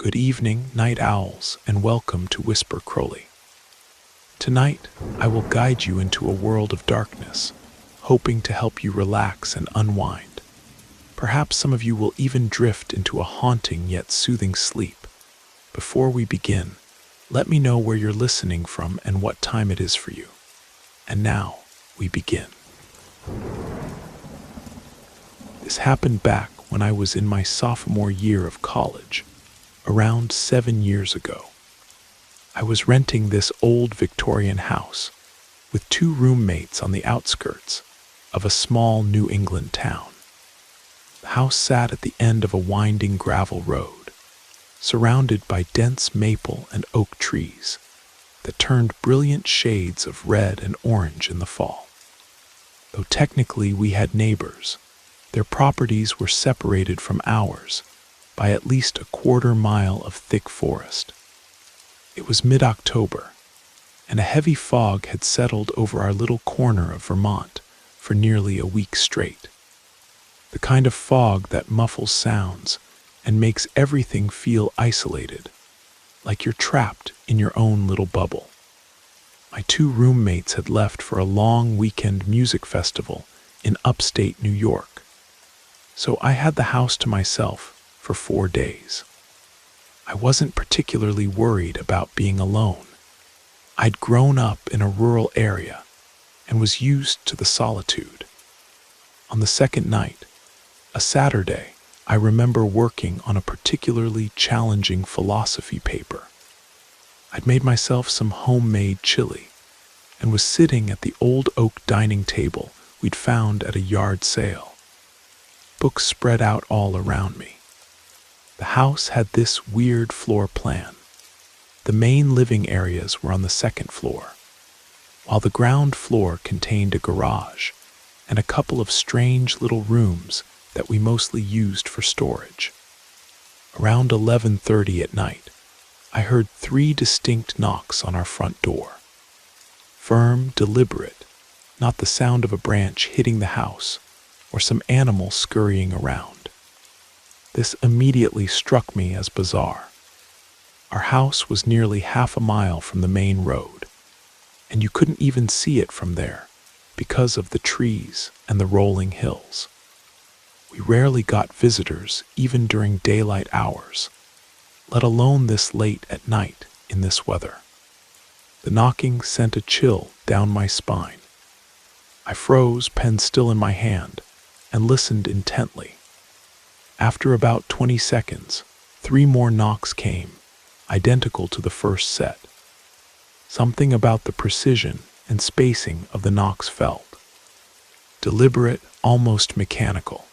Good evening, night owls, and welcome to Whisper Crowley. Tonight, I will guide you into a world of darkness, hoping to help you relax and unwind. Perhaps some of you will even drift into a haunting yet soothing sleep. Before we begin, let me know where you're listening from and what time it is for you. And now, we begin. This happened back when I was in my sophomore year of college, around 7 years ago. I was renting this old Victorian house with 2 roommates on the outskirts of a small New England town. The house sat at the end of a winding gravel road, surrounded by dense maple and oak trees that turned brilliant shades of red and orange in the fall. Though technically we had neighbors, their properties were separated from ours by at least a quarter-mile of thick forest. It was mid-October, and a heavy fog had settled over our little corner of Vermont for nearly a week straight. The kind of fog that muffles sounds and makes everything feel isolated, like you're trapped in your own little bubble. My 2 roommates had left for a long weekend music festival in upstate New York, so I had the house to myself for 4 days. I wasn't particularly worried about being alone. I'd grown up in a rural area and was used to the solitude. On the second night, a Saturday, I remember working on a particularly challenging philosophy paper. I'd made myself some homemade chili and was sitting at the old oak dining table we'd found at a yard sale. Books spread out all around me. The house had this weird floor plan. The main living areas were on the 2nd floor, while the ground floor contained a garage and a couple of strange little rooms that we mostly used for storage. Around 11:30 at night, I heard 3 distinct knocks on our front door. Firm, deliberate, not the sound of a branch hitting the house or some animal scurrying around. This immediately struck me as bizarre. Our house was nearly half a mile from the main road, and you couldn't even see it from there because of the trees and the rolling hills. We rarely got visitors even during daylight hours, let alone this late at night in this weather. The knocking sent a chill down my spine. I froze, pen still in my hand, and listened intently. After about 20 seconds, 3 more knocks came, identical to the first set. Something about the precision and spacing of the knocks felt deliberate, almost mechanical.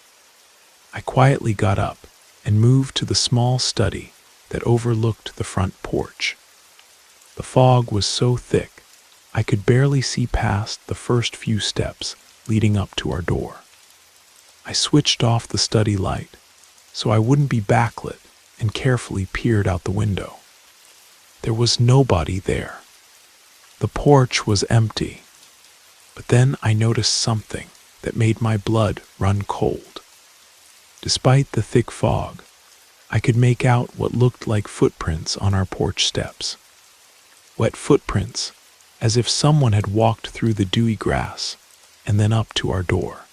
I quietly got up and moved to the small study that overlooked the front porch. The fog was so thick, I could barely see past the first few steps leading up to our door. I switched off the study light so I wouldn't be backlit and carefully peered out the window. There was nobody there. The porch was empty, but then I noticed something that made my blood run cold. Despite the thick fog, I could make out what looked like footprints on our porch steps. Wet footprints, as if someone had walked through the dewy grass and then up to our door.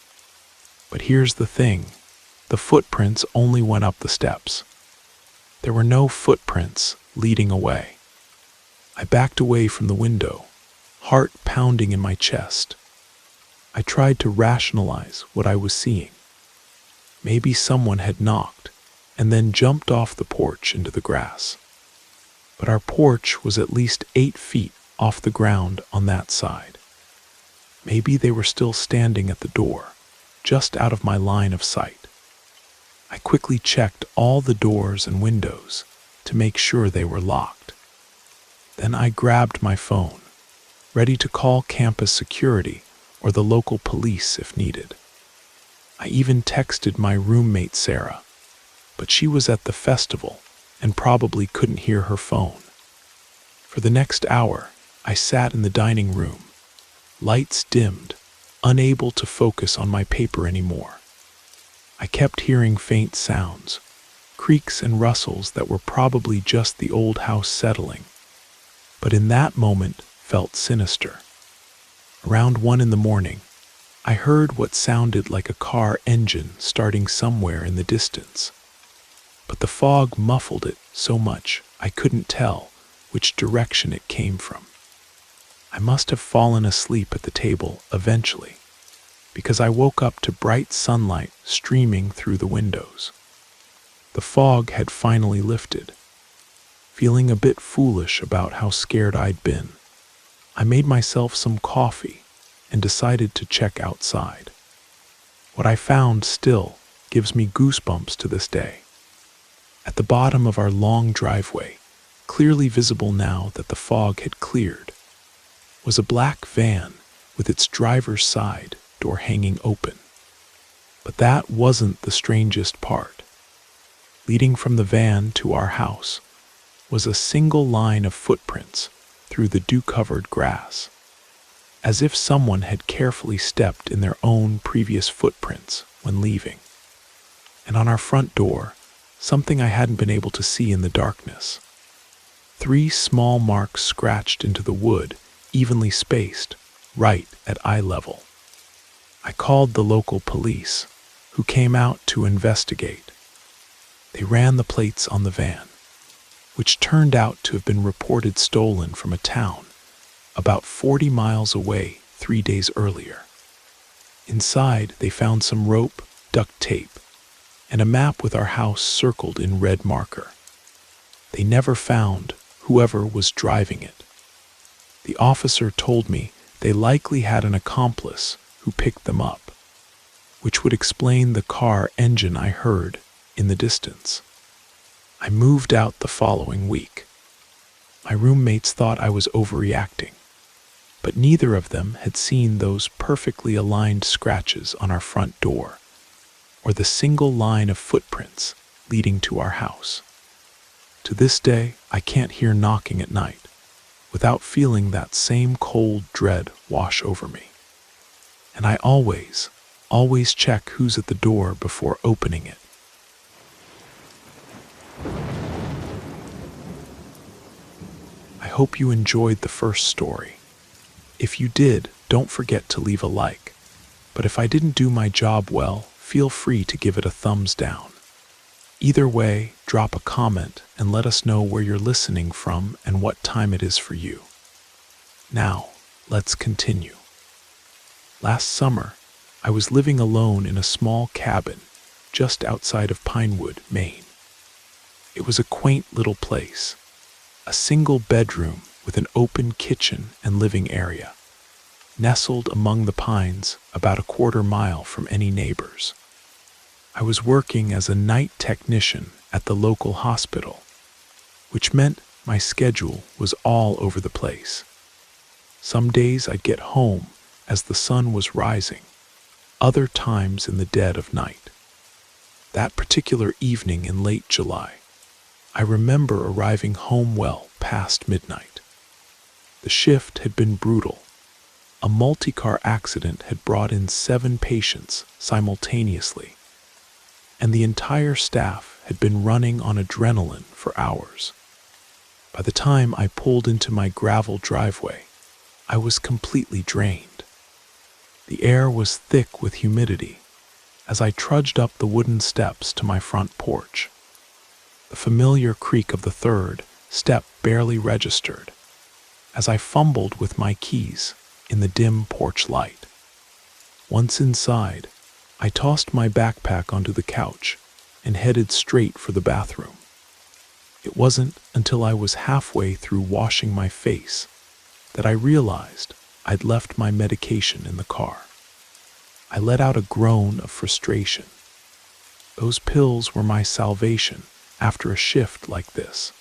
But here's the thing. The footprints only went up the steps. There were no footprints leading away. I backed away from the window, heart pounding in my chest. I tried to rationalize what I was seeing. Maybe someone had knocked and then jumped off the porch into the grass. But our porch was at least 8 feet off the ground on that side. Maybe they were still standing at the door, just out of my line of sight. I quickly checked all the doors and windows to make sure they were locked. Then I grabbed my phone, ready to call campus security or the local police if needed. I even texted my roommate Sarah, but she was at the festival and probably couldn't hear her phone. For the next hour, I sat in the dining room, lights dimmed, unable to focus on my paper anymore. I kept hearing faint sounds, creaks and rustles that were probably just the old house settling, but in that moment felt sinister. Around 1 in the morning, I heard what sounded like a car engine starting somewhere in the distance, but the fog muffled it so much I couldn't tell which direction it came from. I must have fallen asleep at the table eventually, because I woke up to bright sunlight streaming through the windows. The fog had finally lifted. Feeling a bit foolish about how scared I'd been, I made myself some coffee and decided to check outside. What I found still gives me goosebumps to this day. At the bottom of our long driveway, clearly visible now that the fog had cleared, was a black van with its driver's side door hanging open. But that wasn't the strangest part. Leading from the van to our house was a single line of footprints through the dew-covered grass, as if someone had carefully stepped in their own previous footprints when leaving. And on our front door, something I hadn't been able to see in the darkness. 3 small marks scratched into the wood, evenly spaced, right at eye level. I called the local police, who came out to investigate. They ran the plates on the van, which turned out to have been reported stolen from a town about 40 miles away 3 days earlier. Inside, they found some rope, duct tape, and a map with our house circled in red marker. They never found whoever was driving it. The officer told me they likely had an accomplice who picked them up, which would explain the car engine I heard in the distance. I moved out the following week. My roommates thought I was overreacting, but neither of them had seen those perfectly aligned scratches on our front door, or the single line of footprints leading to our house. To this day, I can't hear knocking at night without feeling that same cold dread wash over me. And I always check who's at the door before opening it. I hope you enjoyed the first story. If you did, don't forget to leave a like. But if I didn't do my job well, feel free to give it a thumbs down. Either way, drop a comment and let us know where you're listening from and what time it is for you. Now, let's continue. Last summer, I was living alone in a small cabin just outside of Pinewood, Maine. It was a quaint little place, a single bedroom with an open kitchen and living area, nestled among the pines about a quarter mile from any neighbors. I was working as a night technician at the local hospital, which meant my schedule was all over the place. Some days I'd get home as the sun was rising, other times in the dead of night. That particular evening in late July, I remember arriving home well past midnight. The shift had been brutal. A multi-car accident had brought in 7 patients simultaneously, and the entire staff had been running on adrenaline for hours. By the time I pulled into my gravel driveway, I was completely drained. The air was thick with humidity as I trudged up the wooden steps to my front porch. The familiar creak of the 3rd step barely registered as I fumbled with my keys in the dim porch light. Once inside, I tossed my backpack onto the couch and headed straight for the bathroom. It wasn't until I was halfway through washing my face that I realized I'd left my medication in the car. I let out a groan of frustration. Those pills were my salvation after a shift like this,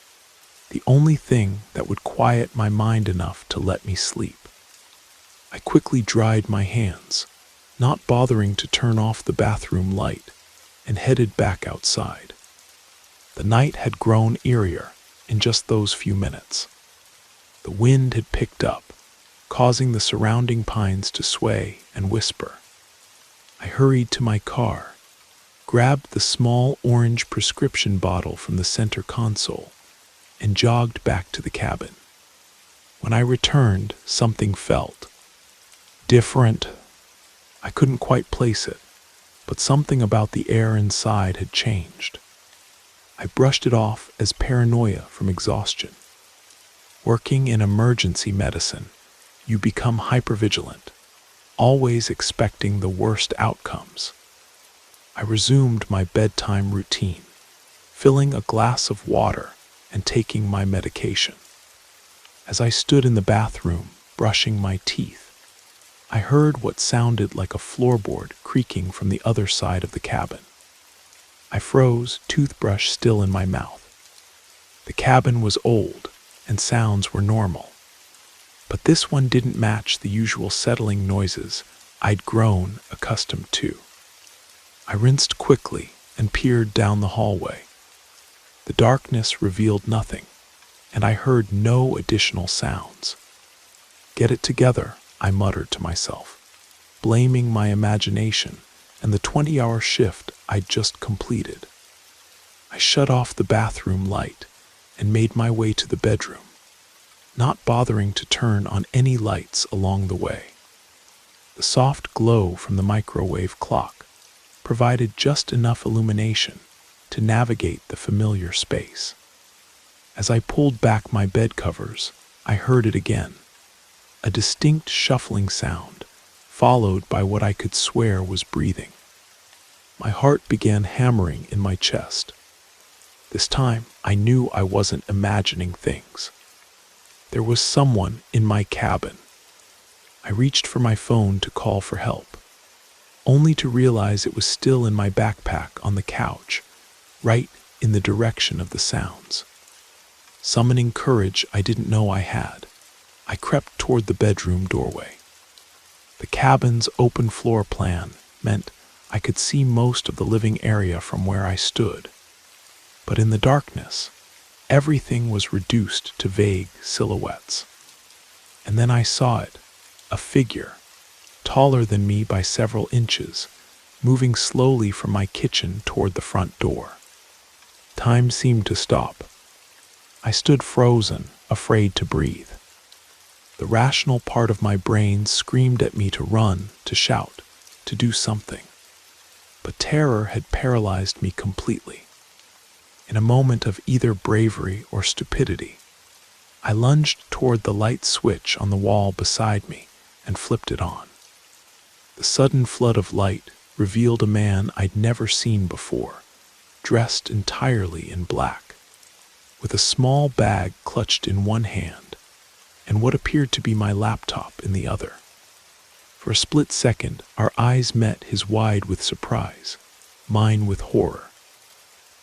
the only thing that would quiet my mind enough to let me sleep. I quickly dried my hands, not bothering to turn off the bathroom light, and headed back outside. The night had grown eerier in just those few minutes. The wind had picked up, causing the surrounding pines to sway and whisper. I hurried to my car, grabbed the small orange prescription bottle from the center console, and jogged back to the cabin. When I returned, something felt different. I couldn't quite place it, but something about the air inside had changed. I brushed it off as paranoia from exhaustion. Working in emergency medicine, you become hypervigilant, always expecting the worst outcomes. I resumed my bedtime routine, filling a glass of water and taking my medication. As I stood in the bathroom, brushing my teeth, I heard what sounded like a floorboard creaking from the other side of the cabin. I froze, toothbrush still in my mouth. The cabin was old, and sounds were normal. But this one didn't match the usual settling noises I'd grown accustomed to. I rinsed quickly and peered down the hallway. The darkness revealed nothing, and I heard no additional sounds. Get it together, I muttered to myself, blaming my imagination and the 20-hour shift I'd just completed. I shut off the bathroom light and made my way to the bedroom, not bothering to turn on any lights along the way. The soft glow from the microwave clock provided just enough illumination to navigate the familiar space. As I pulled back my bed covers, I heard it again, a distinct shuffling sound, followed by what I could swear was breathing. My heart began hammering in my chest. This time, I knew I wasn't imagining things. There was someone in my cabin. I reached for my phone to call for help, only to realize it was still in my backpack on the couch, right in the direction of the sounds. Summoning courage I didn't know I had, I crept toward the bedroom doorway. The cabin's open floor plan meant I could see most of the living area from where I stood. But in the darkness, everything was reduced to vague silhouettes. And then I saw it, a figure, taller than me by several inches, moving slowly from my kitchen toward the front door. Time seemed to stop. I stood frozen, afraid to breathe. The rational part of my brain screamed at me to run, to shout, to do something. But terror had paralyzed me completely. In a moment of either bravery or stupidity, I lunged toward the light switch on the wall beside me and flipped it on. The sudden flood of light revealed a man I'd never seen before, dressed entirely in black, with a small bag clutched in one hand and what appeared to be my laptop in the other. For a split second, our eyes met, his wide with surprise, mine with horror.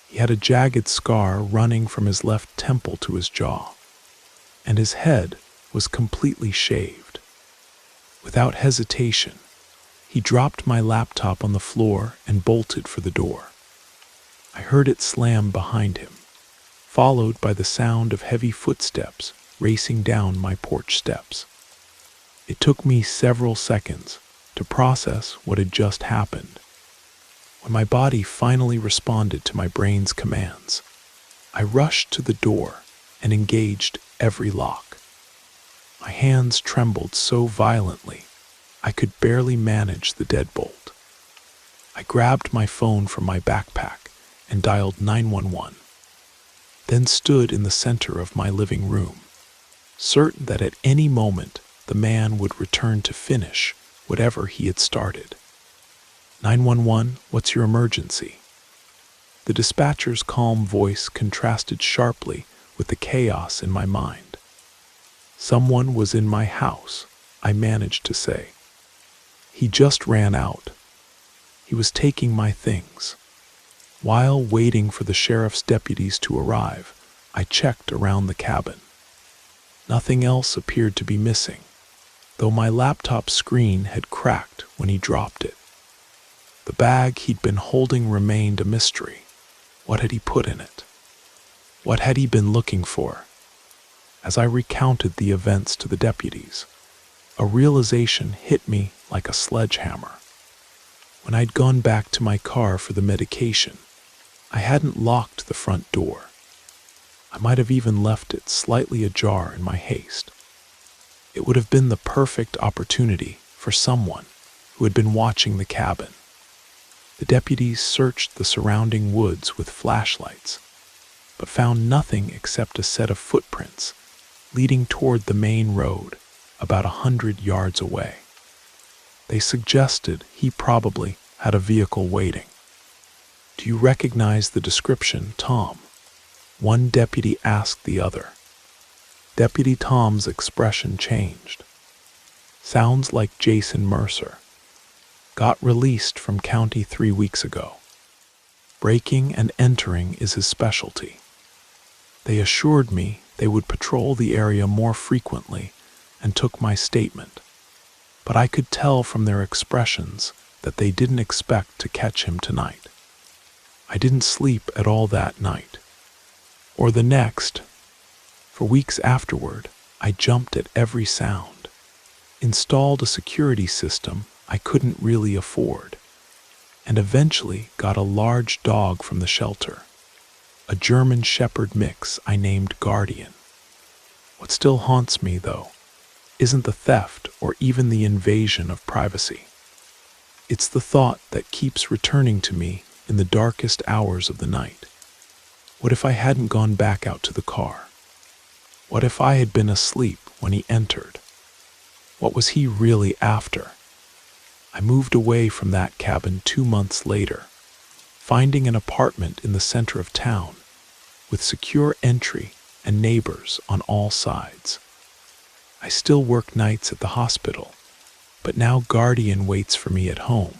He had a jagged scar running from his left temple to his jaw, and his head was completely shaved. Without hesitation, he dropped my laptop on the floor and bolted for the door. I heard it slam behind him, followed by the sound of heavy footsteps racing down my porch steps. It took me several seconds to process what had just happened. When my body finally responded to my brain's commands, I rushed to the door and engaged every lock. My hands trembled so violently, I could barely manage the deadbolt. I grabbed my phone from my backpack and dialed 911, then stood in the center of my living room, certain that at any moment the man would return to finish whatever he had started. 911, what's your emergency? The dispatcher's calm voice contrasted sharply with the chaos in my mind. Someone was in my house, I managed to say. He just ran out. He was taking my things. While waiting for the sheriff's deputies to arrive, I checked around the cabin. Nothing else appeared to be missing, though my laptop screen had cracked when he dropped it. The bag he'd been holding remained a mystery. What had he put in it? What had he been looking for? As I recounted the events to the deputies, a realization hit me like a sledgehammer. When I'd gone back to my car for the medication, I hadn't locked the front door. I might have even left it slightly ajar in my haste. It would have been the perfect opportunity for someone who had been watching the cabin. The deputies searched the surrounding woods with flashlights, but found nothing except a set of footprints leading toward the main road about 100 yards away. They suggested he probably had a vehicle waiting. "Do you recognize the description, Tom?" one deputy asked the other. Deputy Tom's expression changed. "Sounds like Jason Mercer. Got released from county 3 weeks ago. Breaking and entering is his specialty. They assured me they would patrol the area more frequently and took my statement, but I could tell from their expressions that they didn't expect to catch him tonight. I didn't sleep at all that night, or the next. For weeks afterward, I jumped at every sound, installed a security system I couldn't really afford, and eventually got a large dog from the shelter, a German Shepherd mix I named Guardian. What still haunts me, though, isn't the theft or even the invasion of privacy. It's the thought that keeps returning to me in the darkest hours of the night. What if I hadn't gone back out to the car? What if I had been asleep when he entered? What was he really after? I moved away from that cabin 2 months later, finding an apartment in the center of town with secure entry and neighbors on all sides. I still work nights at the hospital, but now Guardian waits for me at home,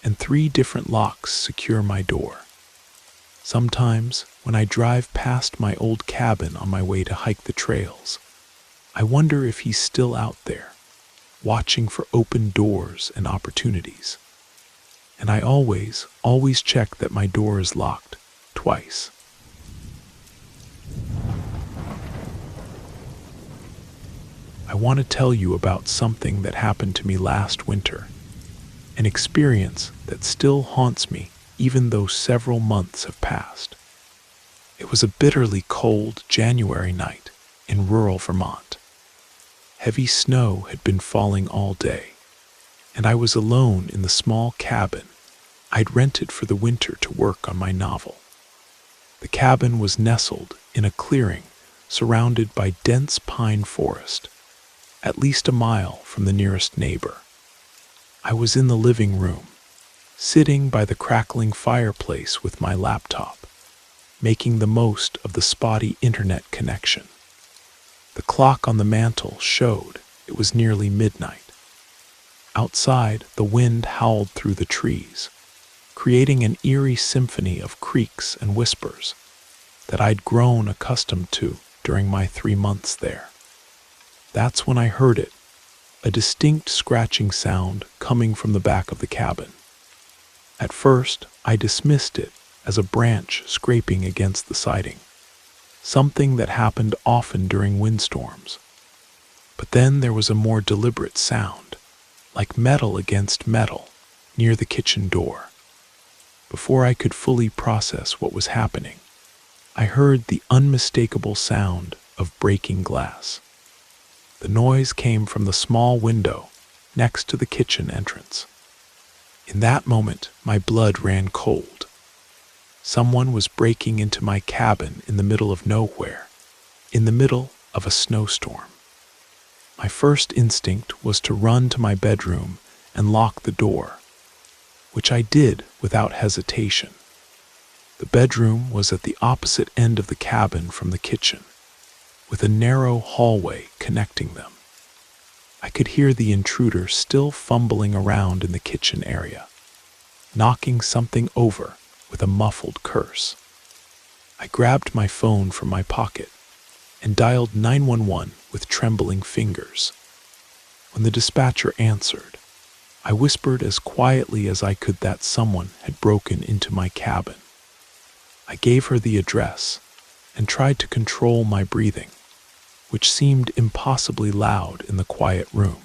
and 3 different locks secure my door. Sometimes, when I drive past my old cabin on my way to hike the trails, I wonder if he's still out there, watching for open doors and opportunities. And I always check that my door is locked twice. I want to tell you about something that happened to me last winter, an experience that still haunts me even though several months have passed. It was a bitterly cold January night in rural Vermont. Heavy snow had been falling all day, and I was alone in the small cabin I'd rented for the winter to work on my novel. The cabin was nestled in a clearing surrounded by dense pine forest, at least a mile from the nearest neighbor. I was in the living room, sitting by the crackling fireplace with my laptop, making the most of the spotty internet connection. The clock on the mantel showed it was nearly midnight. Outside, the wind howled through the trees, creating an eerie symphony of creaks and whispers that I'd grown accustomed to during my 3 months there. That's when I heard it, a distinct scratching sound coming from the back of the cabin. At first, I dismissed it as a branch scraping against the siding, something that happened often during windstorms. But then there was a more deliberate sound, like metal against metal, near the kitchen door. Before I could fully process what was happening, I heard the unmistakable sound of breaking glass. The noise came from the small window next to the kitchen entrance. In that moment, my blood ran cold. Someone was breaking into my cabin in the middle of nowhere, in the middle of a snowstorm. My first instinct was to run to my bedroom and lock the door, which I did without hesitation. The bedroom was at the opposite end of the cabin from the kitchen, with a narrow hallway connecting them. I could hear the intruder still fumbling around in the kitchen area, knocking something over with a muffled curse. I grabbed my phone from my pocket and dialed 911 with trembling fingers. When the dispatcher answered, I whispered as quietly as I could that someone had broken into my cabin. I gave her the address and tried to control my breathing, which seemed impossibly loud in the quiet room.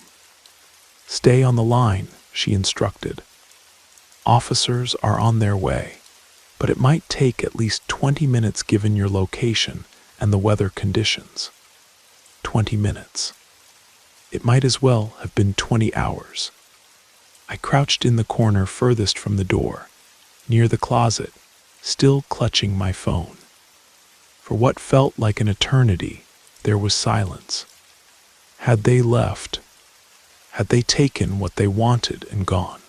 "Stay on the line," she instructed. Officers are on their way, but it might take at least 20 minutes given your location and the weather conditions. 20 minutes. It might as well have been 20 hours. I crouched in the corner furthest from the door, near the closet, still clutching my phone. For what felt like an eternity, there was silence. Had they left? Had they taken what they wanted and gone?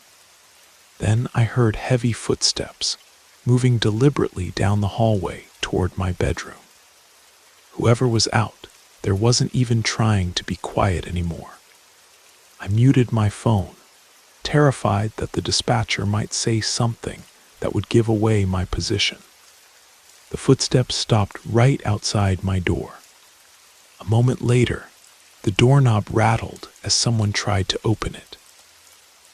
Then I heard heavy footsteps, moving deliberately down the hallway toward my bedroom. Whoever was out, there wasn't even trying to be quiet anymore. I muted my phone, terrified that the dispatcher might say something that would give away my position. The footsteps stopped right outside my door. A moment later, the doorknob rattled as someone tried to open it.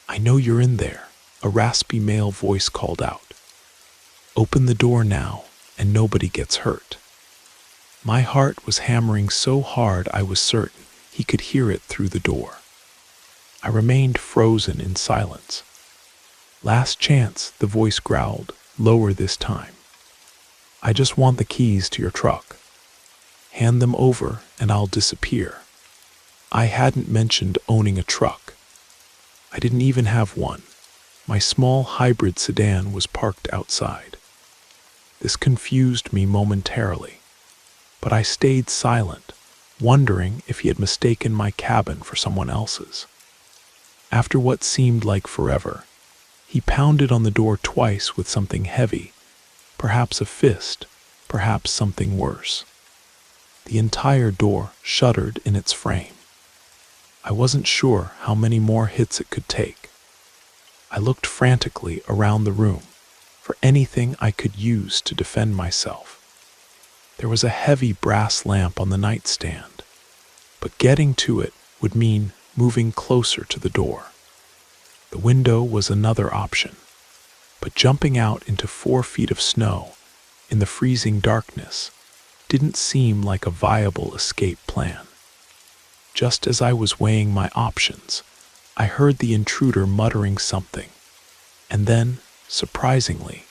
"I know you're in there," a raspy male voice called out. "Open the door now, and nobody gets hurt." My heart was hammering so hard I was certain he could hear it through the door. I remained frozen in silence. "Last chance," the voice growled, lower this time. "I just want the keys to your truck. Hand them over and I'll disappear." I hadn't mentioned owning a truck. I didn't even have one. My small hybrid sedan was parked outside. This confused me momentarily, but I stayed silent, wondering if he had mistaken my cabin for someone else's. After what seemed like forever, he pounded on the door twice with something heavy, perhaps a fist, perhaps something worse. The entire door shuddered in its frame. I wasn't sure how many more hits it could take. I looked frantically around the room for anything I could use to defend myself. There was a heavy brass lamp on the nightstand, but getting to it would mean moving closer to the door. The window was another option, but jumping out into 4 feet of snow in the freezing darkness didn't seem like a viable escape plan. Just as I was weighing my options, I heard the intruder muttering something, and then, surprisingly,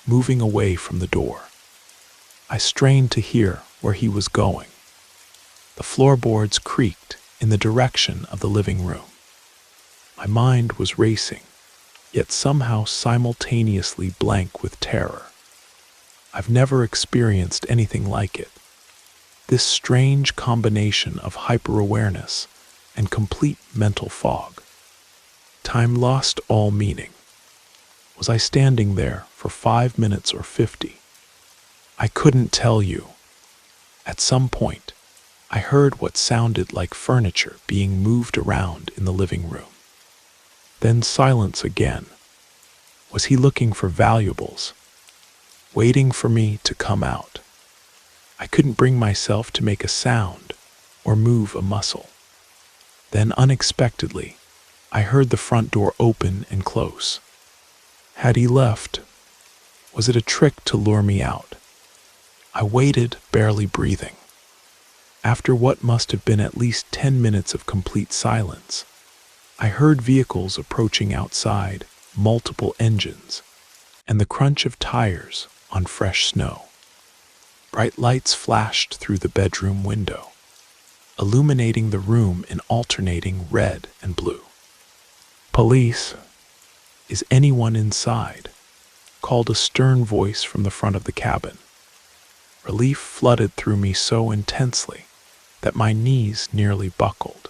moving away from the door. I strained to hear where he was going. The floorboards creaked in the direction of the living room. My mind was racing, yet somehow simultaneously blank with terror. I've never experienced anything like it. This strange combination of hyper-awareness and complete mental fog. Time lost all meaning. Was I standing there for 5 minutes or 50? I couldn't tell you. At some point, I heard what sounded like furniture being moved around in the living room. Then silence again. Was he looking for valuables? Waiting for me to come out? I couldn't bring myself to make a sound or move a muscle. Then unexpectedly, I heard the front door open and close. Had he left? Was it a trick to lure me out? I waited, barely breathing. After what must have been at least 10 minutes of complete silence, I heard vehicles approaching outside, multiple engines, and the crunch of tires on fresh snow. Bright lights flashed through the bedroom window, illuminating the room in alternating red and blue. "Police? Is anyone inside?" called a stern voice from the front of the cabin. Relief flooded through me so intensely that my knees nearly buckled.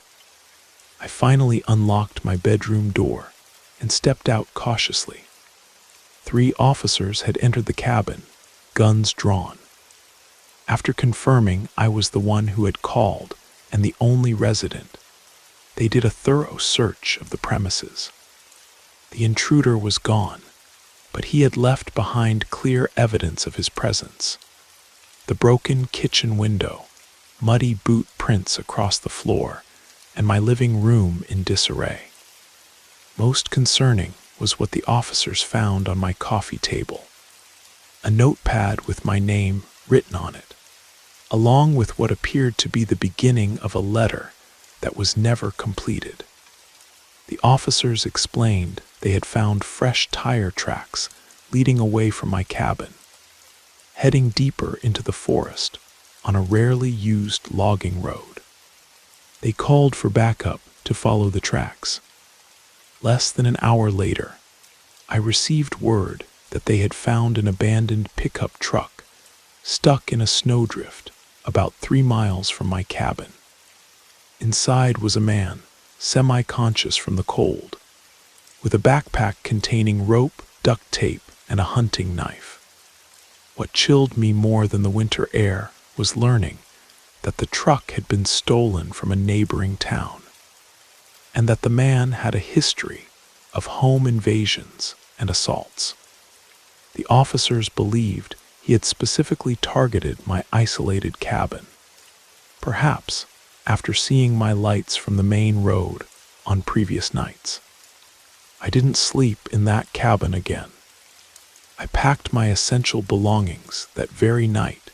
I finally unlocked my bedroom door and stepped out cautiously. 3 officers had entered the cabin, guns drawn. After confirming I was the one who had called and the only resident, they did a thorough search of the premises. The intruder was gone, but he had left behind clear evidence of his presence. The broken kitchen window, muddy boot prints across the floor, and my living room in disarray. Most concerning was what the officers found on my coffee table. A notepad with my name written on it, along with what appeared to be the beginning of a letter that was never completed. The officers explained they had found fresh tire tracks leading away from my cabin, heading deeper into the forest on a rarely used logging road. They called for backup to follow the tracks. Less than an hour later, I received word that they had found an abandoned pickup truck stuck in a snowdrift about 3 miles from my cabin. Inside was a man, semi-conscious from the cold, with a backpack containing rope, duct tape, and a hunting knife. What chilled me more than the winter air was learning that the truck had been stolen from a neighboring town, and that the man had a history of home invasions and assaults. The officers believed he had specifically targeted my isolated cabin, perhaps after seeing my lights from the main road on previous nights. I didn't sleep in that cabin again. I packed my essential belongings that very night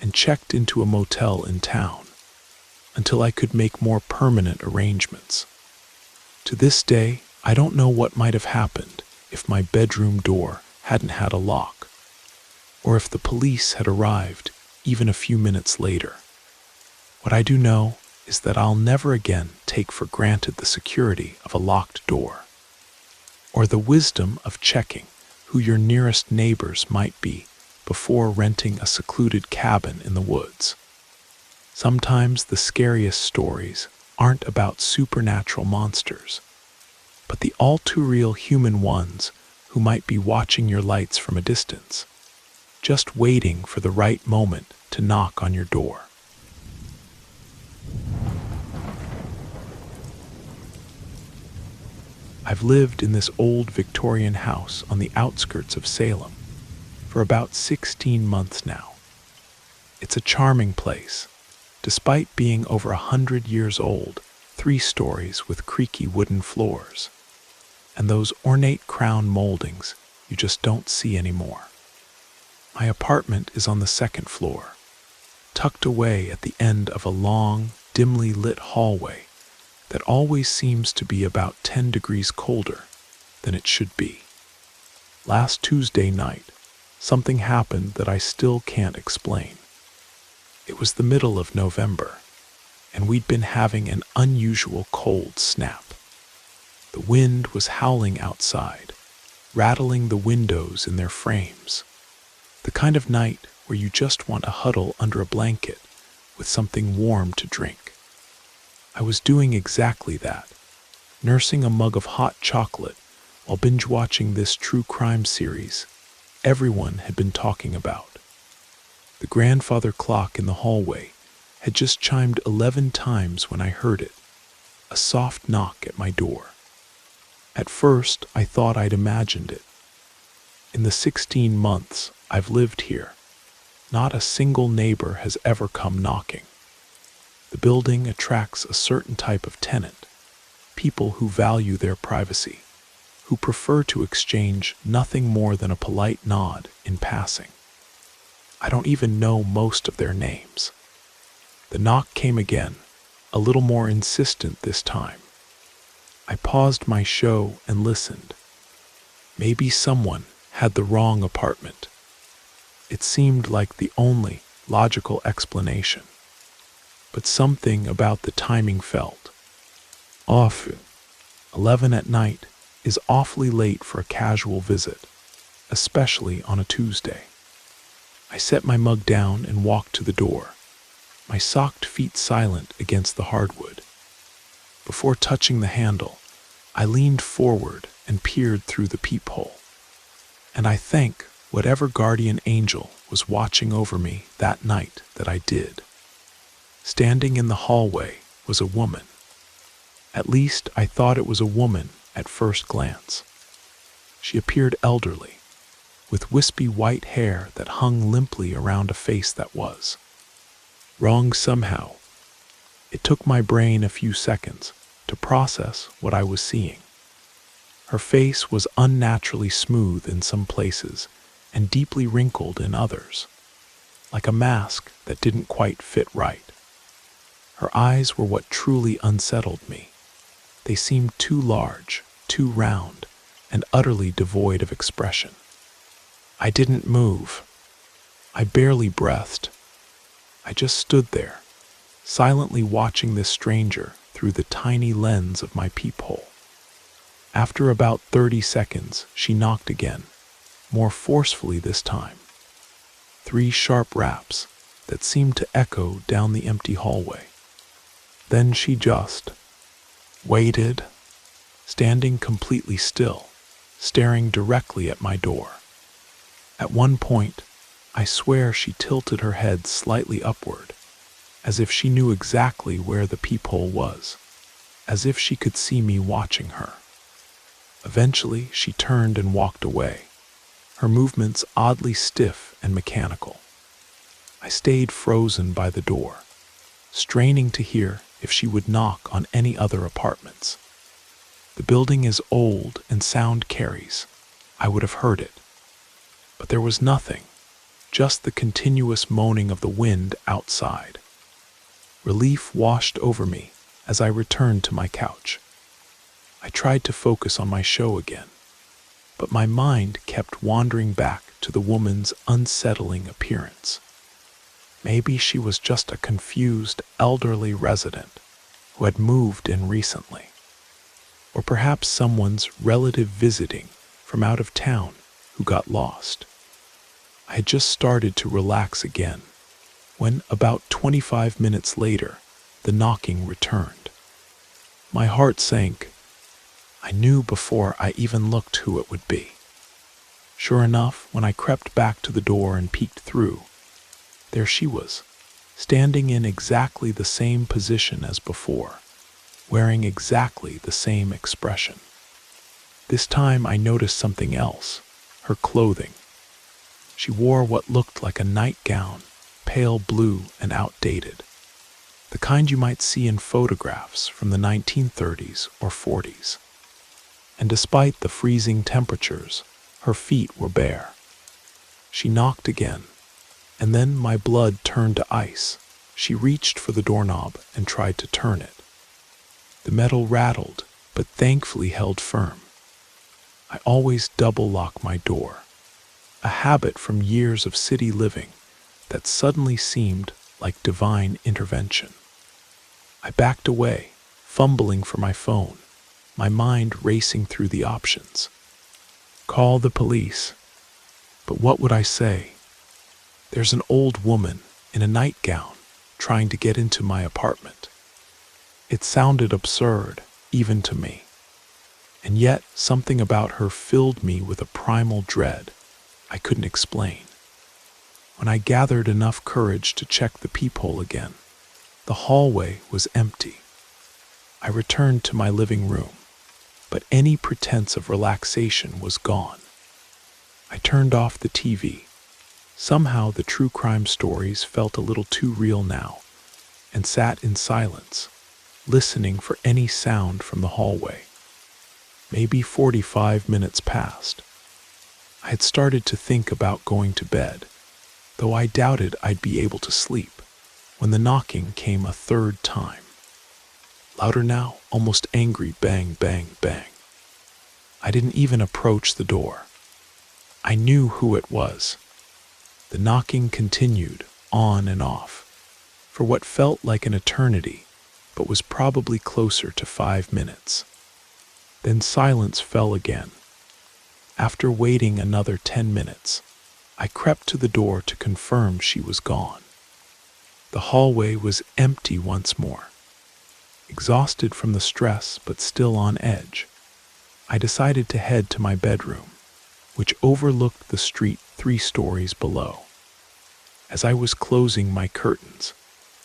and checked into a motel in town until I could make more permanent arrangements. To this day, I don't know what might have happened if my bedroom door hadn't had a lock, or if the police had arrived even a few minutes later. What I do know is that I'll never again take for granted the security of a locked door, or the wisdom of checking who your nearest neighbors might be before renting a secluded cabin in the woods. Sometimes the scariest stories aren't about supernatural monsters, but the all-too-real human ones who might be watching your lights from a distance, just waiting for the right moment to knock on your door. I've lived in this old Victorian house on the outskirts of Salem for about 16 months now. It's a charming place, despite being over 100 years old, 3 stories with creaky wooden floors, and those ornate crown moldings you just don't see anymore. My apartment is on the 2nd floor, tucked away at the end of a long, dimly lit hallway that always seems to be about 10 degrees colder than it should be. Last Tuesday night, something happened that I still can't explain. It was the middle of November, and we'd been having an unusual cold snap. The wind was howling outside, rattling the windows in their frames. The kind of night where you just want to huddle under a blanket with something warm to drink. I was doing exactly that, nursing a mug of hot chocolate while binge-watching this true crime series everyone had been talking about. The grandfather clock in the hallway had just chimed 11 times when I heard it, a soft knock at my door. At first, I thought I'd imagined it. In the 16 months I've lived here, not a single neighbor has ever come knocking. The building attracts a certain type of tenant, people who value their privacy, who prefer to exchange nothing more than a polite nod in passing. I don't even know most of their names. The knock came again, a little more insistent this time. I paused my show and listened. Maybe someone had the wrong apartment. It seemed like the only logical explanation. But something about the timing felt off. 11 at night is awfully late for a casual visit, especially on a Tuesday. I set my mug down and walked to the door, my socked feet silent against the hardwood. Before touching the handle, I leaned forward and peered through the peephole. And I thank whatever guardian angel was watching over me that night that I did. Standing in the hallway was a woman. At least I thought it was a woman at first glance. She appeared elderly, with wispy white hair that hung limply around a face that was wrong somehow. It took my brain a few seconds to process what I was seeing. Her face was unnaturally smooth in some places and deeply wrinkled in others, like a mask that didn't quite fit right. Her eyes were what truly unsettled me. They seemed too large, too round, and utterly devoid of expression. I didn't move. I barely breathed. I just stood there, silently watching this stranger through the tiny lens of my peephole. After about 30 seconds, she knocked again, more forcefully this time. 3 sharp raps that seemed to echo down the empty hallway. Then she just waited, standing completely still, staring directly at my door. At one point, I swear she tilted her head slightly upward, as if she knew exactly where the peephole was, as if she could see me watching her. Eventually, she turned and walked away, her movements oddly stiff and mechanical. I stayed frozen by the door, straining to hear if she would knock on any other apartments. The building is old and sound carries. I would have heard it. But there was nothing, just the continuous moaning of the wind outside. Relief washed over me as I returned to my couch. I tried to focus on my show again, but my mind kept wandering back to the woman's unsettling appearance. Maybe she was just a confused elderly resident who had moved in recently. Or perhaps someone's relative visiting from out of town who got lost. I had just started to relax again when, about 25 minutes later, the knocking returned. My heart sank. I knew before I even looked who it would be. Sure enough, when I crept back to the door and peeked through, there she was, standing in exactly the same position as before, wearing exactly the same expression. This time I noticed something else, her clothing. She wore what looked like a nightgown, pale blue and outdated, the kind you might see in photographs from the 1930s or 40s. And despite the freezing temperatures, her feet were bare. She knocked again, and then my blood turned to ice. She reached for the doorknob and tried to turn it. The metal rattled, but thankfully held firm. I always double lock my door, a habit from years of city living that suddenly seemed like divine intervention. I backed away, fumbling for my phone, my mind racing through the options. Call the police. But what would I say? There's an old woman in a nightgown trying to get into my apartment. It sounded absurd, even to me. And yet, something about her filled me with a primal dread I couldn't explain. When I gathered enough courage to check the peephole again, the hallway was empty. I returned to my living room, but any pretense of relaxation was gone. I turned off the TV. Somehow the true crime stories felt a little too real now, and sat in silence, listening for any sound from the hallway. Maybe 45 minutes passed. I had started to think about going to bed, though I doubted I'd be able to sleep, when the knocking came a third time. Louder now, almost angry bang, bang, bang. I didn't even approach the door. I knew who it was. The knocking continued, on and off, for what felt like an eternity, but was probably closer to 5 minutes. Then silence fell again. After waiting another 10 minutes, I crept to the door to confirm she was gone. The hallway was empty once more. Exhausted from the stress, but still on edge, I decided to head to my bedroom, which overlooked the street 3 stories below. As I was closing my curtains,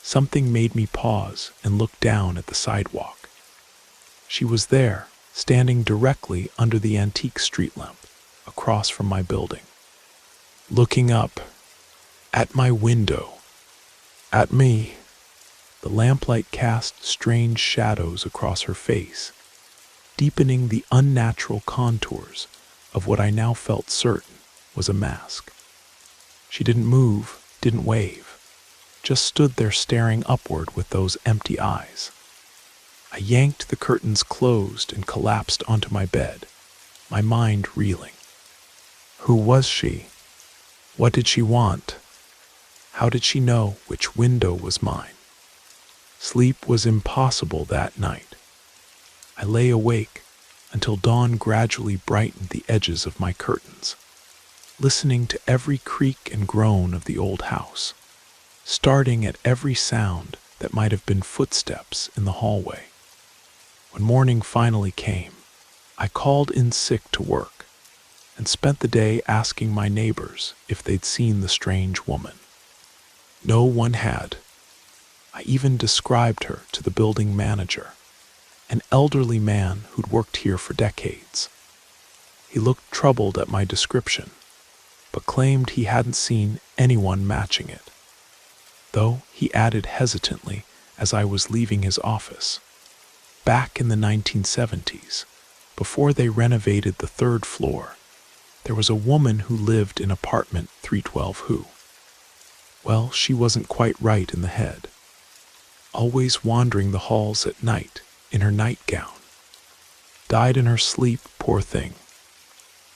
something made me pause and look down at the sidewalk. She was there, standing directly under the antique street lamp, across from my building. Looking up, at my window, at me. The lamplight cast strange shadows across her face, deepening the unnatural contours of what I now felt certain was a mask. She didn't move, didn't wave, just stood there staring upward with those empty eyes. I yanked the curtains closed and collapsed onto my bed, my mind reeling. Who was she? What did she want? How did she know which window was mine? Sleep was impossible that night. I lay awake until dawn gradually brightened the edges of my curtains, listening to every creak and groan of the old house, starting at every sound that might have been footsteps in the hallway. When morning finally came, I called in sick to work and spent the day asking my neighbors if they'd seen the strange woman. No one had. I even described her to the building manager, an elderly man who'd worked here for decades. He looked troubled at my description, but claimed he hadn't seen anyone matching it. Though, he added hesitantly as I was leaving his office, back in the 1970s, before they renovated the third floor, there was a woman who lived in apartment 312 who, well, she wasn't quite right in the head, always wandering the halls at night in her nightgown. Died in her sleep, poor thing.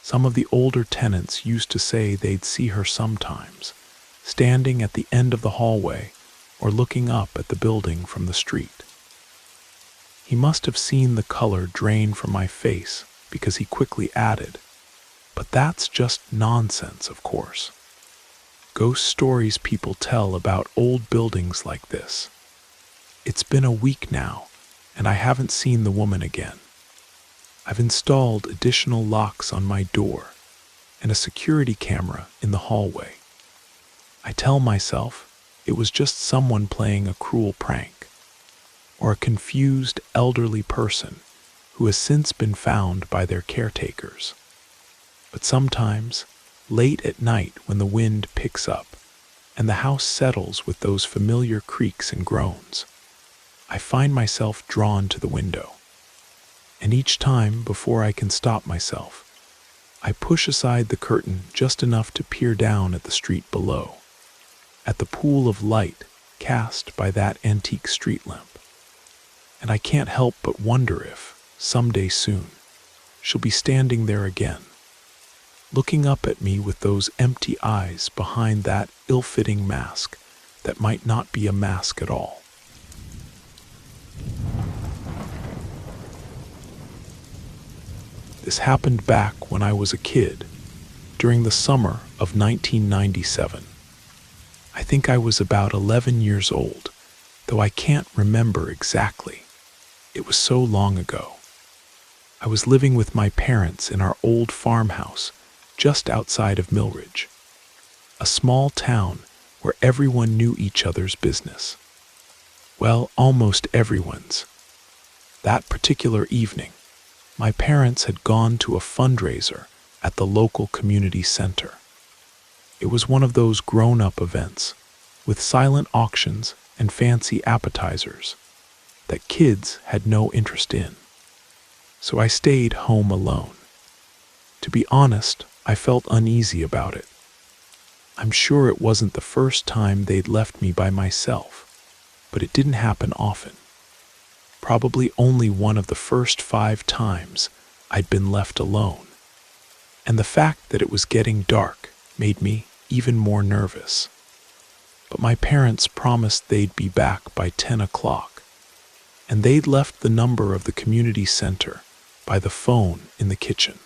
Some of the older tenants used to say they'd see her sometimes, standing at the end of the hallway or looking up at the building from the street. He must have seen the color drain from my face because he quickly added, "But that's just nonsense, of course. Ghost stories people tell about old buildings like this. It's been a week now, and I haven't seen the woman again. I've installed additional locks on my door and a security camera in the hallway. I tell myself it was just someone playing a cruel prank, or a confused elderly person who has since been found by their caretakers. But sometimes, late at night when the wind picks up and the house settles with those familiar creaks and groans, I find myself drawn to the window. And each time, before I can stop myself, I push aside the curtain just enough to peer down at the street below, at the pool of light cast by that antique street lamp. And I can't help but wonder if, someday soon, she'll be standing there again, looking up at me with those empty eyes behind that ill-fitting mask that might not be a mask at all. This happened back when I was a kid, during the summer of 1997. I think I was about 11 years old, though I can't remember exactly. It was so long ago. I was living with my parents in our old farmhouse just outside of Millridge, a small town where everyone knew each other's business. Well, almost everyone's. That particular evening, my parents had gone to a fundraiser at the local community center. It was one of those grown-up events with silent auctions and fancy appetizers that kids had no interest in. So I stayed home alone. To be honest, I felt uneasy about it. I'm sure it wasn't the first time they'd left me by myself, but it didn't happen often. Probably only one of the first 5 times I'd been left alone, and the fact that it was getting dark made me even more nervous. But my parents promised they'd be back by 10 o'clock, and they'd left the number of the community center by the phone in the kitchen.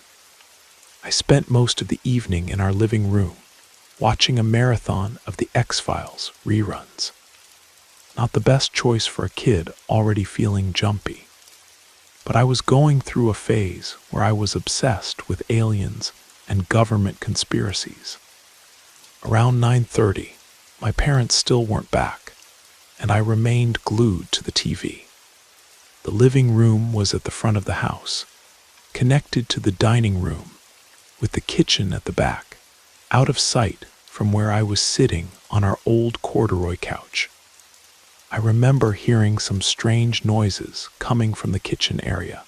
I spent most of the evening in our living room, watching a marathon of the X-Files reruns. Not the best choice for a kid already feeling jumpy. But I was going through a phase where I was obsessed with aliens and government conspiracies. Around 9:30, my parents still weren't back, and I remained glued to the TV. The living room was at the front of the house, connected to the dining room, with the kitchen at the back, out of sight from where I was sitting on our old corduroy couch. I remember hearing some strange noises coming from the kitchen area,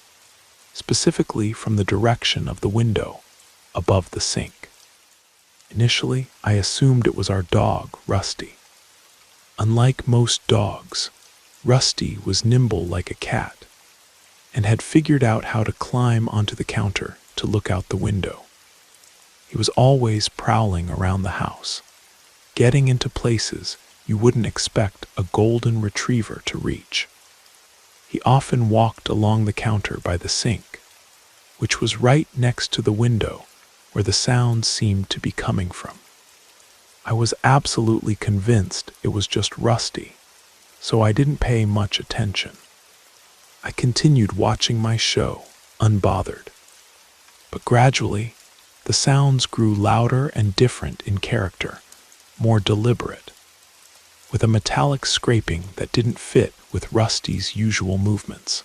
specifically from the direction of the window above the sink. Initially, I assumed it was our dog, Rusty. Unlike most dogs, Rusty was nimble like a cat and had figured out how to climb onto the counter to look out the window. He was always prowling around the house, getting into places you wouldn't expect a golden retriever to reach. He often walked along the counter by the sink, which was right next to the window where the sounds seemed to be coming from. I was absolutely convinced it was just Rusty, so I didn't pay much attention. I continued watching my show, unbothered. But gradually, the sounds grew louder and different in character, more deliberate, with a metallic scraping that didn't fit with Rusty's usual movements.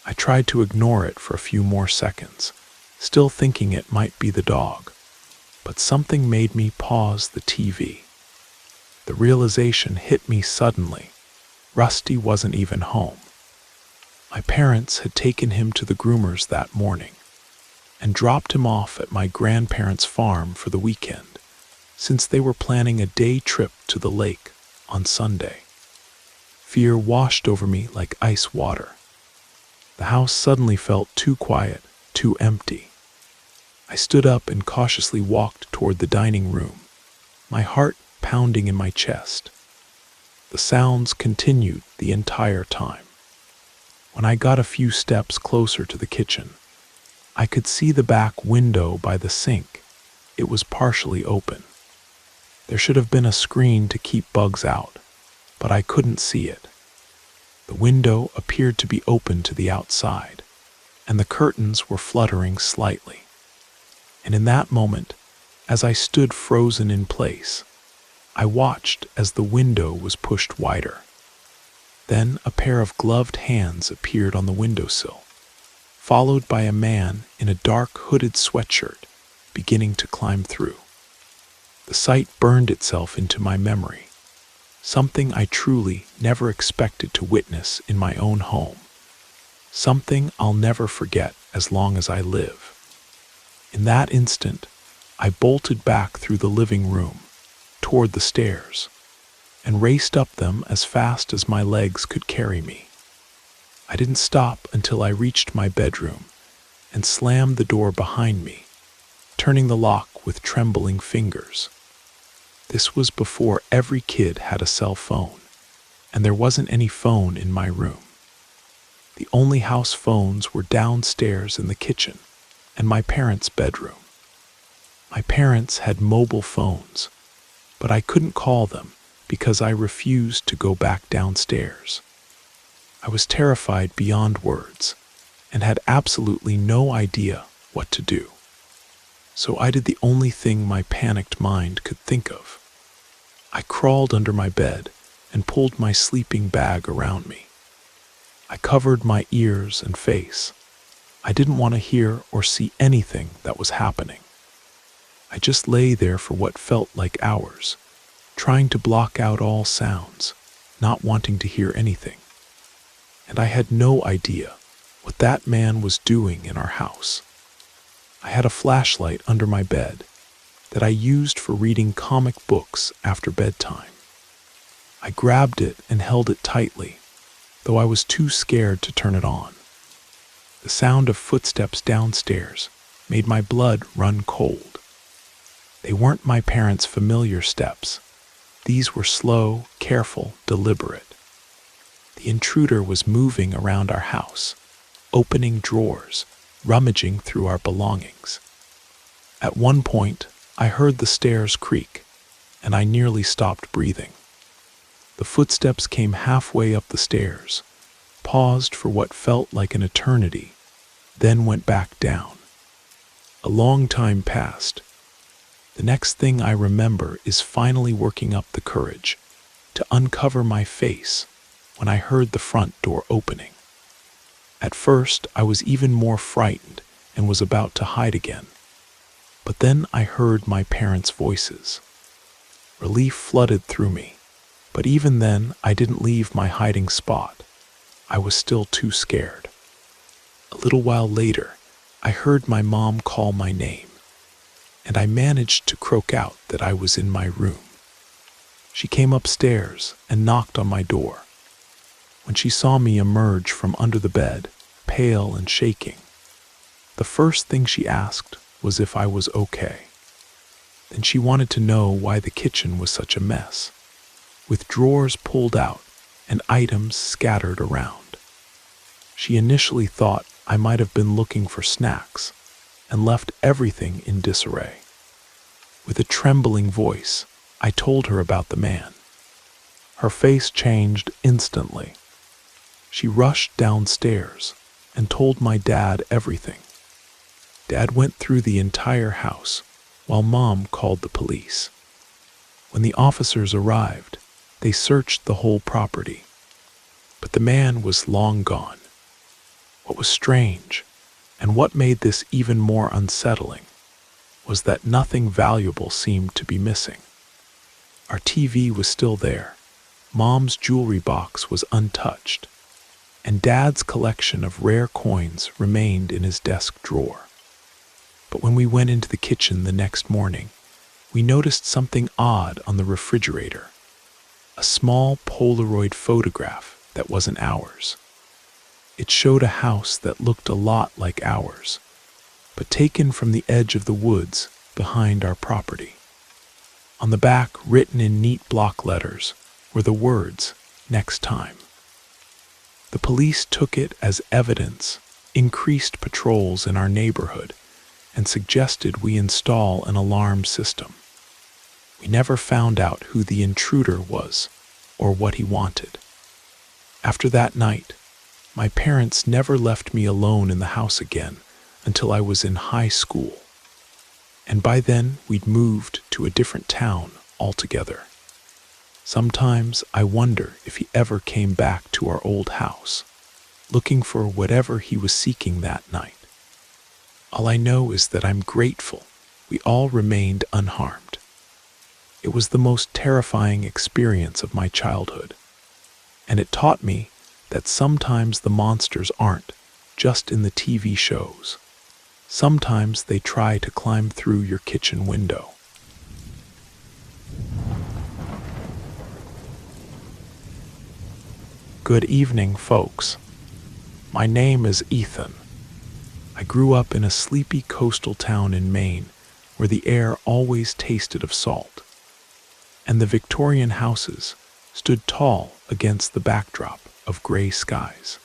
I tried to ignore it for a few more seconds, still thinking it might be the dog, but something made me pause the TV. The realization hit me suddenly. Rusty wasn't even home. My parents had taken him to the groomers that morning and dropped him off at my grandparents' farm for the weekend, since they were planning a day trip to the lake on Sunday. Fear washed over me like ice water. The house suddenly felt too quiet, too empty. I stood up and cautiously walked toward the dining room, my heart pounding in my chest. The sounds continued the entire time. When I got a few steps closer to the kitchen, I could see the back window by the sink. It was partially open. There should have been a screen to keep bugs out, but I couldn't see it. The window appeared to be open to the outside, and the curtains were fluttering slightly. And in that moment, as I stood frozen in place, I watched as the window was pushed wider. Then a pair of gloved hands appeared on the windowsill, followed by a man in a dark hooded sweatshirt beginning to climb through. The sight burned itself into my memory, something I truly never expected to witness in my own home, something I'll never forget as long as I live. In that instant, I bolted back through the living room, toward the stairs, and raced up them as fast as my legs could carry me. I didn't stop until I reached my bedroom and slammed the door behind me, turning the lock with trembling fingers. This was before every kid had a cell phone, and there wasn't any phone in my room. The only house phones were downstairs in the kitchen and my parents' bedroom. My parents had mobile phones, but I couldn't call them because I refused to go back downstairs. I was terrified beyond words and had absolutely no idea what to do. So I did the only thing my panicked mind could think of. I crawled under my bed and pulled my sleeping bag around me. I covered my ears and face. I didn't want to hear or see anything that was happening. I just lay there for what felt like hours, trying to block out all sounds, not wanting to hear anything. And I had no idea what that man was doing in our house. I had a flashlight under my bed that I used for reading comic books after bedtime. I grabbed it and held it tightly, though I was too scared to turn it on. The sound of footsteps downstairs made my blood run cold. They weren't my parents' familiar steps. These were slow, careful, deliberate. The intruder was moving around our house, opening drawers, rummaging through our belongings. At one point, I heard the stairs creak, and I nearly stopped breathing. The footsteps came halfway up the stairs, paused for what felt like an eternity, then went back down. A long time passed. The next thing I remember is finally working up the courage to uncover my face when I heard the front door opening. At first, I was even more frightened and was about to hide again. But then I heard my parents' voices. Relief flooded through me, but even then I didn't leave my hiding spot. I was still too scared. A little while later, I heard my mom call my name, and I managed to croak out that I was in my room. She came upstairs and knocked on my door. When she saw me emerge from under the bed, pale and shaking, The first thing she asked was if I was okay. Then she wanted to know why the kitchen was such a mess, with drawers pulled out and items scattered around. She initially thought I might have been looking for snacks and left everything in disarray. With a trembling voice, I told her about the man. Her face changed instantly. She rushed downstairs and told my dad everything. Dad went through the entire house while Mom called the police. When the officers arrived, they searched the whole property, but the man was long gone. What was strange, and what made this even more unsettling, was that nothing valuable seemed to be missing. Our TV was still there, Mom's jewelry box was untouched, and Dad's collection of rare coins remained in his desk drawer. But when we went into the kitchen the next morning, we noticed something odd on the refrigerator. A small Polaroid photograph that wasn't ours. It showed a house that looked a lot like ours, but taken from the edge of the woods behind our property. On the back, written in neat block letters, were the words, "Next time." The police took it as evidence, increased patrols in our neighborhood, and suggested we install an alarm system. We never found out who the intruder was or what he wanted. After that night, my parents never left me alone in the house again until I was in high school. And by then, we'd moved to a different town altogether. Sometimes I wonder if he ever came back to our old house, looking for whatever he was seeking that night. All I know is that I'm grateful we all remained unharmed. It was the most terrifying experience of my childhood, and it taught me that sometimes the monsters aren't just in the TV shows. Sometimes they try to climb through your kitchen window. Good evening, folks. My name is Ethan. I grew up in a sleepy coastal town in Maine where the air always tasted of salt, and the Victorian houses stood tall against the backdrop of gray skies.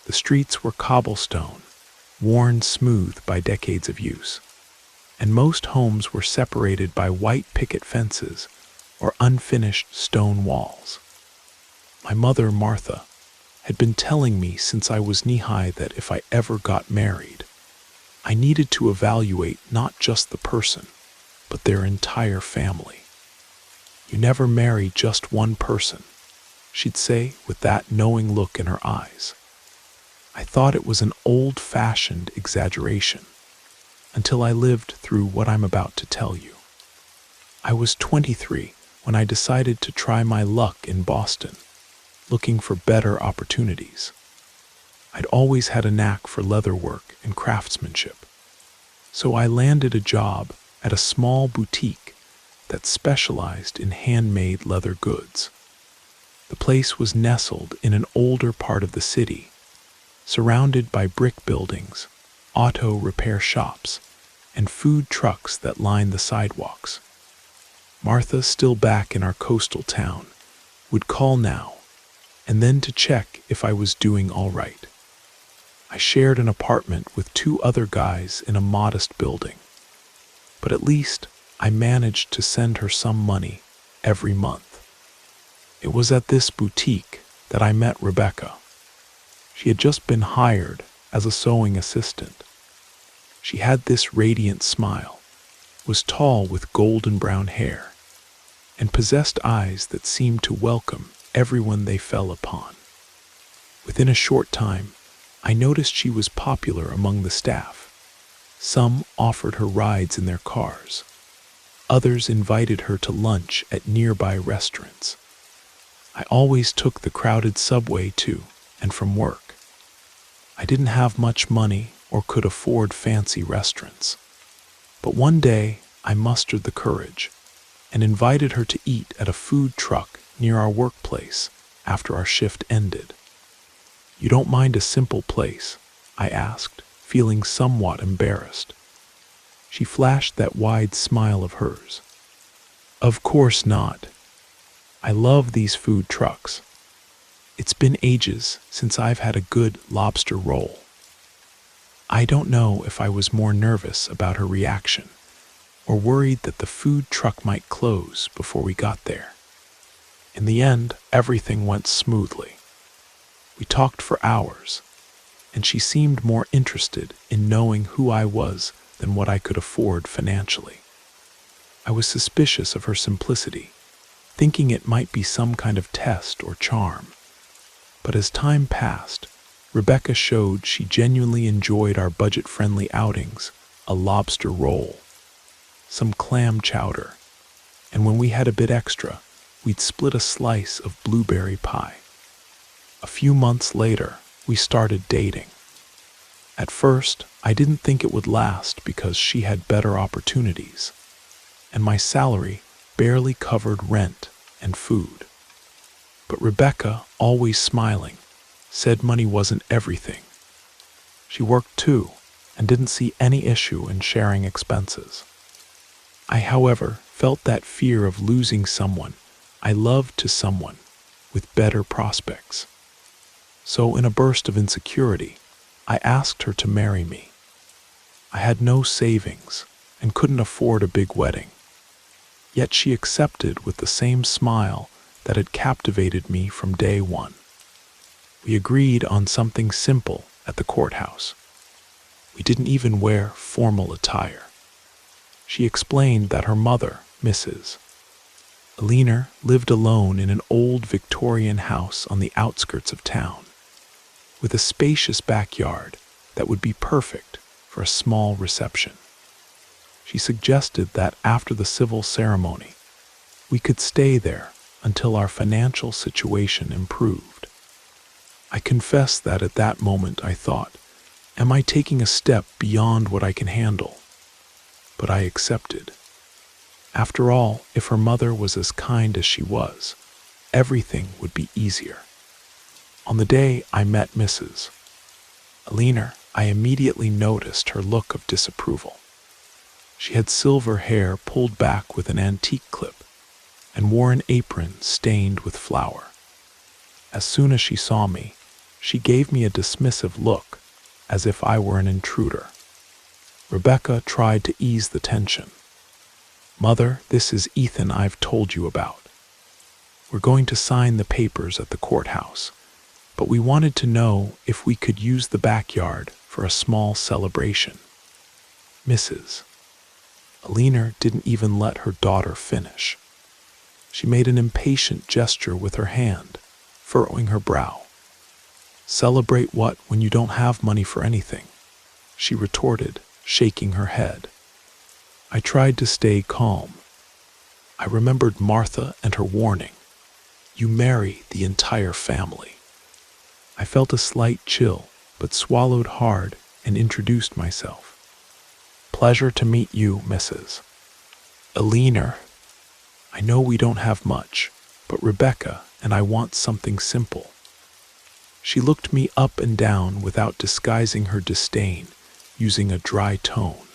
The streets were cobblestone, worn smooth by decades of use, and most homes were separated by white picket fences or unfinished stone walls. My mother, Martha, had been telling me since I was knee-high that if I ever got married, I needed to evaluate not just the person, but their entire family. You never marry just one person, she'd say with that knowing look in her eyes. I thought it was an old-fashioned exaggeration until I lived through what I'm about to tell you. I was 23 when I decided to try my luck in Boston, looking for better opportunities. I'd always had a knack for leather work and craftsmanship, so I landed a job at a small boutique that specialized in handmade leather goods. The place was nestled in an older part of the city, surrounded by brick buildings, auto repair shops, and food trucks that lined the sidewalks. Martha, still back in our coastal town, would call now and then to check if I was doing all right. I shared an apartment with 2 other guys in a modest building, but at least I managed to send her some money every month. It was at this boutique that I met Rebecca. She had just been hired as a sewing assistant. She had this radiant smile, was tall with golden brown hair, and possessed eyes that seemed to welcome everyone they fell upon. Within a short time, I noticed she was popular among the staff. Some offered her rides in their cars. Others invited her to lunch at nearby restaurants. I always took the crowded subway to and from work. I didn't have much money or could afford fancy restaurants. But one day, I mustered the courage and invited her to eat at a food truck near our workplace after our shift ended. "You don't mind a simple place?" I asked, feeling somewhat embarrassed. She flashed that wide smile of hers. Of course not. I love these food trucks. It's been ages since I've had a good lobster roll. I don't know if I was more nervous about her reaction or worried that the food truck might close before we got there. In the end, everything went smoothly. We talked for hours, and she seemed more interested in knowing who I was than what I could afford financially. I was suspicious of her simplicity, thinking it might be some kind of test or charm. But as time passed, Rebecca showed she genuinely enjoyed our budget-friendly outings, a lobster roll, some clam chowder, and when we had a bit extra, we'd split a slice of blueberry pie. A few months later, we started dating. At first, I didn't think it would last because she had better opportunities, and my salary barely covered rent and food. But Rebecca, always smiling, said money wasn't everything. She worked too, and didn't see any issue in sharing expenses. I, however, felt that fear of losing someone I loved to someone with better prospects. So in a burst of insecurity, I asked her to marry me. I had no savings and couldn't afford a big wedding. Yet she accepted with the same smile that had captivated me from day one. We agreed on something simple at the courthouse. We didn't even wear formal attire. She explained that her mother, Mrs. Alina, lived alone in an old Victorian house on the outskirts of town, with a spacious backyard that would be perfect for a small reception. She suggested that after the civil ceremony, we could stay there until our financial situation improved. I confess that at that moment I thought, am I taking a step beyond what I can handle? But I accepted. After all, if her mother was as kind as she was, everything would be easier. On the day I met Mrs. Alina, I immediately noticed her look of disapproval. She had silver hair pulled back with an antique clip and wore an apron stained with flour. As soon as she saw me, she gave me a dismissive look, as if I were an intruder. Rebecca tried to ease the tension. Mother, this is Ethan I've told you about. We're going to sign the papers at the courthouse, but we wanted to know if we could use the backyard for a small celebration. Mrs. Alina didn't even let her daughter finish. She made an impatient gesture with her hand, furrowing her brow. Celebrate what when you don't have money for anything? She retorted, shaking her head. I tried to stay calm. I remembered Martha and her warning. You marry the entire family. I felt a slight chill, but swallowed hard and introduced myself. Pleasure to meet you, Mrs. Alina. I know we don't have much, but Rebecca and I want something simple. She looked me up and down without disguising her disdain, using a dry tone.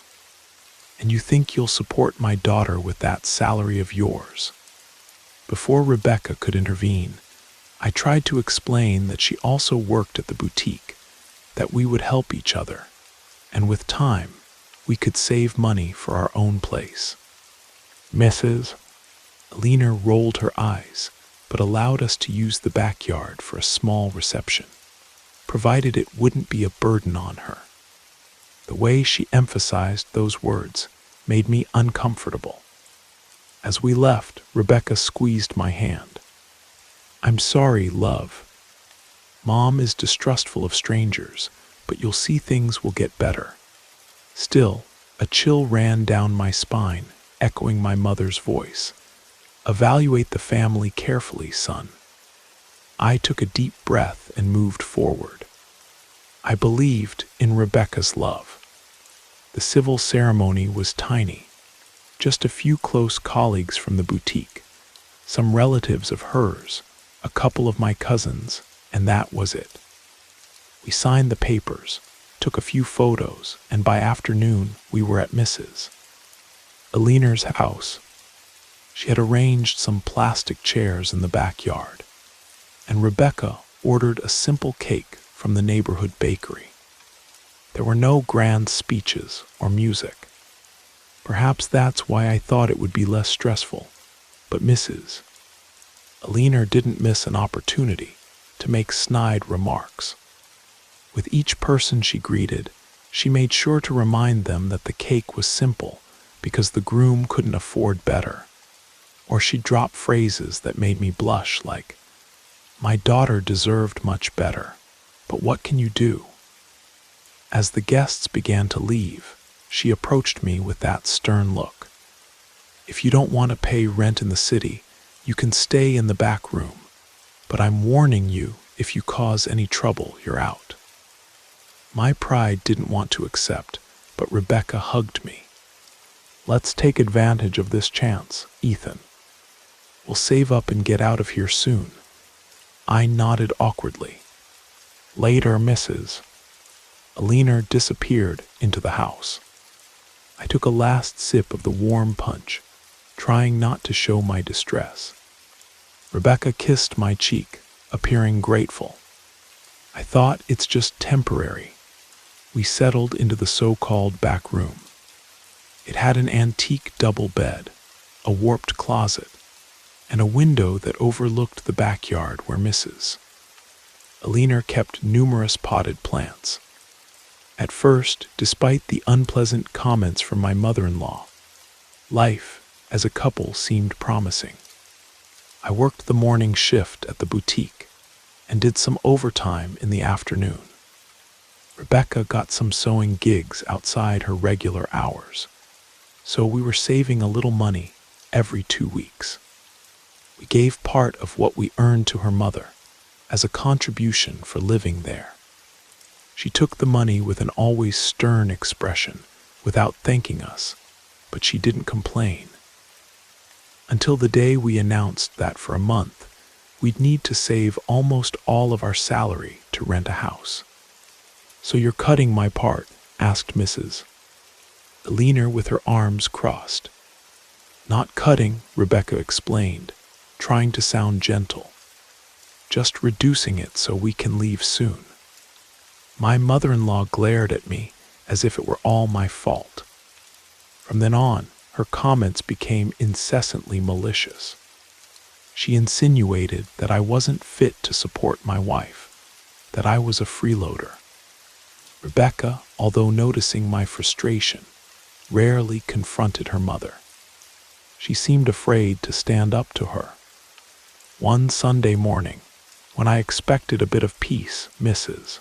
And you think you'll support my daughter with that salary of yours? Before Rebecca could intervene, I tried to explain that she also worked at the boutique, that we would help each other, and with time, we could save money for our own place. Mrs. Alina rolled her eyes, but allowed us to use the backyard for a small reception, provided it wouldn't be a burden on her. The way she emphasized those words made me uncomfortable. As we left, Rebecca squeezed my hand. I'm sorry, love. Mom is distrustful of strangers, but you'll see things will get better. Still, a chill ran down my spine, echoing my mother's voice. Evaluate the family carefully, son. I took a deep breath and moved forward. I believed in Rebecca's love. The civil ceremony was tiny. Just a few close colleagues from the boutique, some relatives of hers, a couple of my cousins, and that was it. We signed the papers, took a few photos, and by afternoon we were at Mrs. Aliner's house. She had arranged some plastic chairs in the backyard, and Rebecca ordered a simple cake from the neighborhood bakery. There were no grand speeches or music. Perhaps that's why I thought it would be less stressful, but Mrs. Aliner didn't miss an opportunity to make snide remarks. With each person she greeted, she made sure to remind them that the cake was simple because the groom couldn't afford better. Or she'd drop phrases that made me blush like, "My daughter deserved much better, but what can you do?" As the guests began to leave, she approached me with that stern look. "If you don't want to pay rent in the city, you can stay in the back room, but I'm warning you, if you cause any trouble, you're out." My pride didn't want to accept, but Rebecca hugged me. "Let's take advantage of this chance, Ethan. We'll save up and get out of here soon." I nodded awkwardly. Later, Mrs. Aliner disappeared into the house. I took a last sip of the warm punch, trying not to show my distress. Rebecca kissed my cheek, appearing grateful. I thought, it's just temporary. We settled into the so-called back room. It had an antique double bed, a warped closet, and a window that overlooked the backyard where Mrs. Aliner kept numerous potted plants. At first, despite the unpleasant comments from my mother-in-law, life as a couple seemed promising. I worked the morning shift at the boutique and did some overtime in the afternoon. Rebecca got some sewing gigs outside her regular hours, so we were saving a little money every 2 weeks. We gave part of what we earned to her mother as a contribution for living there. She took the money with an always stern expression without thanking us, but she didn't complain. Until the day we announced that for a month, we'd need to save almost all of our salary to rent a house. "So you're cutting my part?" asked Mrs. Aliner with her arms crossed. "Not cutting," Rebecca explained, trying to sound gentle. "Just reducing it so we can leave soon." My mother-in-law glared at me as if it were all my fault. From then on, her comments became incessantly malicious. She insinuated that I wasn't fit to support my wife, that I was a freeloader. Rebecca, although noticing my frustration, rarely confronted her mother. She seemed afraid to stand up to her. One Sunday morning, when I expected a bit of peace, Mrs.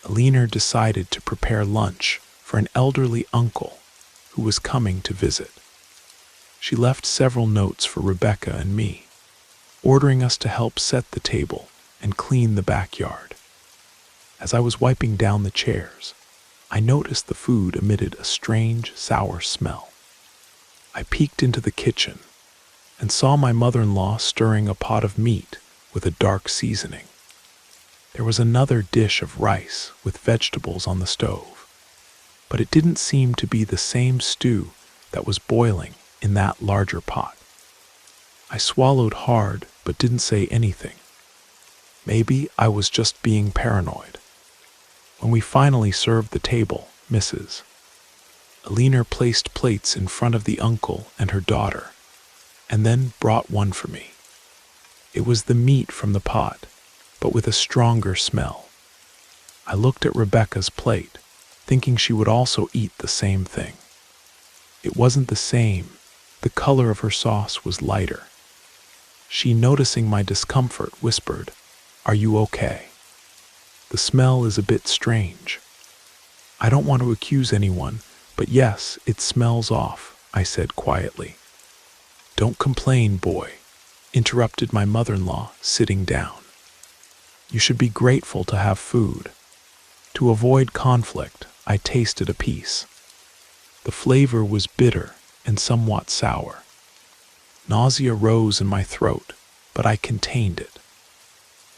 Aliner decided to prepare lunch for an elderly uncle who was coming to visit. She left several notes for Rebecca and me, ordering us to help set the table and clean the backyard. As I was wiping down the chairs, I noticed the food emitted a strange, sour smell. I peeked into the kitchen and saw my mother-in-law stirring a pot of meat with a dark seasoning. There was another dish of rice with vegetables on the stove, but it didn't seem to be the same stew that was boiling in that larger pot. I swallowed hard but didn't say anything. Maybe I was just being paranoid. When we finally served the table, Mrs. Aliner placed plates in front of the uncle and her daughter, and then brought one for me. It was the meat from the pot, but with a stronger smell. I looked at Rebecca's plate, thinking she would also eat the same thing. It wasn't the same. The color of her sauce was lighter. She, noticing my discomfort, whispered, "Are you okay? The smell is a bit strange." "I don't want to accuse anyone, but yes, it smells off," I said quietly. "Don't complain, boy," interrupted my mother-in-law, sitting down. "You should be grateful to have food." To avoid conflict, I tasted a piece. The flavor was bitter and somewhat sour. Nausea rose in my throat, but I contained it.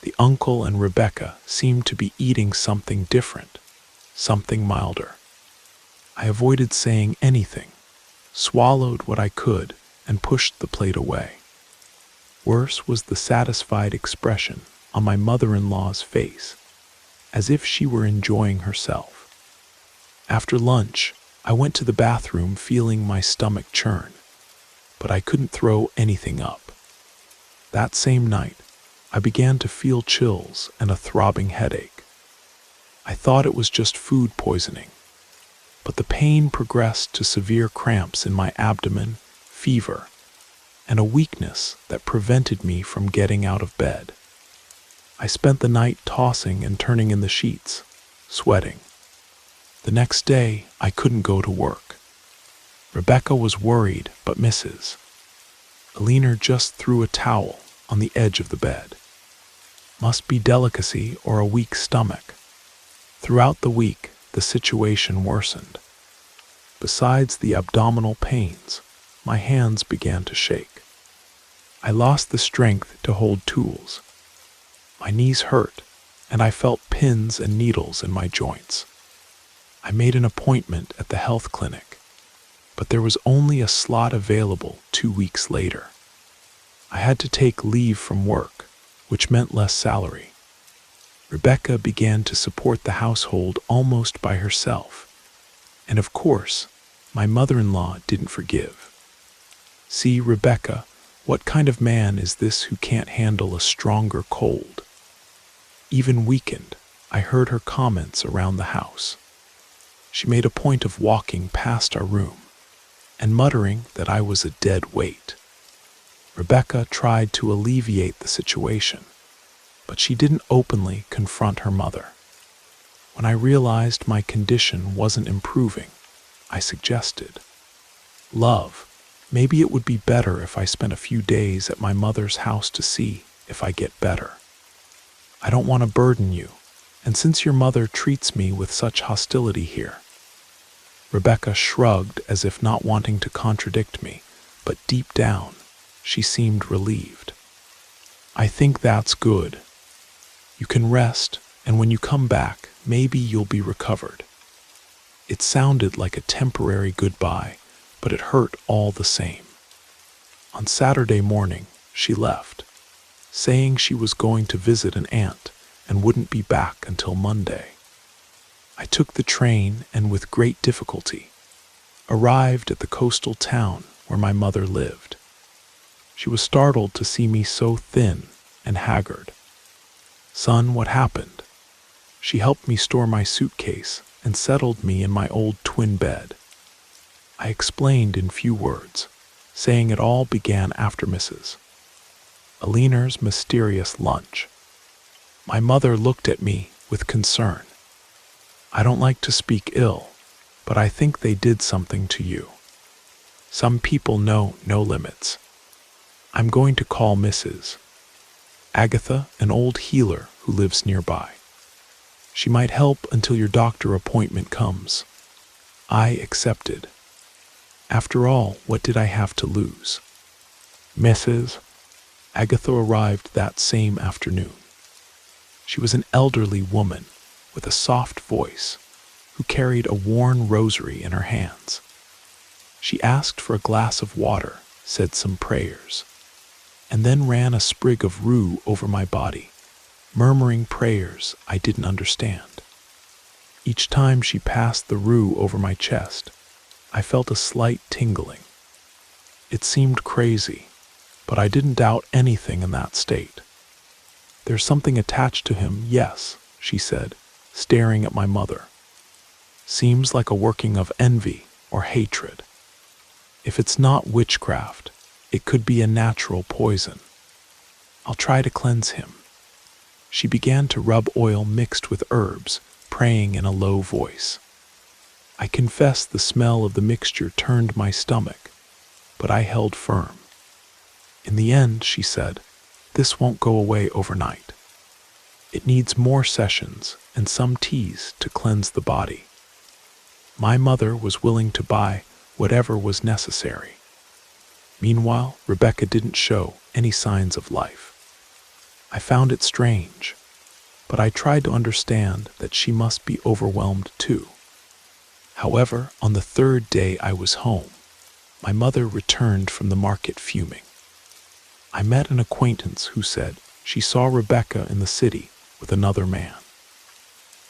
The uncle and Rebecca seemed to be eating something different, something milder. I avoided saying anything, swallowed what I could, and pushed the plate away. Worse was the satisfied expression on my mother-in-law's face, as if she were enjoying herself. After lunch, I went to the bathroom feeling my stomach churn, but I couldn't throw anything up. That same night, I began to feel chills and a throbbing headache. I thought it was just food poisoning, but the pain progressed to severe cramps in my abdomen, fever, and a weakness that prevented me from getting out of bed. I spent the night tossing and turning in the sheets, sweating. The next day, I couldn't go to work. Rebecca was worried, but Mrs. Aliner just threw a towel on the edge of the bed. Must be delicacy or a weak stomach. Throughout the week, the situation worsened. Besides the abdominal pains, my hands began to shake. I lost the strength to hold tools. My knees hurt, and I felt pins and needles in my joints. I made an appointment at the health clinic, but there was only a slot available 2 weeks later. I had to take leave from work, which meant less salary. Rebecca began to support the household almost by herself, and of course, my mother-in-law didn't forgive. See, Rebecca, what kind of man is this who can't handle a stronger cold? Even weakened, I heard her comments around the house. She made a point of walking past our room and muttering that I was a dead weight. Rebecca tried to alleviate the situation, but she didn't openly confront her mother. When I realized my condition wasn't improving, I suggested, "Love, maybe it would be better if I spent a few days at my mother's house to see if I get better. I don't want to burden you, and since your mother treats me with such hostility here." Rebecca shrugged as if not wanting to contradict me, but deep down, she seemed relieved. "I think that's good. You can rest, and when you come back, maybe you'll be recovered." It sounded like a temporary goodbye, but it hurt all the same. On Saturday morning, she left, saying she was going to visit an aunt and wouldn't be back until Monday. I took the train and with great difficulty arrived at the coastal town where my mother lived. She was startled to see me so thin and haggard. "Son, what happened?" She helped me store my suitcase and settled me in my old twin bed. I explained in few words, saying it all began after Mrs. Aliner's mysterious lunch. My mother looked at me with concern. "I don't like to speak ill, but I think they did something to you. Some people know no limits. I'm going to call Mrs. Agatha, an old healer who lives nearby. She might help until your doctor appointment comes." I accepted. After all, what did I have to lose? Mrs. Agatha arrived that same afternoon. She was an elderly woman with a soft voice who carried a worn rosary in her hands. She asked for a glass of water, said some prayers, and then ran a sprig of rue over my body, murmuring prayers I didn't understand. Each time she passed the rue over my chest, I felt a slight tingling. It seemed crazy, but I didn't doubt anything in that state. "There's something attached to him, yes," she said, staring at my mother. "Seems like a working of envy or hatred. If it's not witchcraft, it could be a natural poison. I'll try to cleanse him." She began to rub oil mixed with herbs, praying in a low voice. I confess the smell of the mixture turned my stomach, but I held firm. In the end, she said, "This won't go away overnight. It needs more sessions and some teas to cleanse the body." My mother was willing to buy whatever was necessary. Meanwhile, Rebecca didn't show any signs of life. I found it strange. but I tried to understand that she must be overwhelmed too. However, on the third day I was home, my mother returned from the market fuming. I met an acquaintance who said she saw Rebecca in the city with another man.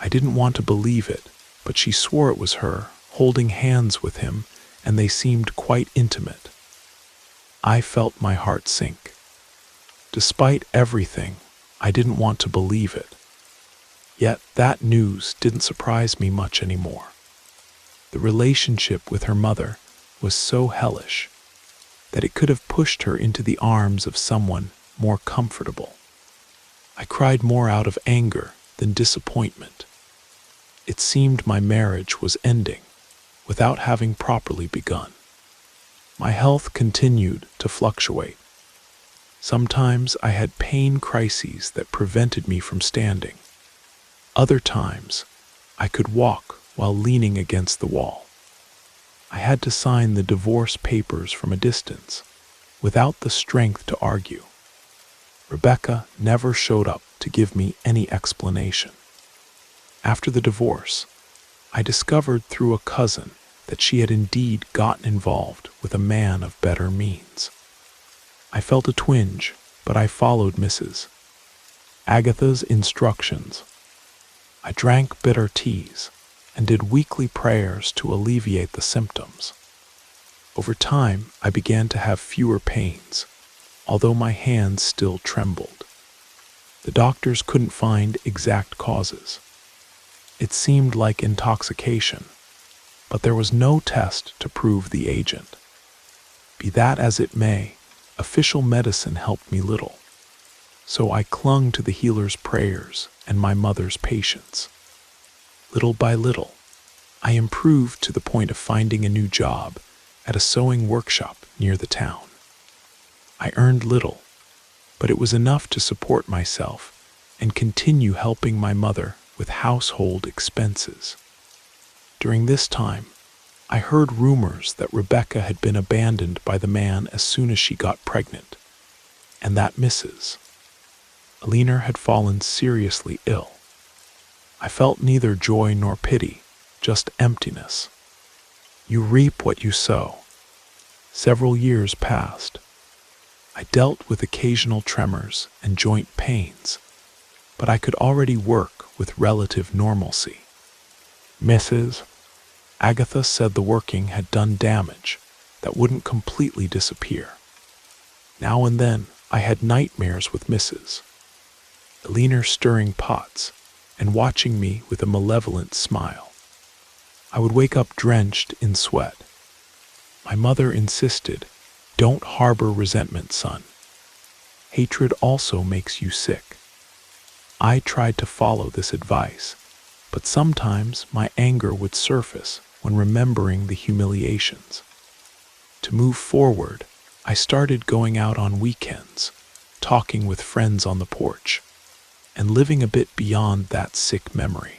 I didn't want to believe it, but she swore it was her, holding hands with him, and they seemed quite intimate. I felt my heart sink. Despite everything, I didn't want to believe it. Yet that news didn't surprise me much anymore. The relationship with her mother was so hellish that it could have pushed her into the arms of someone more comfortable. I cried more out of anger than disappointment. It seemed my marriage was ending without having properly begun. My health continued to fluctuate. Sometimes I had pain crises that prevented me from standing. Other times, I could walk while leaning against the wall. I had to sign the divorce papers from a distance, without the strength to argue. Rebecca never showed up to give me any explanation. After the divorce, I discovered through a cousin that she had indeed gotten involved with a man of better means. I felt a twinge, but I followed Mrs. Agatha's instructions. I drank bitter teas and did weekly prayers to alleviate the symptoms. Over time, I began to have fewer pains, although my hands still trembled. The doctors couldn't find exact causes. It seemed like intoxication, but there was no test to prove the agent. Be that as it may, official medicine helped me little, so I clung to the healer's prayers and my mother's patience. Little by little, I improved to the point of finding a new job at a sewing workshop near the town. I earned little, but it was enough to support myself and continue helping my mother with household expenses. During this time, I heard rumors that Rebecca had been abandoned by the man as soon as she got pregnant, and that Mrs. Alina had fallen seriously ill. I felt neither joy nor pity, just emptiness. You reap what you sow. Several years passed. I dealt with occasional tremors and joint pains, but I could already work with relative normalcy. Mrs. Agatha said the working had done damage that wouldn't completely disappear. Now and then I had nightmares with Mrs. Alina stirring pots and watching me with a malevolent smile. I would wake up drenched in sweat. My mother insisted, "Don't harbor resentment, son. Hatred also makes you sick." I tried to follow this advice, but sometimes my anger would surface when remembering the humiliations. To move forward, I started going out on weekends, talking with friends on the porch, and living a bit beyond that sick memory.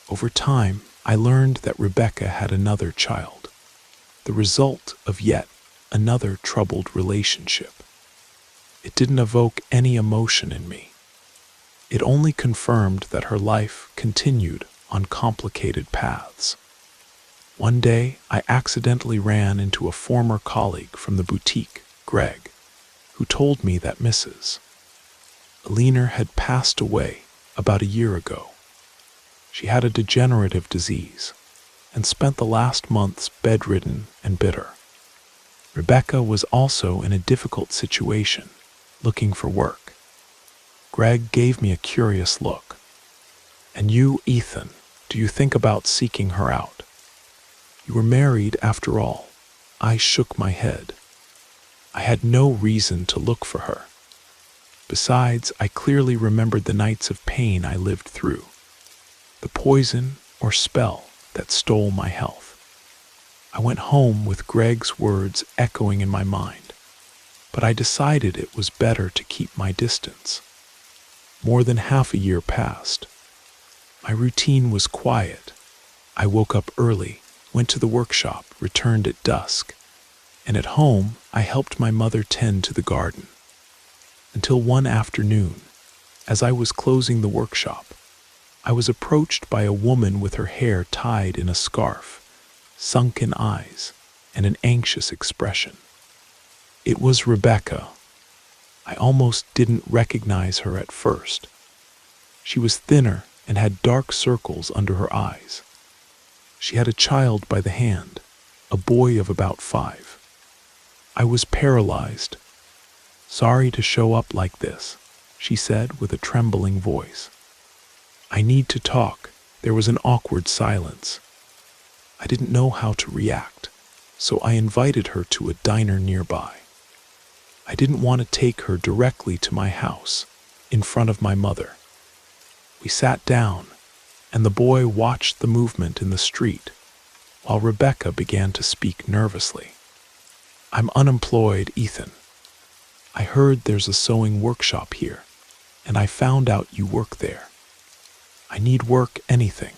Over time, I learned that Rebecca had another child, the result of yet another troubled relationship. It didn't evoke any emotion in me. It only confirmed that her life continued on complicated paths. One day, I accidentally ran into a former colleague from the boutique, Greg, who told me that Mrs. Alina had passed away about a year ago. She had a degenerative disease and spent the last months bedridden and bitter. Rebecca was also in a difficult situation, looking for work. Greg gave me a curious look. "And you, Ethan, do you think about seeking her out? You were married after all." I shook my head. I had no reason to look for her. Besides, I clearly remembered the nights of pain I lived through, the poison or spell that stole my health. I went home with Greg's words echoing in my mind, but I decided it was better to keep my distance. More than half a year passed. My routine was quiet. I woke up early, went to the workshop, returned at dusk, and at home I helped my mother tend to the garden. Until one afternoon, As I was closing the workshop, I was approached by a woman with her hair tied in a scarf, sunken eyes, and an anxious expression. It was Rebecca. I almost didn't recognize her at first. She was thinner and had dark circles under her eyes. She had a child by the hand, a boy of about 5. I was paralyzed. "Sorry to show up like this," she said with a trembling voice. "I need to talk." There was an awkward silence. I didn't know how to react, so I invited her to a diner nearby. I didn't want to take her directly to my house, in front of my mother. We sat down, and the boy watched the movement in the street, while Rebecca began to speak nervously. "I'm unemployed, Ethan. I heard there's a sewing workshop here, and I found out you work there. I need work, anything."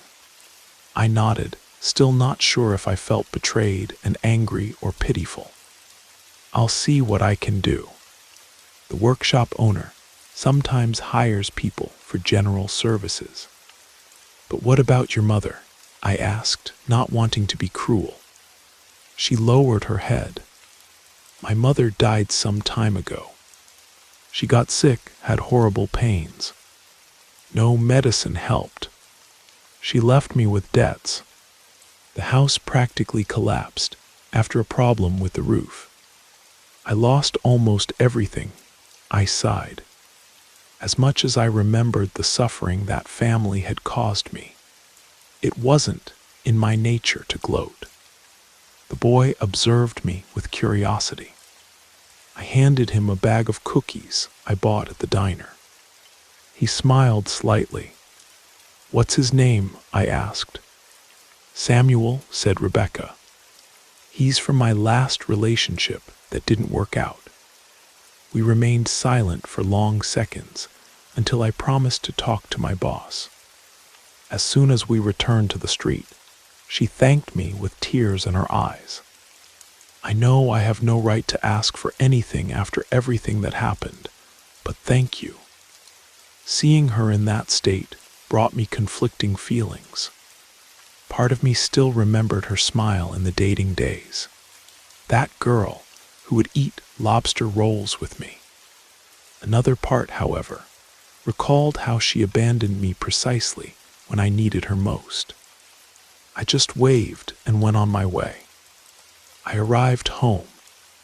I nodded, still not sure if I felt betrayed and angry or pitiful. "I'll see what I can do." The workshop owner sometimes hires people for general services. "But what about your mother?" I asked, not wanting to be cruel. She lowered her head. "My mother died some time ago. She got sick, had horrible pains. No medicine helped. She left me with debts. The house practically collapsed after a problem with the roof. I lost almost everything." I sighed. As much as I remembered the suffering that family had caused me, it wasn't in my nature to gloat. The boy observed me with curiosity. I handed him a bag of cookies I bought at the diner. He smiled slightly. "What's his name?" I asked. "Samuel," said Rebecca. "He's from my last relationship that didn't work out." We remained silent for long seconds until I promised to talk to my boss. As soon as we returned to the street, she thanked me with tears in her eyes. "I know I have no right to ask for anything after everything that happened, but thank you." Seeing her in that state brought me conflicting feelings. Part of me still remembered her smile in the dating days. That girl who would eat lobster rolls with me. Another part, however, recalled how she abandoned me precisely when I needed her most. I just waved and went on my way. I arrived home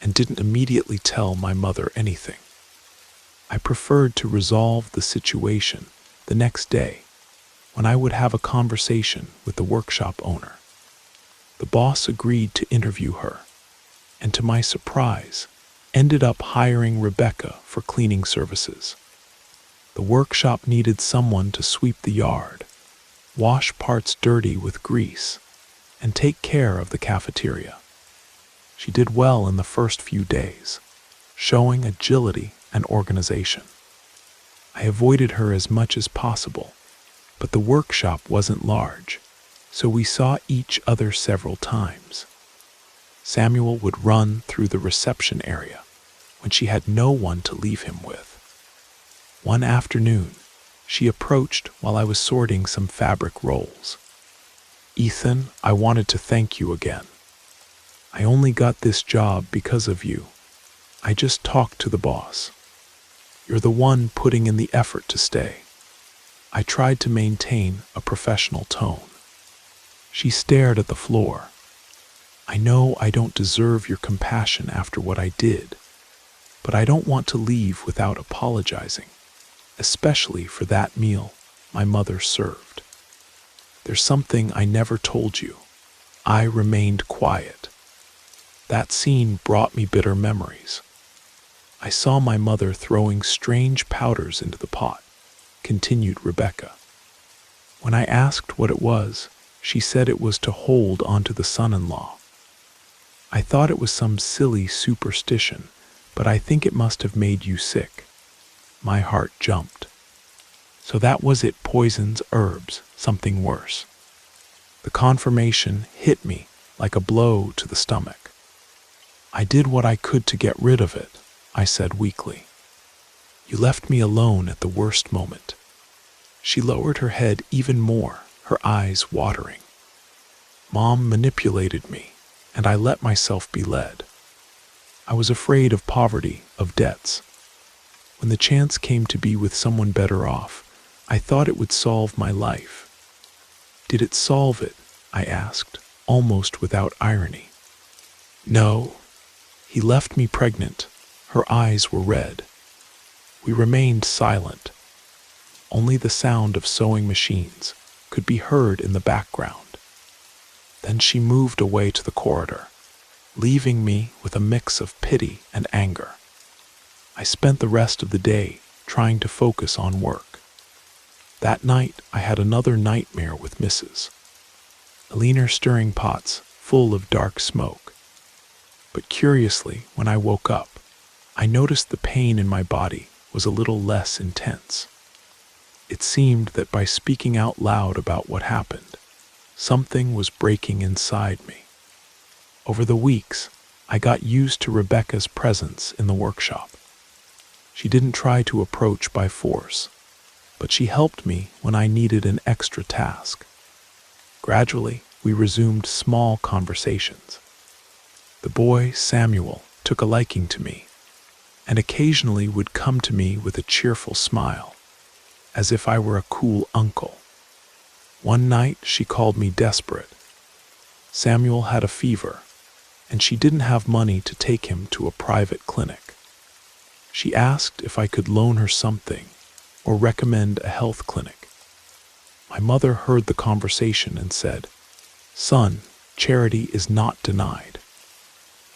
and didn't immediately tell my mother anything. I preferred to resolve the situation the next day, when I would have a conversation with the workshop owner. The boss agreed to interview her, and to my surprise, ended up hiring Rebecca for cleaning services. The workshop needed someone to sweep the yard, wash parts dirty with grease, and take care of the cafeteria. She did well in the first few days, showing agility and organization. I avoided her as much as possible, but the workshop wasn't large, so we saw each other several times. Samuel would run through the reception area when she had no one to leave him with. One afternoon, she approached while I was sorting some fabric rolls. "Ethan, I wanted to thank you again. I only got this job because of you. I just talked to the boss. You're the one putting in the effort to stay." I tried to maintain a professional tone. She stared at the floor. "I know I don't deserve your compassion after what I did, but I don't want to leave without apologizing, especially for that meal my mother served. There's something I never told you." I remained quiet. That scene brought me bitter memories. I saw my mother throwing strange powders into the pot, continued Rebecca. When I asked what it was, she said it was to hold onto the son-in-law. I thought it was some silly superstition, but I think it must have made you sick. My heart jumped. So that was it, poisons, herbs, something worse. The confirmation hit me like a blow to the stomach. "I did what I could to get rid of it," I said weakly. You left me alone at the worst moment." She lowered her head even more, her eyes watering. "Mom manipulated me, and I let myself be led. I was afraid of poverty, of debts. When the chance came to be with someone better off, I thought it would solve my life." "Did it solve it?" I asked, almost without irony. "No. He left me pregnant." Her eyes were red. We remained silent. Only the sound of sewing machines could be heard in the background. Then she moved away to the corridor, leaving me with a mix of pity and anger. I spent the rest of the day trying to focus on work. That night, I had another nightmare with Mrs. Aliner stirring pots full of dark smoke. But curiously, when I woke up, I noticed the pain in my body was a little less intense. It seemed that by speaking out loud about what happened, something was breaking inside me. Over the weeks, I got used to Rebecca's presence in the workshop. She didn't try to approach by force, but she helped me when I needed an extra task. Gradually, we resumed small conversations. The boy, Samuel, took a liking to me, and occasionally would come to me with a cheerful smile, as if I were a cool uncle. One night, she called me desperate. Samuel had a fever, and she didn't have money to take him to a private clinic. She asked if I could loan her something or recommend a health clinic. My mother heard the conversation and said, "Son, charity is not denied.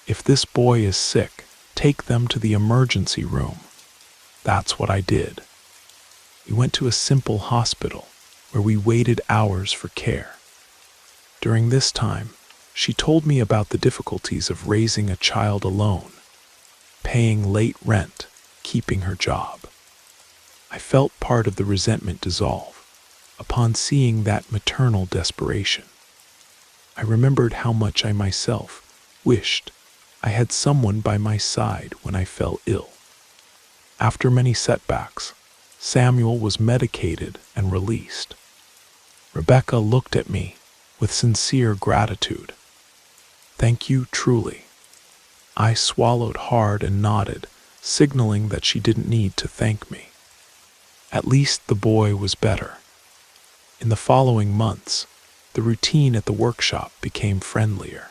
If this boy is sick, take them to the emergency room." That's what I did. We went to a simple hospital where we waited hours for care. During this time, she told me about the difficulties of raising a child alone, paying late rent, keeping her job. I felt part of the resentment dissolve upon seeing that maternal desperation. I remembered how much I myself wished I had someone by my side when I fell ill. After many setbacks, Samuel was medicated and released. Rebecca looked at me with sincere gratitude. "Thank you truly." I swallowed hard and nodded, signaling that she didn't need to thank me. At least the boy was better. In the following months, the routine at the workshop became friendlier.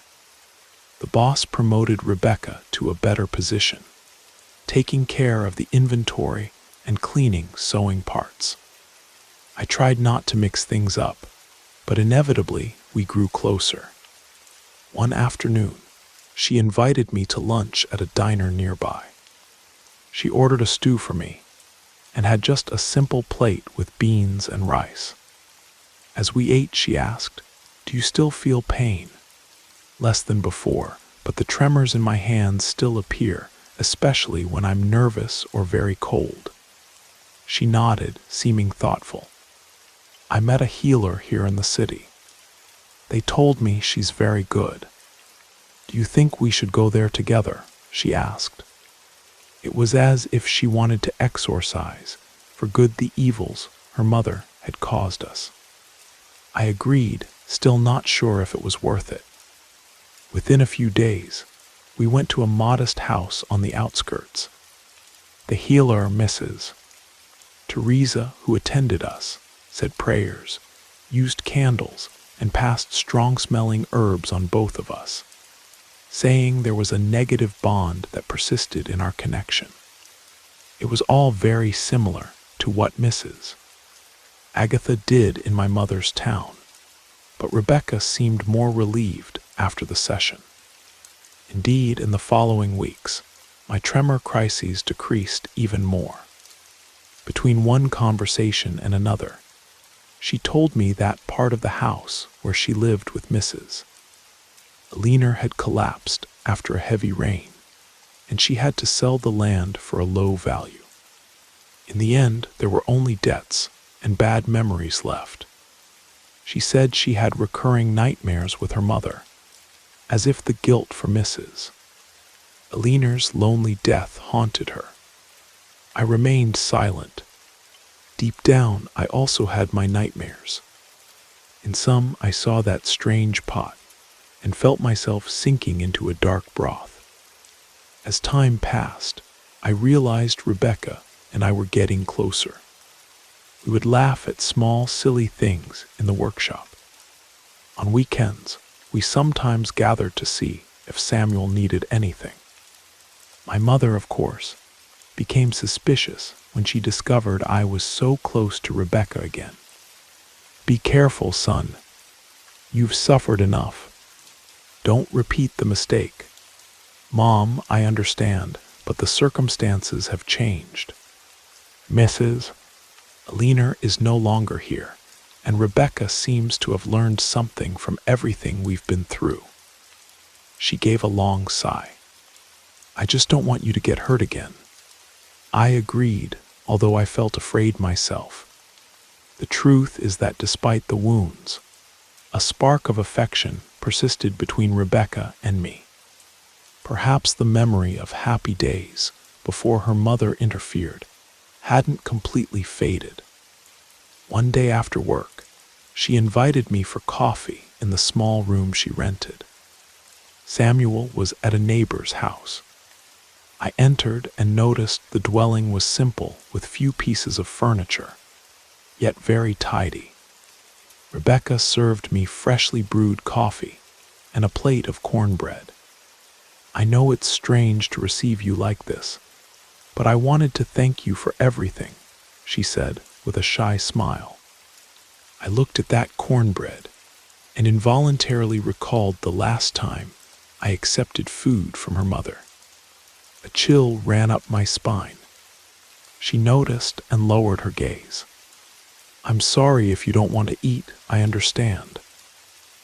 The boss promoted Rebecca to a better position, taking care of the inventory and cleaning sewing parts. I tried not to mix things up, but inevitably we grew closer. One afternoon, she invited me to lunch at a diner nearby. She ordered a stew for me and had just a simple plate with beans and rice. As we ate, she asked, "Do you still feel pain?" "Less than before, but the tremors in my hands still appear, especially when I'm nervous or very cold." She nodded, seeming thoughtful. "I met a healer here in the city. They told me she's very good. Do you think we should go there together?" she asked. It was as if she wanted to exorcise for good the evils her mother had caused us. I agreed, still not sure if it was worth it. Within a few days, we went to a modest house on the outskirts. The healer, Mrs. Teresa, who attended us, said prayers, used candles, and passed strong-smelling herbs on both of us, saying there was a negative bond that persisted in our connection. It was all very similar to what Mrs. Agatha did in my mother's town, but Rebecca seemed more relieved after the session. Indeed, in the following weeks, my tremor crises decreased even more. Between one conversation and another, she told me that part of the house where she lived with Mrs. Aliner had collapsed after a heavy rain, and she had to sell the land for a low value. In the end, there were only debts and bad memories left. She said she had recurring nightmares with her mother, as if the guilt for Mrs. Aliner's lonely death haunted her. I remained silent. Deep down, I also had my nightmares. In some, I saw that strange pot and felt myself sinking into a dark broth. As time passed, I realized Rebecca and I were getting closer. We would laugh at small, silly things in the workshop. On weekends, we sometimes gathered to see if Samuel needed anything. My mother, of course, became suspicious when she discovered I was so close to Rebecca again. "Be careful, son. You've suffered enough. Don't repeat the mistake." "Mom, I understand, but the circumstances have changed. Mrs. Alina is no longer here, and Rebecca seems to have learned something from everything we've been through." She gave a long sigh. "I just don't want you to get hurt again." I agreed, although I felt afraid myself. The truth is that despite the wounds, a spark of affection persisted between Rebecca and me. Perhaps the memory of happy days before her mother interfered hadn't completely faded. One day after work, she invited me for coffee in the small room she rented. Samuel was at a neighbor's house. I entered and noticed the dwelling was simple with few pieces of furniture, yet very tidy. Rebecca served me freshly brewed coffee and a plate of cornbread. "I know it's strange to receive you like this, but I wanted to thank you for everything," she said with a shy smile. I looked at that cornbread and involuntarily recalled the last time I accepted food from her mother. A chill ran up my spine. She noticed and lowered her gaze. "I'm sorry if you don't want to eat, I understand."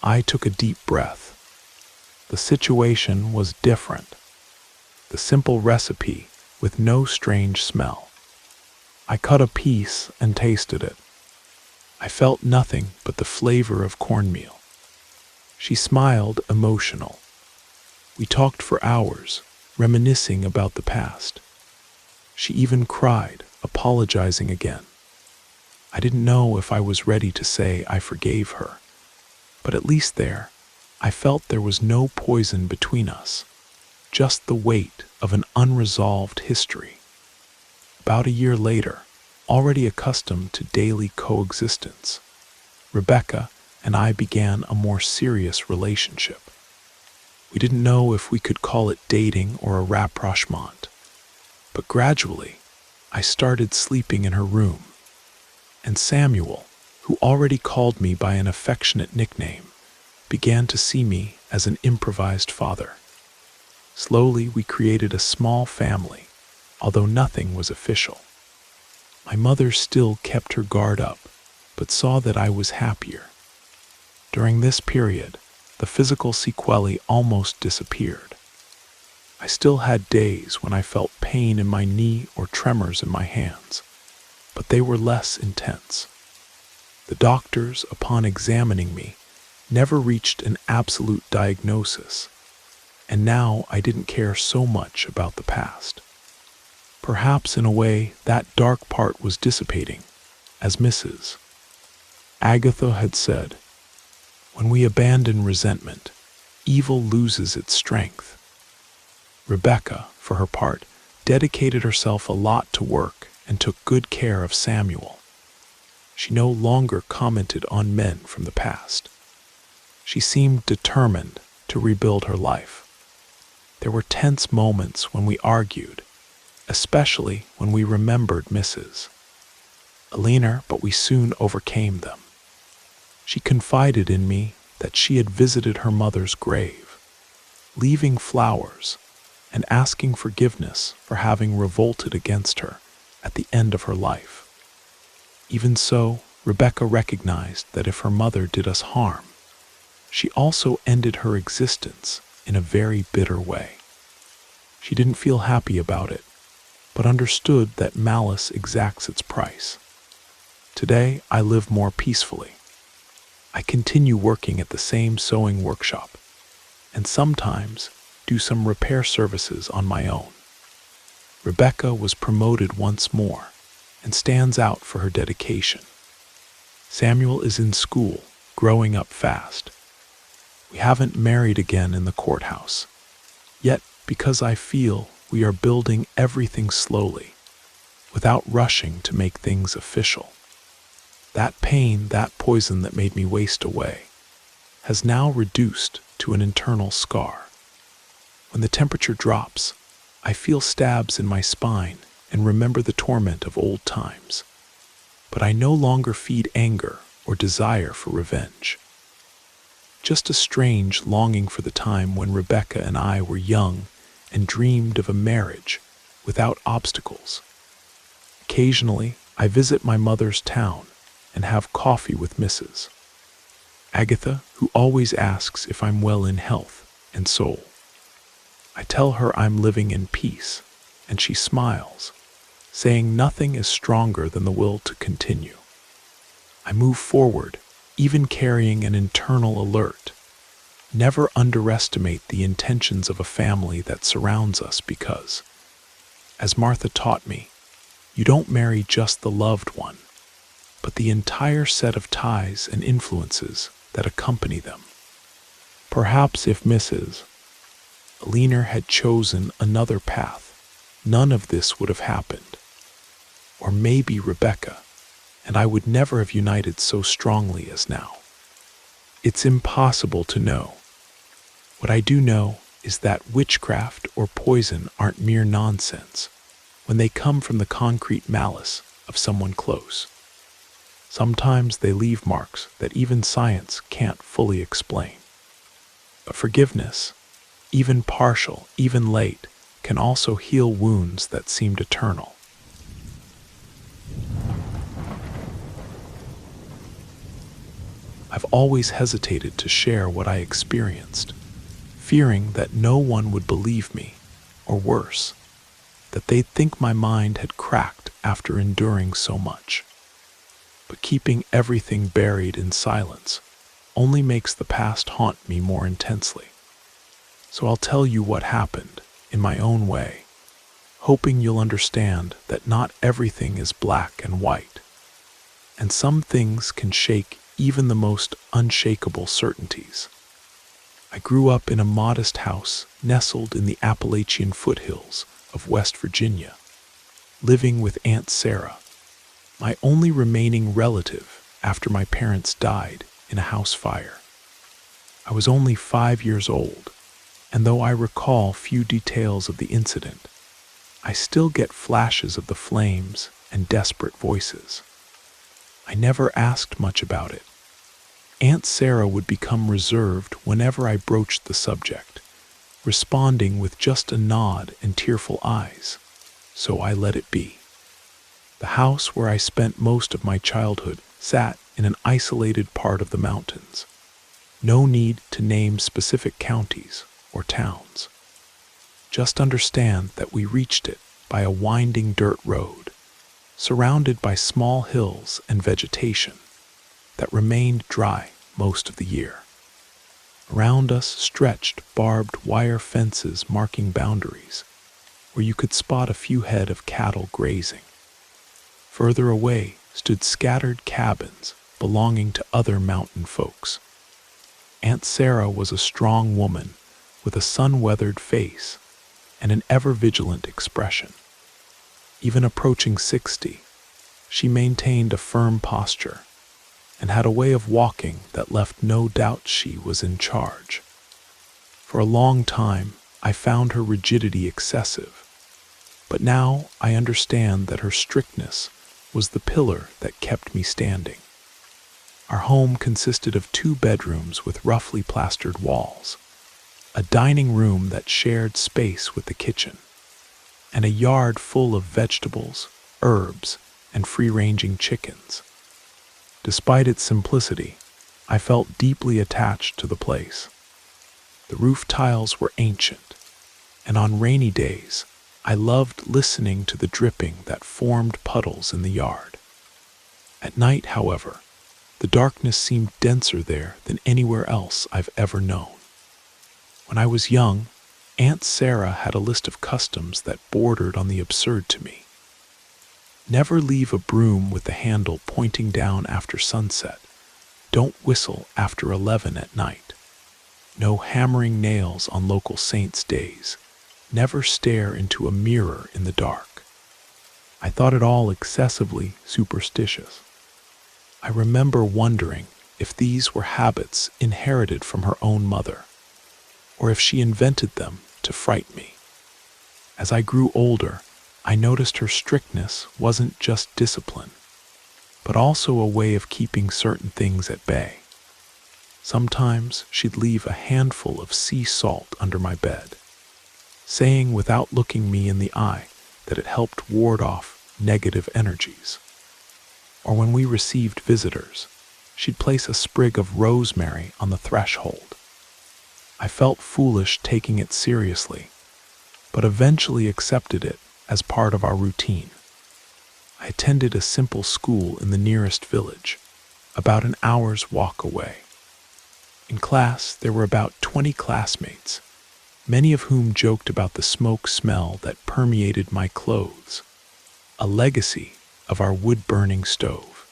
I took a deep breath. The situation was different. The simple recipe with no strange smell. I cut a piece and tasted it. I felt nothing but the flavor of cornmeal. She smiled, emotional. We talked for hours, reminiscing about the past. She even cried, apologizing again. I didn't know if I was ready to say I forgave her, but at least I felt there was no poison between us, just the weight of an unresolved history. About a year later, already accustomed to daily coexistence, Rebecca and I began a more serious relationship. We didn't know if we could call it dating or a rapprochement, but gradually, I started sleeping in her room, and Samuel, who already called me by an affectionate nickname, began to see me as an improvised father. Slowly, we created a small family, although nothing was official. My mother still kept her guard up, but saw that I was happier. During this period, the physical sequelae almost disappeared. I still had days when I felt pain in my knee or tremors in my hands, but they were less intense. The doctors, upon examining me, never reached an absolute diagnosis, and now I didn't care so much about the past. Perhaps in a way that dark part was dissipating, as Mrs. Agatha had said, "When we abandon resentment, evil loses its strength." Rebecca, for her part, dedicated herself a lot to work and took good care of Samuel. She no longer commented on men from the past. She seemed determined to rebuild her life. There were tense moments when we argued, especially when we remembered Mrs. Alina, but we soon overcame them. She confided in me that she had visited her mother's grave, leaving flowers and asking forgiveness for having revolted against her at the end of her life. Even so, Rebecca recognized that if her mother did us harm, she also ended her existence in a very bitter way. She didn't feel happy about it, but understood that malice exacts its price. Today, I live more peacefully. I continue working at the same sewing workshop, and sometimes do some repair services on my own. Rebecca was promoted once more and stands out for her dedication. Samuel is in school, growing up fast. We haven't married again in the courthouse. Yet, because I feel we are building everything slowly, without rushing to make things official. That pain, that poison that made me waste away, has now reduced to an internal scar. When the temperature drops, I feel stabs in my spine and remember the torment of old times. But I no longer feed anger or desire for revenge. Just a strange longing for the time when Rebecca and I were young and dreamed of a marriage without obstacles. Occasionally, I visit my mother's town and have coffee with Mrs. Agatha, who always asks if I'm well in health and soul. I tell her I'm living in peace, and she smiles, saying nothing is stronger than the will to continue. I move forward, even carrying an internal alert. Never underestimate the intentions of a family that surrounds us because, as Martha taught me, you don't marry just the loved one, but the entire set of ties and influences that accompany them. Perhaps if Mrs. Aliner had chosen another path, none of this would have happened. Or maybe Rebecca and I would never have united so strongly as now. It's impossible to know. What I do know is that witchcraft or poison aren't mere nonsense when they come from the concrete malice of someone close. Sometimes they leave marks that even science can't fully explain. But forgiveness, even partial, even late, can also heal wounds that seemed eternal. I've always hesitated to share what I experienced, fearing that no one would believe me, or worse, that they'd think my mind had cracked after enduring so much. But keeping everything buried in silence only makes the past haunt me more intensely. So I'll tell you what happened in my own way, hoping you'll understand that not everything is black and white, and some things can shake even the most unshakable certainties. I grew up in a modest house nestled in the Appalachian foothills of West Virginia, living with Aunt Sarah, my only remaining relative after my parents died in a house fire. I was only 5 years old, and though I recall few details of the incident, I still get flashes of the flames and desperate voices. I never asked much about it. Aunt Sarah would become reserved whenever I broached the subject, responding with just a nod and tearful eyes, so I let it be. The house where I spent most of my childhood sat in an isolated part of the mountains. No need to name specific counties or towns. Just understand that we reached it by a winding dirt road, surrounded by small hills and vegetation that remained dry most of the year. Around us stretched barbed wire fences marking boundaries, where you could spot a few head of cattle grazing. Further away stood scattered cabins belonging to other mountain folks. Aunt Sarah was a strong woman with a sun-weathered face and an ever-vigilant expression. Even approaching 60, she maintained a firm posture and had a way of walking that left no doubt she was in charge. For a long time, I found her rigidity excessive, but now I understand that her strictness was the pillar that kept me standing. Our home consisted of 2 bedrooms with roughly plastered walls, a dining room that shared space with the kitchen, and a yard full of vegetables, herbs, and free-ranging chickens. Despite its simplicity, I felt deeply attached to the place. The roof tiles were ancient, and on rainy days, I loved listening to the dripping that formed puddles in the yard. At night, however, the darkness seemed denser there than anywhere else I've ever known. When I was young, Aunt Sarah had a list of customs that bordered on the absurd to me. Never leave a broom with the handle pointing down after sunset. Don't whistle after 11 at night. No hammering nails on local saints' days. Never stare into a mirror in the dark. I thought it all excessively superstitious. I remember wondering if these were habits inherited from her own mother, or if she invented them to frighten me. As I grew older, I noticed her strictness wasn't just discipline, but also a way of keeping certain things at bay. Sometimes she'd leave a handful of sea salt under my bed, saying without looking me in the eye that it helped ward off negative energies. Or when we received visitors, she'd place a sprig of rosemary on the threshold. I felt foolish taking it seriously, but eventually accepted it as part of our routine. I attended a simple school in the nearest village, about an hour's walk away. In class, there were about 20 classmates, many of whom joked about the smoke smell that permeated my clothes, a legacy of our wood-burning stove.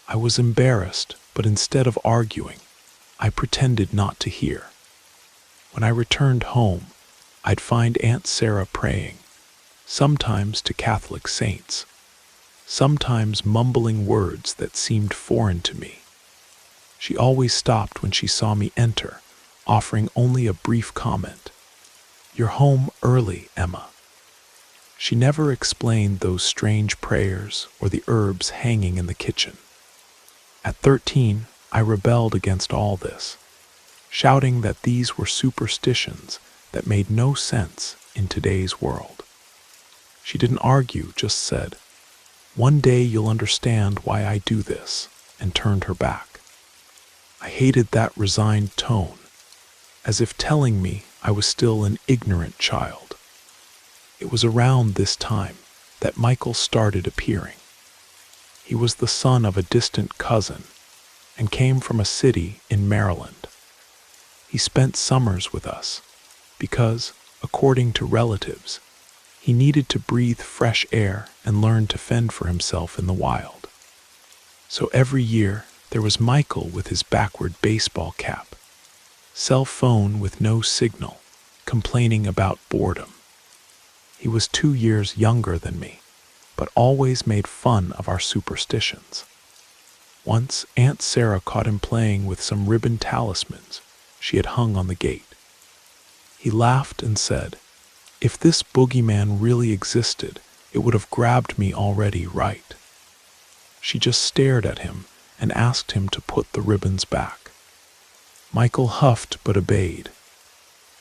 I was embarrassed, but instead of arguing, I pretended not to hear. When I returned home, I'd find Aunt Sarah praying, sometimes to Catholic saints, sometimes mumbling words that seemed foreign to me. She always stopped when she saw me enter, offering only a brief comment. "You're home early, Emma." She never explained those strange prayers or the herbs hanging in the kitchen. At 13, I rebelled against all this, shouting that these were superstitions that made no sense in today's world. She didn't argue, just said, "One day you'll understand why I do this," and turned her back. I hated that resigned tone, as if telling me I was still an ignorant child. It was around this time that Michael started appearing. He was the son of a distant cousin and came from a city in Maryland. He spent summers with us because, according to relatives, he needed to breathe fresh air and learn to fend for himself in the wild. So every year, there was Michael with his backward baseball cap, cell phone with no signal, complaining about boredom. He was 2 years younger than me, but always made fun of our superstitions. Once, Aunt Sarah caught him playing with some ribbon talismans she had hung on the gate. He laughed and said, "If this boogeyman really existed, it would have grabbed me already, right?" She just stared at him and asked him to put the ribbons back. Michael huffed but obeyed.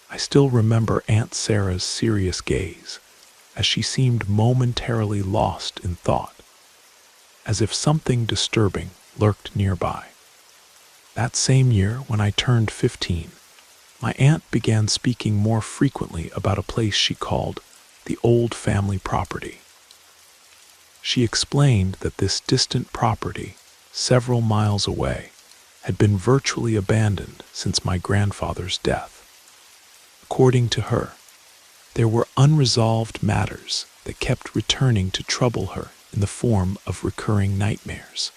I still remember Aunt Sarah's serious gaze, as she seemed momentarily lost in thought, as if something disturbing lurked nearby. That same year, when I turned 15, my aunt began speaking more frequently about a place she called the old family property. She explained that this distant property, several miles away, had been virtually abandoned since my grandfather's death. According to her, there were unresolved matters that kept returning to trouble her in the form of recurring nightmares.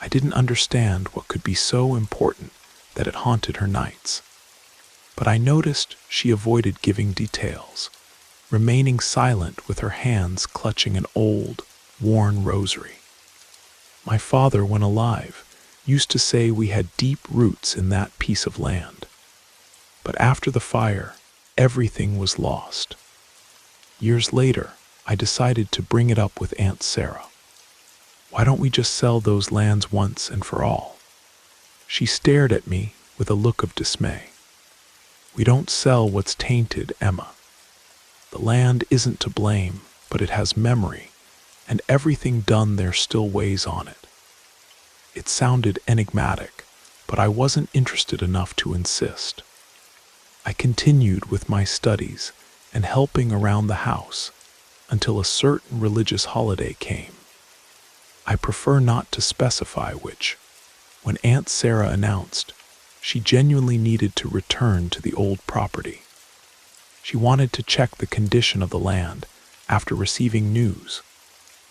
I didn't understand what could be so important that it haunted her nights, but I noticed she avoided giving details, remaining silent with her hands clutching an old, worn rosary. My father, when alive, used to say we had deep roots in that piece of land. But after the fire, everything was lost. Years later, I decided to bring it up with Aunt Sarah. "Why don't we just sell those lands once and for all?" She stared at me with a look of dismay. "We don't sell what's tainted, Emma. The land isn't to blame, but it has memory, and everything done there still weighs on it." It sounded enigmatic, but I wasn't interested enough to insist. I continued with my studies and helping around the house until a certain religious holiday came. I prefer not to specify which. When Aunt Sarah announced, she genuinely needed to return to the old property. She wanted to check the condition of the land after receiving news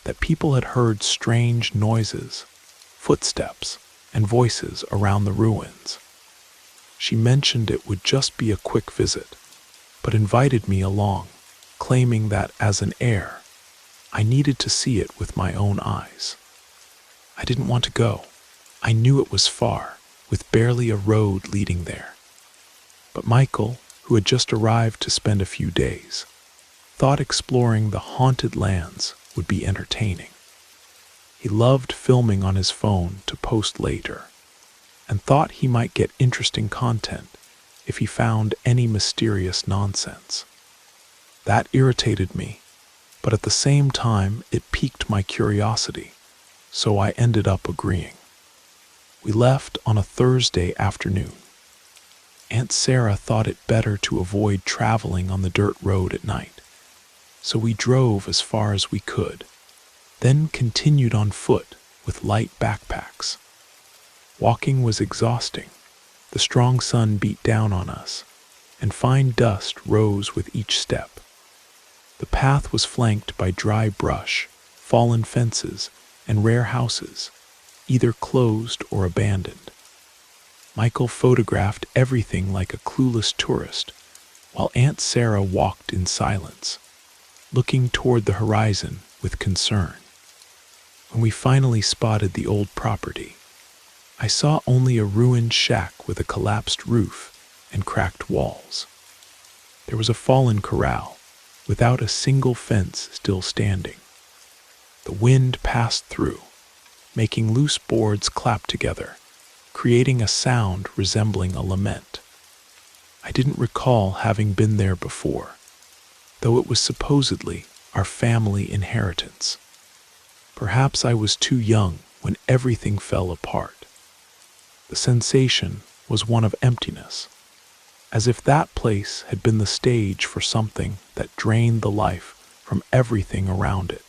that people had heard strange noises, footsteps, and voices around the ruins. She mentioned it would just be a quick visit, but invited me along, claiming that as an heir, I needed to see it with my own eyes. I didn't want to go. I knew it was far, with barely a road leading there. But Michael, who had just arrived to spend a few days, thought exploring the haunted lands would be entertaining. He loved filming on his phone to post later, and thought he might get interesting content if he found any mysterious nonsense. That irritated me, but at the same time it piqued my curiosity, so I ended up agreeing. We left on a Thursday afternoon. Aunt Sarah thought it better to avoid traveling on the dirt road at night, so we drove as far as we could, then continued on foot with light backpacks. Walking was exhausting. The strong sun beat down on us, and fine dust rose with each step. The path was flanked by dry brush, fallen fences, and rare houses, either closed or abandoned. Michael photographed everything like a clueless tourist, while Aunt Sarah walked in silence, looking toward the horizon with concern. When we finally spotted the old property, I saw only a ruined shack with a collapsed roof and cracked walls. There was a fallen corral, without a single fence still standing. The wind passed through, making loose boards clap together, creating a sound resembling a lament. I didn't recall having been there before, though it was supposedly our family inheritance. Perhaps I was too young when everything fell apart. The sensation was one of emptiness, as if that place had been the stage for something that drained the life from everything around it.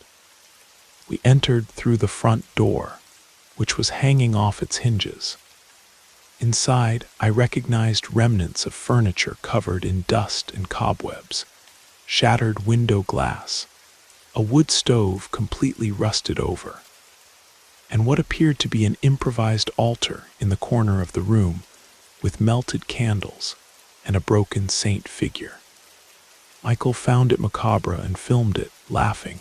We entered through the front door, which was hanging off its hinges. Inside, I recognized remnants of furniture covered in dust and cobwebs, shattered window glass, a wood stove completely rusted over, and what appeared to be an improvised altar in the corner of the room with melted candles and a broken saint figure. Michael found it macabre and filmed it, laughing.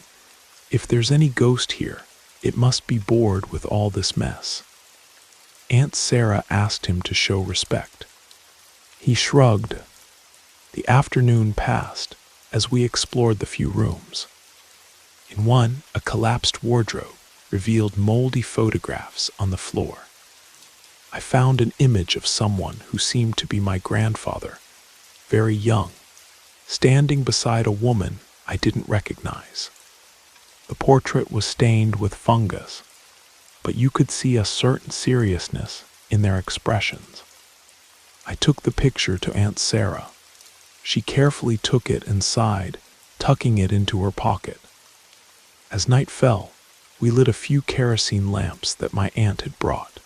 If there's any ghost here, it must be bored with all this mess. Aunt Sarah asked him to show respect. He shrugged. The afternoon passed as we explored the few rooms. In one, a collapsed wardrobe revealed moldy photographs on the floor. I found an image of someone who seemed to be my grandfather, very young, standing beside a woman I didn't recognize. The portrait was stained with fungus, but you could see a certain seriousness in their expressions. I took the picture to Aunt Sarah. She carefully took it and sighed, tucking it into her pocket. As night fell, we lit a few kerosene lamps that my aunt had brought.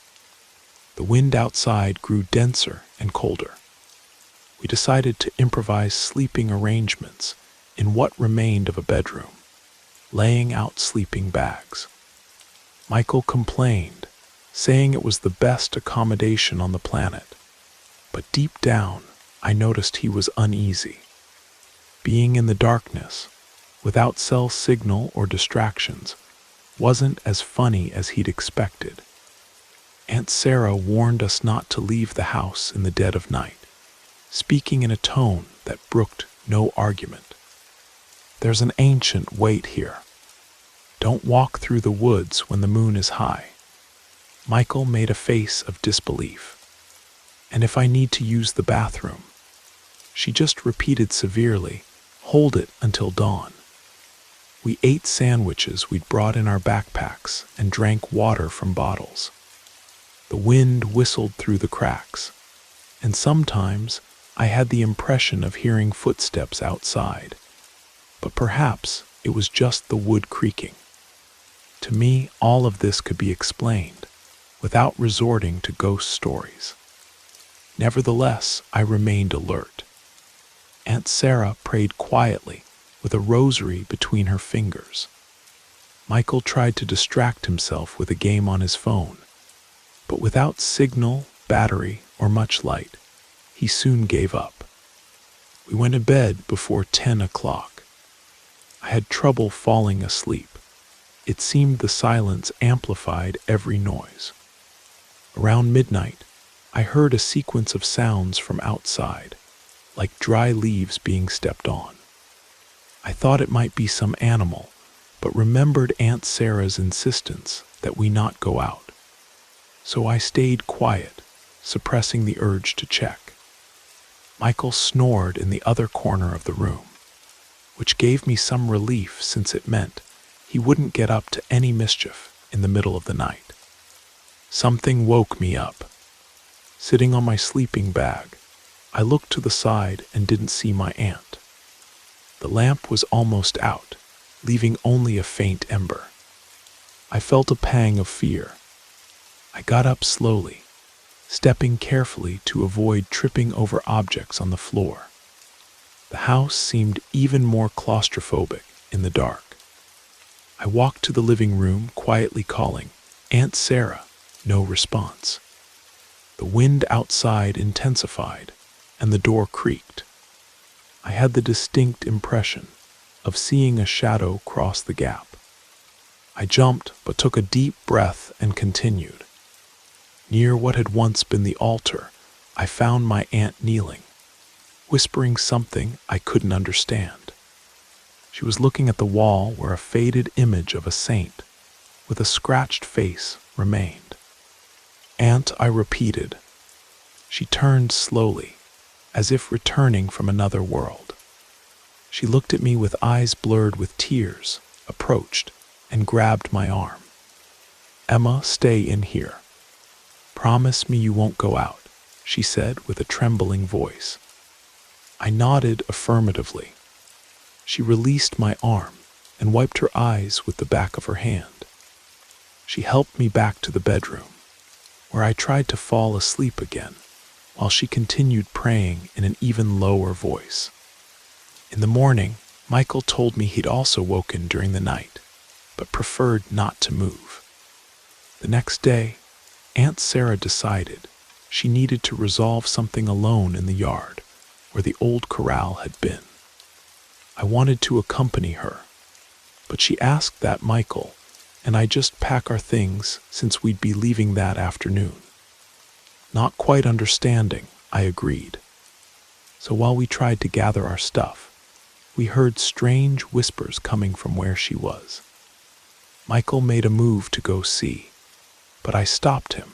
The wind outside grew denser and colder. We decided to improvise sleeping arrangements in what remained of a bedroom, laying out sleeping bags. Michael complained, saying it was the best accommodation on the planet, but deep down, I noticed he was uneasy. Being in the darkness, without cell signal or distractions, wasn't as funny as he'd expected. Aunt Sarah warned us not to leave the house in the dead of night, speaking in a tone that brooked no argument. There's an ancient weight here. Don't walk through the woods when the moon is high. Michael made a face of disbelief. And if I need to use the bathroom? She just repeated severely, hold it until dawn. We ate sandwiches we'd brought in our backpacks and drank water from bottles. The wind whistled through the cracks, and sometimes I had the impression of hearing footsteps outside, but perhaps it was just the wood creaking. To me, all of this could be explained without resorting to ghost stories. Nevertheless, I remained alert. Aunt Sarah prayed quietly, with a rosary between her fingers. Michael tried to distract himself with a game on his phone, but without signal, battery, or much light, he soon gave up. We went to bed before 10 o'clock. I had trouble falling asleep. It seemed the silence amplified every noise. Around midnight, I heard a sequence of sounds from outside, like dry leaves being stepped on. I thought it might be some animal, but remembered Aunt Sarah's insistence that we not go out. So I stayed quiet, suppressing the urge to check. Michael snored in the other corner of the room, which gave me some relief since it meant he wouldn't get up to any mischief in the middle of the night. Something woke me up. Sitting on my sleeping bag, I looked to the side and didn't see my aunt. The lamp was almost out, leaving only a faint ember. I felt a pang of fear. I got up slowly, stepping carefully to avoid tripping over objects on the floor. The house seemed even more claustrophobic in the dark. I walked to the living room, quietly calling, "Aunt Sarah." No response. The wind outside intensified, and the door creaked. I had the distinct impression of seeing a shadow cross the gap. I jumped, but took a deep breath and continued. Near what had once been the altar, I found my aunt kneeling, whispering something I couldn't understand. She was looking at the wall where a faded image of a saint with a scratched face remained. "Aunt," I repeated. She turned slowly, as if returning from another world. She looked at me with eyes blurred with tears, approached, and grabbed my arm. "Emma, stay in here. Promise me you won't go out," she said with a trembling voice. I nodded affirmatively. She released my arm and wiped her eyes with the back of her hand. She helped me back to the bedroom, where I tried to fall asleep again, while she continued praying in an even lower voice. In the morning, Michael told me he'd also woken during the night, but preferred not to move. The next day, Aunt Sarah decided she needed to resolve something alone in the yard, where the old corral had been. I wanted to accompany her, but she asked that Michael and I just pack our things since we'd be leaving that afternoon. Not quite understanding, I agreed. So while we tried to gather our stuff, we heard strange whispers coming from where she was. Michael made a move to go see, but I stopped him,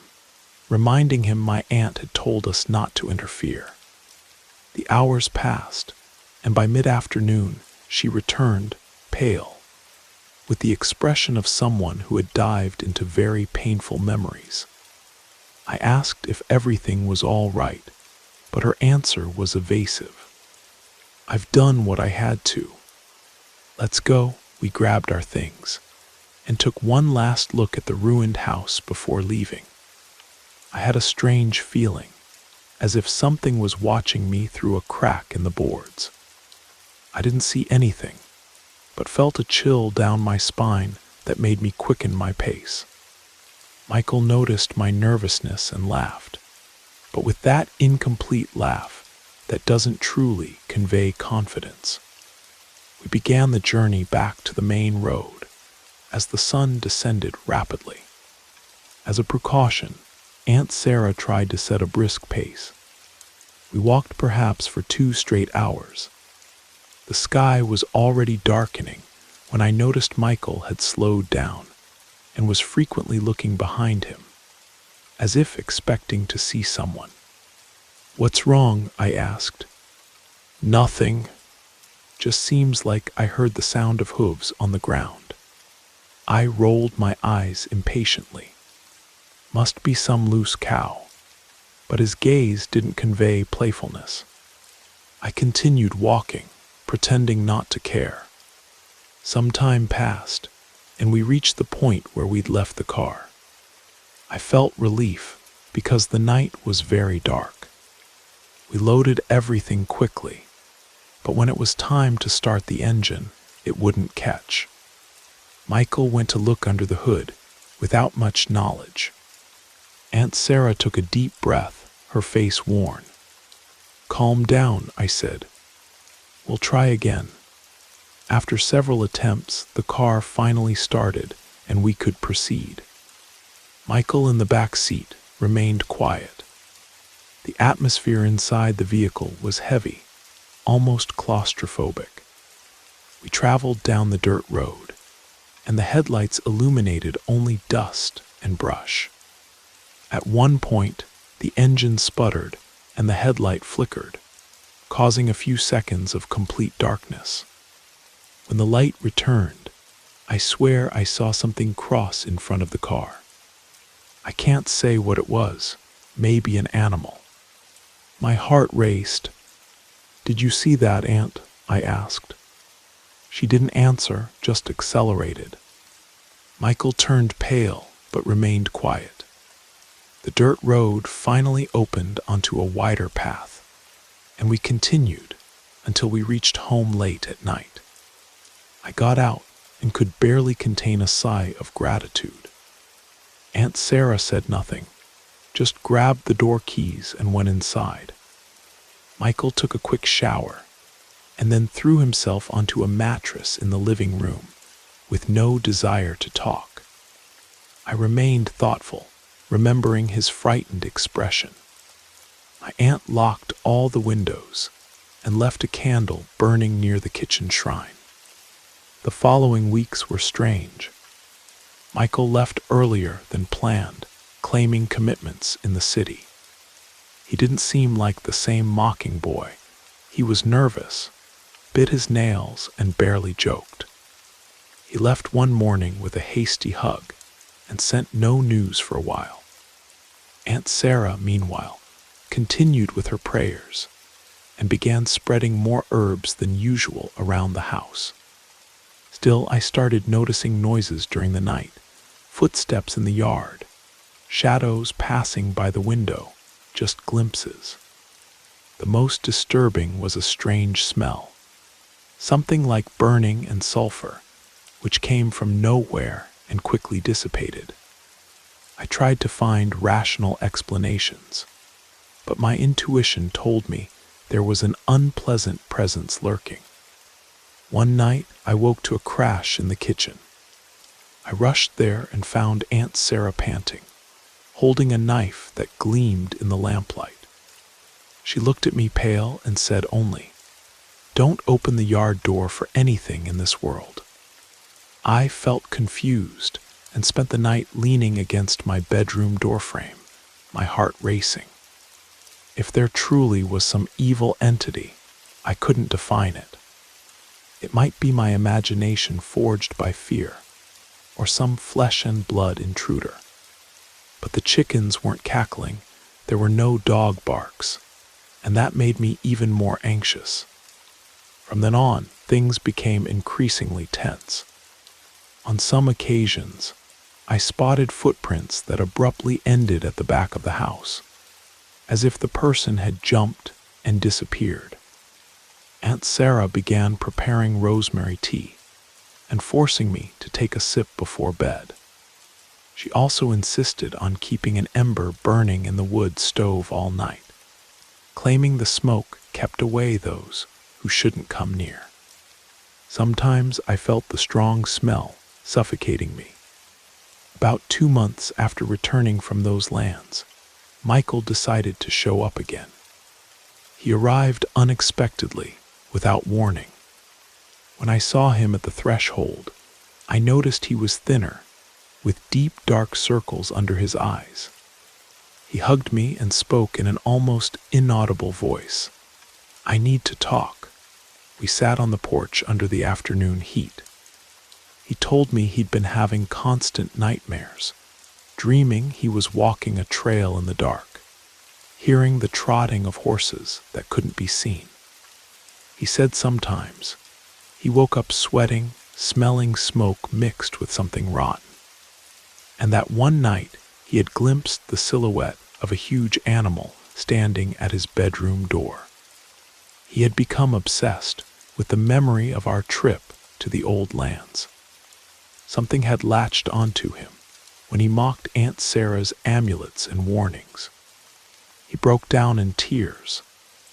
reminding him my aunt had told us not to interfere. The hours passed, and by mid-afternoon she returned, pale, with the expression of someone who had dived into very painful memories. I asked if everything was all right, but her answer was evasive. "I've done what I had to. Let's go." We grabbed our things and took one last look at the ruined house before leaving. I had a strange feeling, as if something was watching me through a crack in the boards. I didn't see anything, but felt a chill down my spine that made me quicken my pace. Michael noticed my nervousness and laughed, but with that incomplete laugh that doesn't truly convey confidence. We began the journey back to the main road as the sun descended rapidly. As a precaution, Aunt Sarah tried to set a brisk pace. We walked perhaps for 2 straight hours. The sky was already darkening when I noticed Michael had slowed down and was frequently looking behind him, as if expecting to see someone. "What's wrong?" I asked. "Nothing. Just seems like I heard the sound of hooves on the ground." I rolled my eyes impatiently. Must be some loose cow, but his gaze didn't convey playfulness. I continued walking, pretending not to care. Some time passed, and we reached the point where we'd left the car. I felt relief because the night was very dark. We loaded everything quickly, but when it was time to start the engine, it wouldn't catch. Michael went to look under the hood, without much knowledge. Aunt Sarah took a deep breath, her face worn. "Calm down," I said. "We'll try again." After several attempts, the car finally started, and we could proceed. Michael in the back seat remained quiet. The atmosphere inside the vehicle was heavy, almost claustrophobic. We traveled down the dirt road, and the headlights illuminated only dust and brush. At one point, the engine sputtered and the headlight flickered, causing a few seconds of complete darkness. When the light returned, I swear I saw something cross in front of the car. I can't say what it was, maybe an animal. My heart raced. "Did you see that, Aunt?" I asked. She didn't answer, just accelerated. Michael turned pale, but remained quiet. The dirt road finally opened onto a wider path, and we continued until we reached home late at night. I got out and could barely contain a sigh of gratitude. Aunt Sarah said nothing, just grabbed the door keys and went inside. Michael took a quick shower and then threw himself onto a mattress in the living room with no desire to talk. I remained thoughtful, remembering his frightened expression. My aunt locked all the windows and left a candle burning near the kitchen shrine. The following weeks were strange. Michael left earlier than planned, claiming commitments in the city. He didn't seem like the same mocking boy. He was nervous, bit his nails, and barely joked. He left one morning with a hasty hug and sent no news for a while. Aunt Sarah, meanwhile, continued with her prayers and began spreading more herbs than usual around the house. Still, I started noticing noises during the night, footsteps in the yard, shadows passing by the window, just glimpses. The most disturbing was a strange smell, something like burning and sulfur, which came from nowhere and quickly dissipated. I tried to find rational explanations, but my intuition told me there was an unpleasant presence lurking. One night, I woke to a crash in the kitchen. I rushed there and found Aunt Sarah panting, holding a knife that gleamed in the lamplight. She looked at me pale and said only, "Don't open the yard door for anything in this world." I felt confused and spent the night leaning against my bedroom doorframe, my heart racing. If there truly was some evil entity, I couldn't define it. It might be my imagination forged by fear, or some flesh and blood intruder. But the chickens weren't cackling, there were no dog barks, and that made me even more anxious. From then on, things became increasingly tense. On some occasions, I spotted footprints that abruptly ended at the back of the house, as if the person had jumped and disappeared. Aunt Sarah began preparing rosemary tea and forcing me to take a sip before bed. She also insisted on keeping an ember burning in the wood stove all night, claiming the smoke kept away those who shouldn't come near. Sometimes I felt the strong smell suffocating me. About 2 months after returning from those lands, Michael decided to show up again. He arrived unexpectedly, without warning. When I saw him at the threshold, I noticed he was thinner, with deep dark circles under his eyes. He hugged me and spoke in an almost inaudible voice. "I need to talk." We sat on the porch under the afternoon heat. He told me he'd been having constant nightmares, dreaming he was walking a trail in the dark, hearing the trotting of horses that couldn't be seen. He said sometimes he woke up sweating, smelling smoke mixed with something rotten, and that one night he had glimpsed the silhouette of a huge animal standing at his bedroom door. He had become obsessed with the memory of our trip to the old lands. Something had latched onto him when he mocked Aunt Sarah's amulets and warnings. He broke down in tears,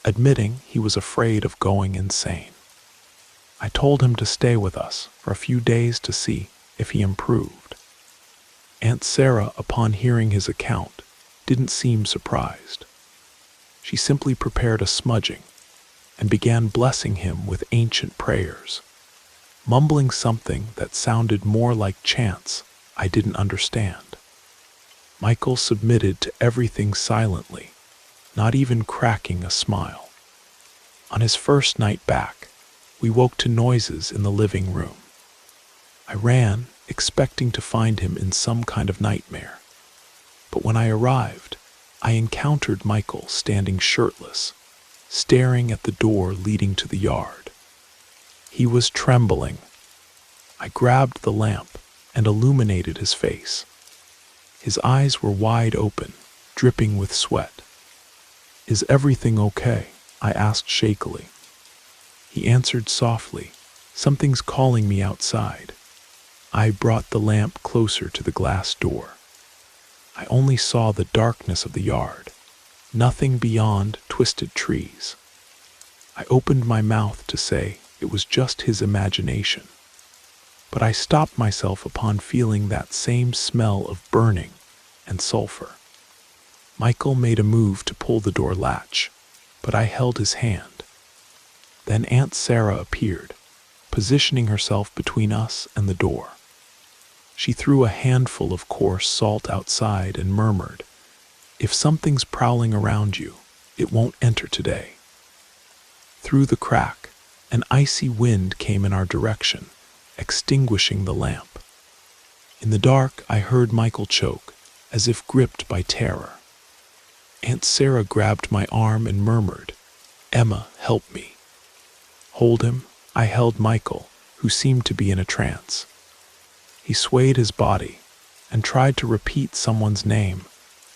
admitting he was afraid of going insane. I told him to stay with us for a few days to see if he improved. Aunt Sarah, upon hearing his account, didn't seem surprised. She simply prepared a smudging and began blessing him with ancient prayers, mumbling something that sounded more like chants I didn't understand. Michael submitted to everything silently, not even cracking a smile. On his first night back, we woke to noises in the living room. I ran, expecting to find him in some kind of nightmare. But when I arrived, I encountered Michael standing shirtless, staring at the door leading to the yard. He was trembling. I grabbed the lamp and illuminated his face. His eyes were wide open, dripping with sweat. "Is everything okay?" I asked shakily. He answered softly, "Something's calling me outside." I brought the lamp closer to the glass door. I only saw the darkness of the yard, nothing beyond twisted trees. I opened my mouth to say it was just his imagination, but I stopped myself upon feeling that same smell of burning and sulfur. Michael made a move to pull the door latch, but I held his hand. Then Aunt Sarah appeared, positioning herself between us and the door. She threw a handful of coarse salt outside and murmured, "If something's prowling around you, it won't enter today." Through the crack, an icy wind came in our direction, extinguishing the lamp. In the dark, I heard Michael choke, as if gripped by terror. Aunt Sarah grabbed my arm and murmured, "Emma, help me." "Hold him." I held Michael, who seemed to be in a trance. He swayed his body and tried to repeat someone's name,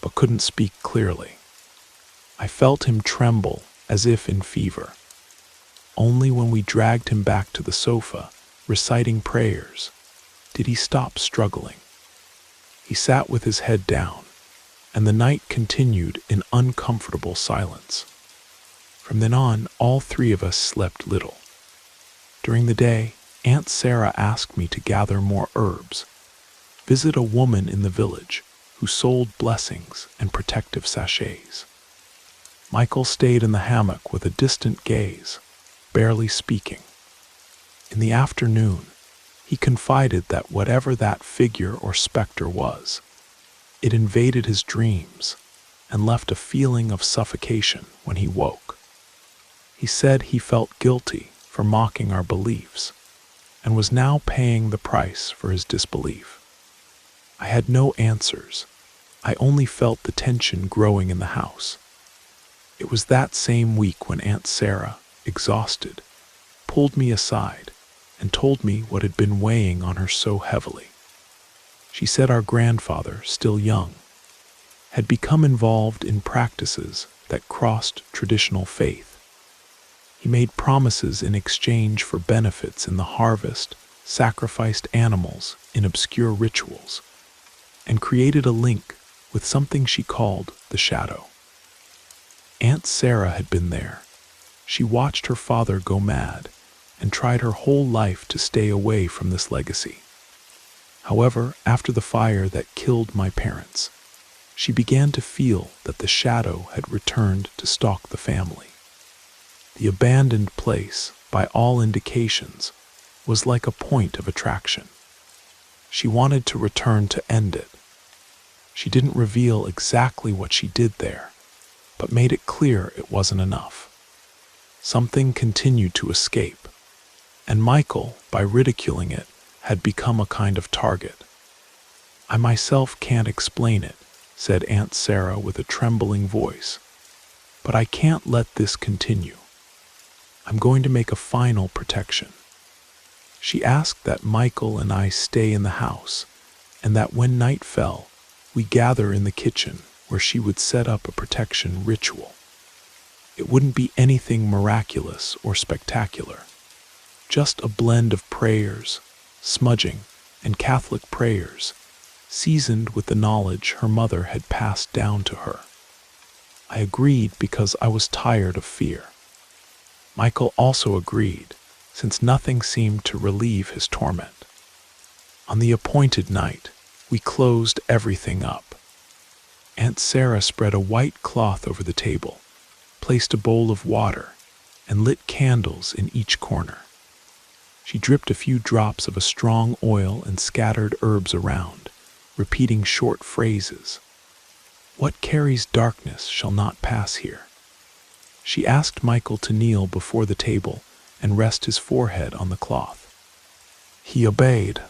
but couldn't speak clearly. I felt him tremble as if in fever. Only when we dragged him back to the sofa, reciting prayers, did he stop struggling. He sat with his head down, and the night continued in uncomfortable silence. From then on, all three of us slept little. During the day, Aunt Sarah asked me to gather more herbs, visit a woman in the village who sold blessings and protective sachets. Michael stayed in the hammock with a distant gaze, barely speaking. In the afternoon, he confided that whatever that figure or specter was, it invaded his dreams and left a feeling of suffocation when he woke. He said he felt guilty for mocking our beliefs and was now paying the price for his disbelief. I had no answers. I only felt the tension growing in the house. It was that same week when Aunt Sarah, exhausted, pulled me aside and told me what had been weighing on her so heavily. She said our grandfather, still young, had become involved in practices that crossed traditional faith. He made promises in exchange for benefits in the harvest, sacrificed animals in obscure rituals, and created a link with something she called the shadow. Aunt Sarah had been there. She watched her father go mad and tried her whole life to stay away from this legacy. However, after the fire that killed my parents, she began to feel that the shadow had returned to stalk the family. The abandoned place, by all indications, was like a point of attraction. She wanted to return to end it. She didn't reveal exactly what she did there, but made it clear it wasn't enough. Something continued to escape, and Michael, by ridiculing it, had become a kind of target. "I myself can't explain it," said Aunt Sarah with a trembling voice, "but I can't let this continue. I'm going to make a final protection." She asked that Michael and I stay in the house, and that when night fell, we gather in the kitchen where she would set up a protection ritual. It wouldn't be anything miraculous or spectacular, just a blend of prayers, smudging, and Catholic prayers, seasoned with the knowledge her mother had passed down to her. I agreed because I was tired of fear. Michael also agreed, since nothing seemed to relieve his torment. On the appointed night, we closed everything up. Aunt Sarah spread a white cloth over the table, placed a bowl of water, and lit candles in each corner. She dripped a few drops of a strong oil and scattered herbs around, repeating short phrases. "What carries darkness shall not pass here." She asked Michael to kneel before the table and rest his forehead on the cloth. He obeyed.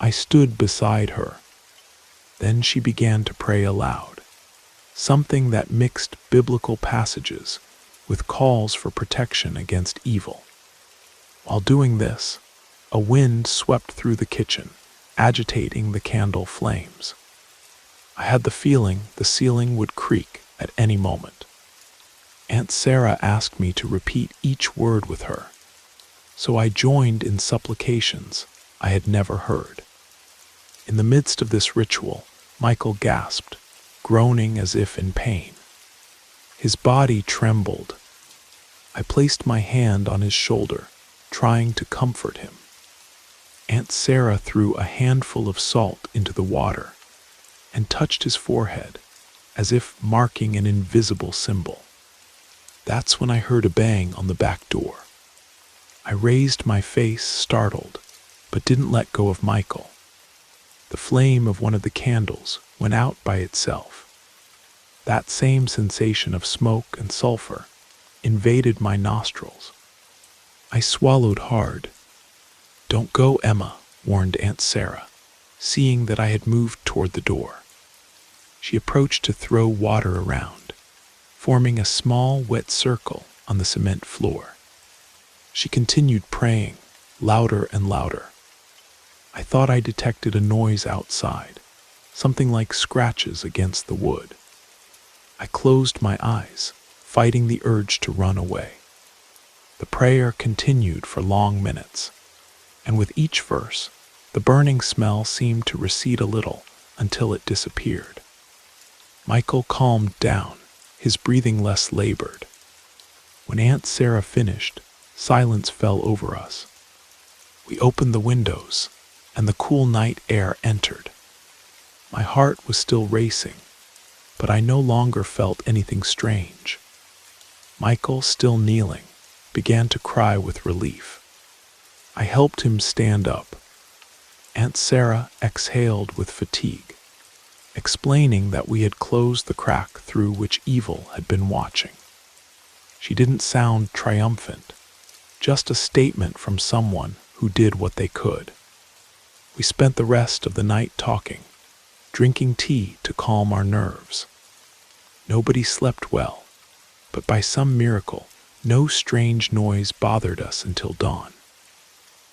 I stood beside her. Then she began to pray aloud, something that mixed biblical passages with calls for protection against evil. While doing this, a wind swept through the kitchen, agitating the candle flames. I had the feeling the ceiling would creak at any moment. Aunt Sarah asked me to repeat each word with her, so I joined in supplications I had never heard. In the midst of this ritual, Michael gasped, groaning as if in pain. His body trembled. I placed my hand on his shoulder, trying to comfort him. Aunt Sarah threw a handful of salt into the water and touched his forehead, as if marking an invisible symbol. That's when I heard a bang on the back door. I raised my face, startled, but didn't let go of Michael. The flame of one of the candles went out by itself. That same sensation of smoke and sulfur invaded my nostrils. I swallowed hard. "Don't go, Emma," warned Aunt Sarah, seeing that I had moved toward the door. She approached to throw water around, forming a small wet circle on the cement floor. She continued praying, louder and louder. I thought I detected a noise outside, something like scratches against the wood. I closed my eyes, fighting the urge to run away. The prayer continued for long minutes, and with each verse, the burning smell seemed to recede a little until it disappeared. Michael calmed down, his breathing less labored. When Aunt Sarah finished, silence fell over us. We opened the windows, and the cool night air entered. My heart was still racing, but I no longer felt anything strange. Michael, still kneeling, began to cry with relief. I helped him stand up. Aunt Sarah exhaled with fatigue, explaining that we had closed the crack through which evil had been watching. She didn't sound triumphant, just a statement from someone who did what they could. We spent the rest of the night talking, drinking tea to calm our nerves. Nobody slept well, but by some miracle, no strange noise bothered us until dawn.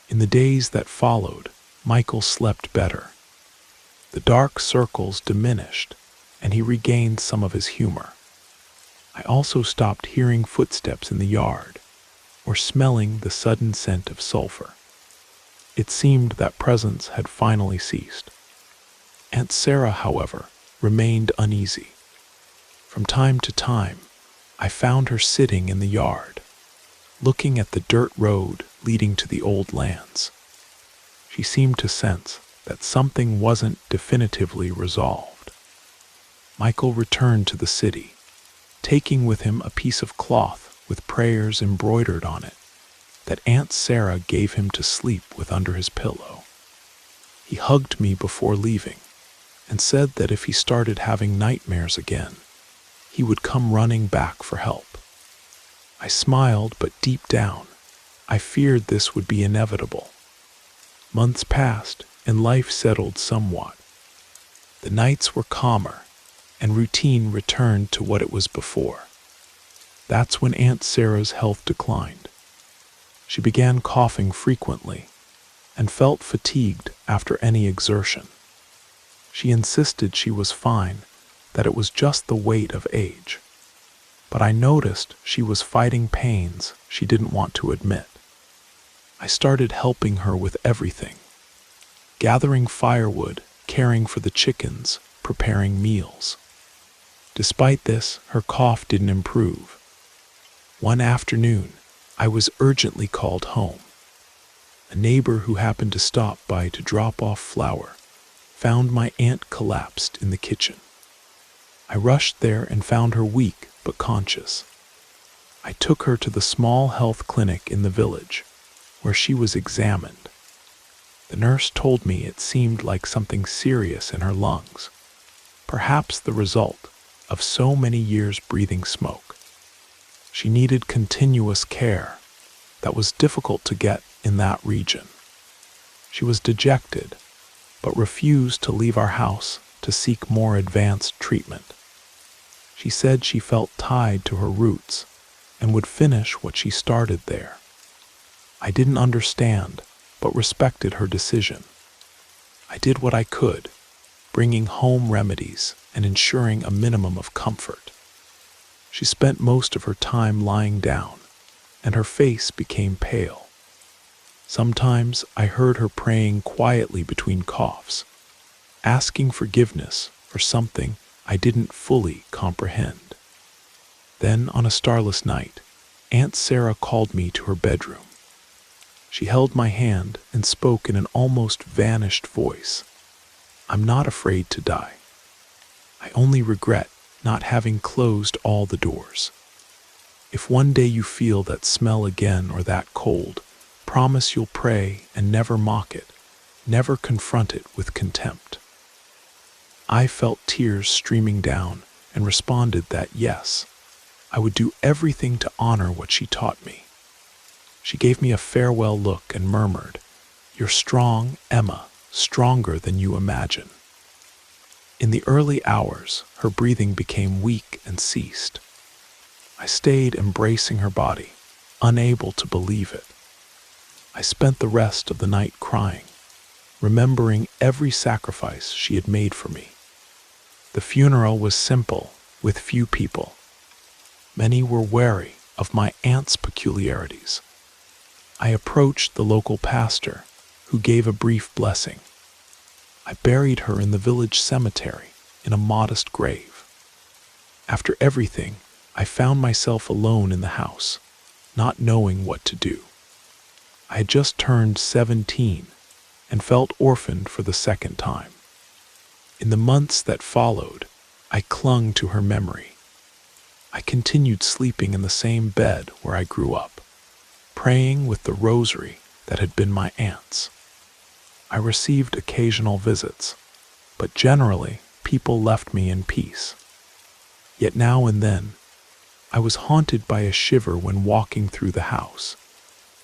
In the days that followed, Michael slept better. The dark circles diminished, and he regained some of his humor. I also stopped hearing footsteps in the yard, or smelling the sudden scent of sulfur. It seemed that presence had finally ceased. Aunt Sarah, however, remained uneasy. From time to time, I found her sitting in the yard, looking at the dirt road leading to the old lands. She seemed to sense that something wasn't definitively resolved. Michael returned to the city, taking with him a piece of cloth with prayers embroidered on it that Aunt Sarah gave him to sleep with under his pillow. He hugged me before leaving and said that if he started having nightmares again, he would come running back for help. I smiled, but deep down, I feared this would be inevitable. Months passed, and life settled somewhat. The nights were calmer, and routine returned to what it was before. That's when Aunt Sarah's health declined. She began coughing frequently and felt fatigued after any exertion. She insisted she was fine, that it was just the weight of age. but I noticed she was fighting pains she didn't want to admit. I started helping her with everything: gathering firewood, caring for the chickens, preparing meals. Despite this, her cough didn't improve. One afternoon, I was urgently called home. A neighbor who happened to stop by to drop off flour found my aunt collapsed in the kitchen. I rushed there and found her weak but conscious. I took her to the small health clinic in the village, where she was examined. The nurse told me it seemed like something serious in her lungs, perhaps the result of so many years breathing smoke. She needed continuous care that was difficult to get in that region. She was dejected, but refused to leave our house to seek more advanced treatment. She said she felt tied to her roots and would finish what she started there. I didn't understand, but respected her decision. I did what I could, bringing home remedies and ensuring a minimum of comfort. She spent most of her time lying down, and her face became pale. Sometimes I heard her praying quietly between coughs, asking forgiveness for something I didn't fully comprehend. Then, on a starless night, Aunt Sarah called me to her bedroom. She held my hand and spoke in an almost vanished voice. "I'm not afraid to die. I only regret not having closed all the doors. If one day you feel that smell again or that cold, promise you'll pray and never mock it, never confront it with contempt." I felt tears streaming down and responded that yes, I would do everything to honor what she taught me. She gave me a farewell look and murmured, "You're strong, Emma, stronger than you imagine." In the early hours, her breathing became weak and ceased. I stayed embracing her body, unable to believe it. I spent the rest of the night crying, remembering every sacrifice she had made for me. The funeral was simple, with few people. Many were wary of my aunt's peculiarities. I approached the local pastor, who gave a brief blessing. I buried her in the village cemetery in a modest grave. After everything, I found myself alone in the house, not knowing what to do. I had just turned 17 and felt orphaned for the second time. In the months that followed, I clung to her memory. I continued sleeping in the same bed where I grew up, praying with the rosary that had been my aunt's. I received occasional visits, but generally people left me in peace. Yet now and then, I was haunted by a shiver when walking through the house,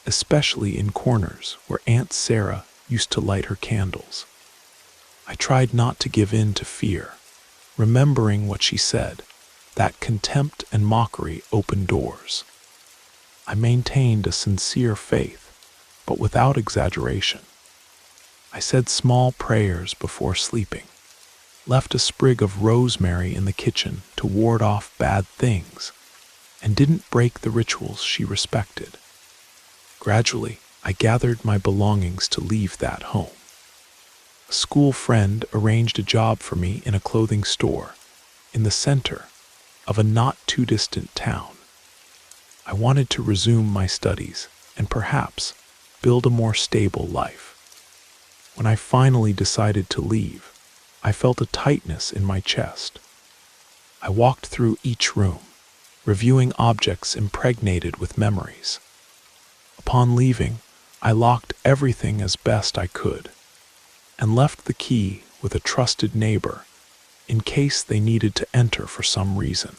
especially in corners where Aunt Sarah used to light her candles. I tried not to give in to fear, remembering what she said, that contempt and mockery open doors. I maintained a sincere faith, but without exaggeration. I said small prayers before sleeping, left a sprig of rosemary in the kitchen to ward off bad things, and didn't break the rituals she respected. Gradually, I gathered my belongings to leave that home. A school friend arranged a job for me in a clothing store in the center of a not-too-distant town. I wanted to resume my studies and perhaps build a more stable life. When I finally decided to leave, I felt a tightness in my chest. I walked through each room, reviewing objects impregnated with memories. Upon leaving, I locked everything as best I could, and left the key with a trusted neighbor in case they needed to enter for some reason.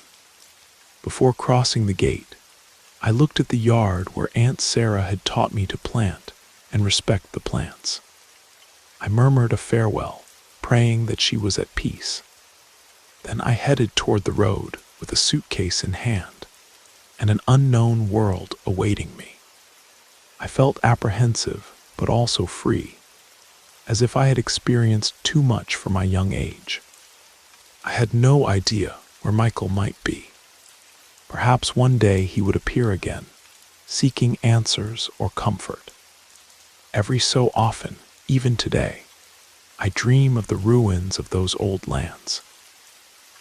Before crossing the gate, I looked at the yard where Aunt Sarah had taught me to plant and respect the plants. I murmured a farewell, praying that she was at peace. Then I headed toward the road with a suitcase in hand and an unknown world awaiting me. I felt apprehensive, but also free, as if I had experienced too much for my young age. I had no idea where Michael might be. Perhaps one day he would appear again, seeking answers or comfort. Every so often, even today, I dream of the ruins of those old lands.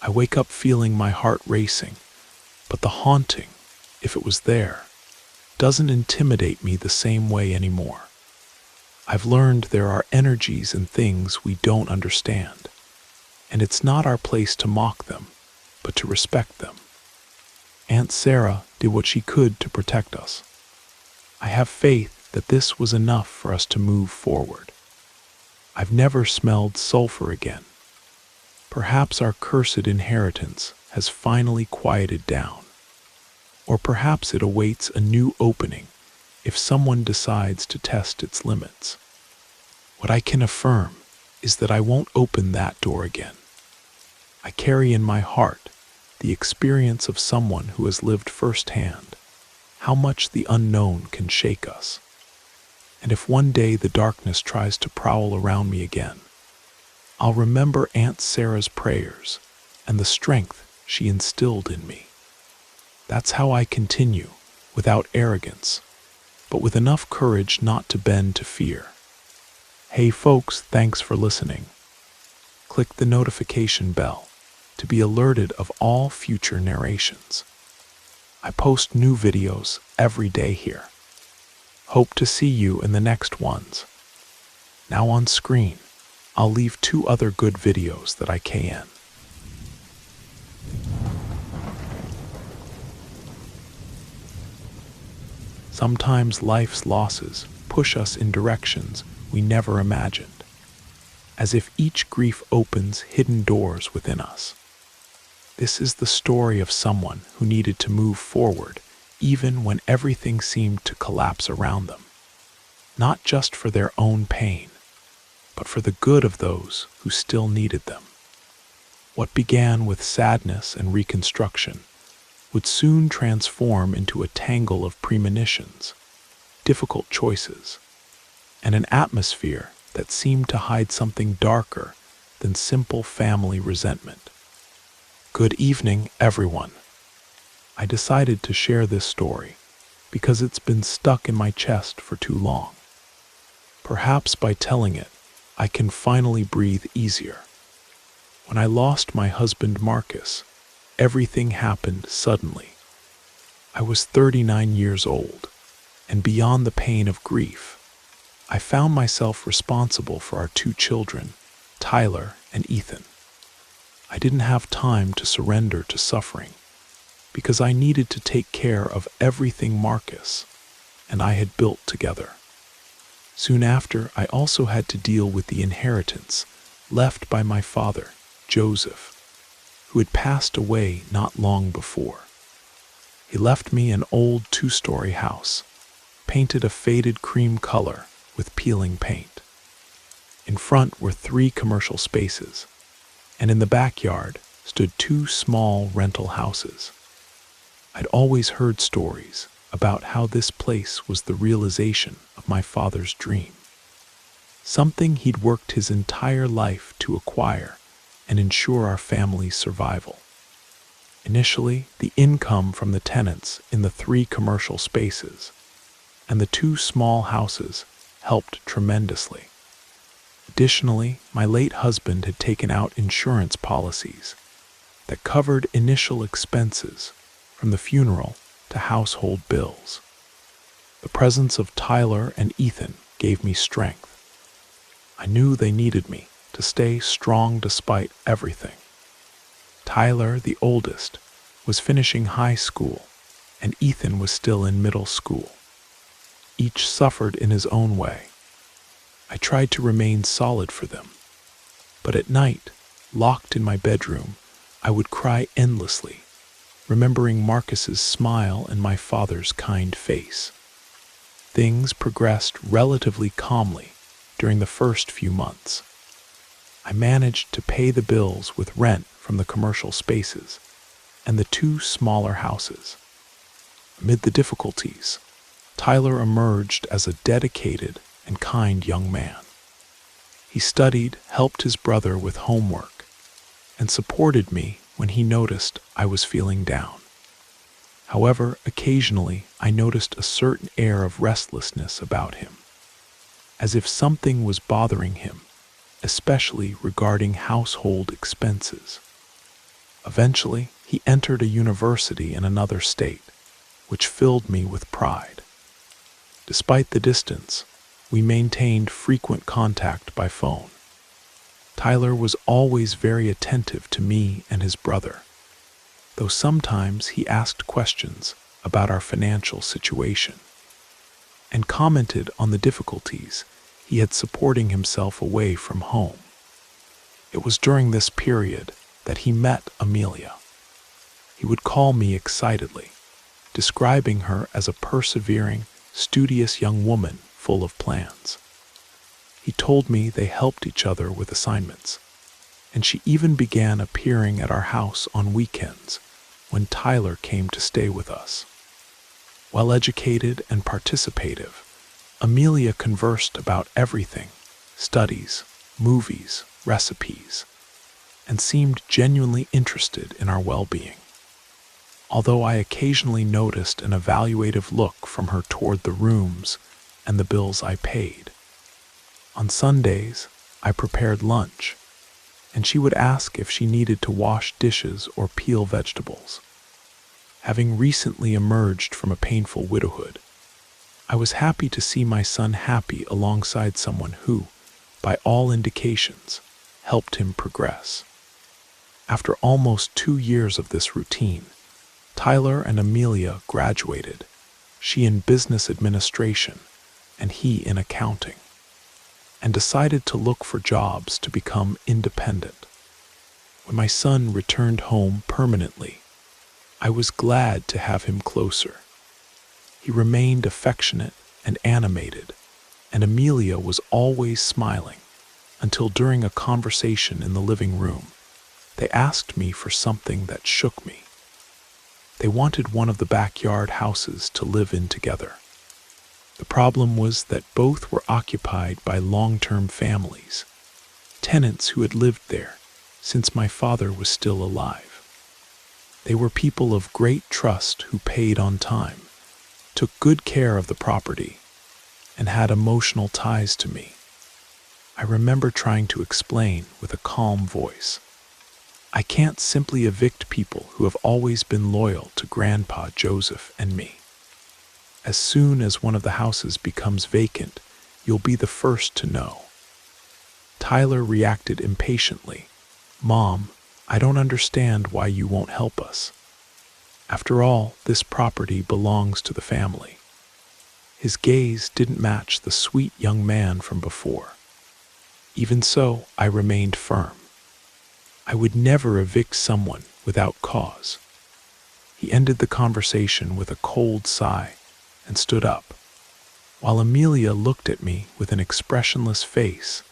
I wake up feeling my heart racing, but the haunting, if it was there, doesn't intimidate me the same way anymore. I've learned there are energies and things we don't understand, and it's not our place to mock them, but to respect them. Aunt Sarah did what she could to protect us. I have faith that this was enough for us to move forward. I've never smelled sulfur again. Perhaps our cursed inheritance has finally quieted down. Or perhaps it awaits a new opening if someone decides to test its limits. What I can affirm is that I won't open that door again. I carry in my heart the experience of someone who has lived firsthand how much the unknown can shake us. And if one day the darkness tries to prowl around me again, I'll remember Aunt Sarah's prayers and the strength she instilled in me. That's how I continue, without arrogance, but with enough courage not to bend to fear. Hey folks, thanks for listening. Click the notification bell to be alerted of all future narrations. I post new videos every day here. Hope to see you in the next ones. Now on screen, I'll leave 2 other good videos that I can. Sometimes life's losses push us in directions we never imagined, as if each grief opens hidden doors within us. This is the story of someone who needed to move forward even when everything seemed to collapse around them, not just for their own pain, but for the good of those who still needed them. What began with sadness and reconstruction would soon transform into a tangle of premonitions, difficult choices, and an atmosphere that seemed to hide something darker than simple family resentment. Good evening, everyone. I decided to share this story because it's been stuck in my chest for too long. Perhaps by telling it, I can finally breathe easier. When I lost my husband Marcus, everything happened suddenly. I was 39 years old, and beyond the pain of grief, I found myself responsible for our 2 children, Tyler and Ethan. I didn't have time to surrender to suffering because I needed to take care of everything Marcus and I had built together. Soon after, I also had to deal with the inheritance left by my father, Joseph, who had passed away not long before. He left me an old 2-story house, painted a faded cream color with peeling paint. In front were 3 commercial spaces, and in the backyard stood 2 small rental houses. I'd always heard stories about how this place was the realization of my father's dream, something he'd worked his entire life to acquire and ensure our family's survival. Initially, the income from the tenants in the 3 commercial spaces and the 2 small houses helped tremendously. Additionally, my late husband had taken out insurance policies that covered initial expenses from the funeral to household bills. The presence of Tyler and Ethan gave me strength. I knew they needed me to stay strong despite everything. Tyler, the oldest, was finishing high school, and Ethan was still in middle school. Each suffered in his own way. I tried to remain solid for them, but at night, locked in my bedroom, I would cry endlessly, remembering Marcus's smile and my father's kind face. Things progressed relatively calmly during the first few months. I managed to pay the bills with rent from the commercial spaces and the 2 smaller houses. Amid the difficulties, Tyler emerged as a dedicated and kind young man. He studied, helped his brother with homework, and supported me when he noticed I was feeling down. However, occasionally I noticed a certain air of restlessness about him, as if something was bothering him, especially regarding household expenses. Eventually, he entered a university in another state, which filled me with pride. Despite the distance, we maintained frequent contact by phone. Tyler was always very attentive to me and his brother, though sometimes he asked questions about our financial situation and commented on the difficulties he had supporting himself away from home. It was during this period that he met Amelia. He would call me excitedly, describing her as a persevering, studious young woman full of plans. He told me they helped each other with assignments, and she even began appearing at our house on weekends when Tyler came to stay with us. Well-educated and participative, Amelia conversed about everything: studies, movies, recipes, and seemed genuinely interested in our well-being. Although I occasionally noticed an evaluative look from her toward the rooms and the bills I paid. On Sundays, I prepared lunch, and she would ask if she needed to wash dishes or peel vegetables. Having recently emerged from a painful widowhood, I was happy to see my son happy alongside someone who, by all indications, helped him progress. After almost 2 years of this routine, Tyler and Amelia graduated, she in business administration and he in accounting, and decided to look for jobs to become independent. When my son returned home permanently, I was glad to have him closer. He remained affectionate and animated, and Amelia was always smiling, until during a conversation in the living room, they asked me for something that shook me. They wanted one of the backyard houses to live in together. The problem was that both were occupied by long-term families, tenants who had lived there since my father was still alive. They were people of great trust who paid on time, took good care of the property, and had emotional ties to me. I remember trying to explain with a calm voice, I can't simply evict people who have always been loyal to Grandpa Joseph and me. As soon as one of the houses becomes vacant, you'll be the first to know. Tyler reacted impatiently. Mom, I don't understand why you won't help us. After all, this property belongs to the family. His gaze didn't match the sweet young man from before. Even so, I remained firm. I would never evict someone without cause. He ended the conversation with a cold sigh and stood up, while Amelia looked at me with an expressionless face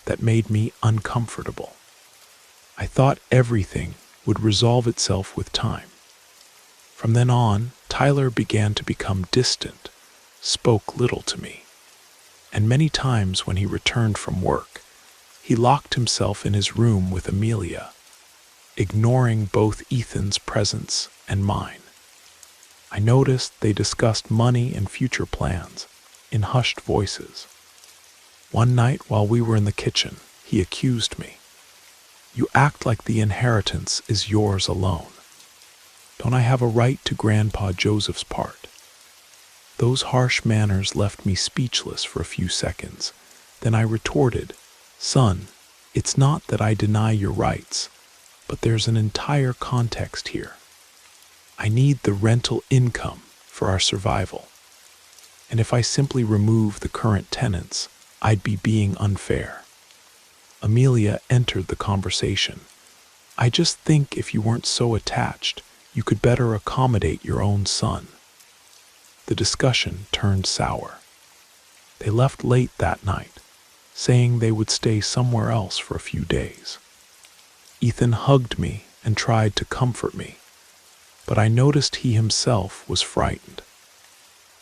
that made me uncomfortable. I thought everything would resolve itself with time. From then on, Tyler began to become distant, spoke little to me, and many times when he returned from work, he locked himself in his room with Amelia, ignoring both Ethan's presence and mine. I noticed they discussed money and future plans in hushed voices. One night while we were in the kitchen, he accused me. You act like the inheritance is yours alone. Don't I have a right to Grandpa Joseph's part? Those harsh manners left me speechless for a few seconds. Then I retorted, Son, it's not that I deny your rights, but there's an entire context here. I need the rental income for our survival. And if I simply remove the current tenants, I'd be being unfair. Amelia entered the conversation. I just think if you weren't so attached, you could better accommodate your own son. The discussion turned sour. They left late that night, saying they would stay somewhere else for a few days. Ethan hugged me and tried to comfort me, but I noticed he himself was frightened.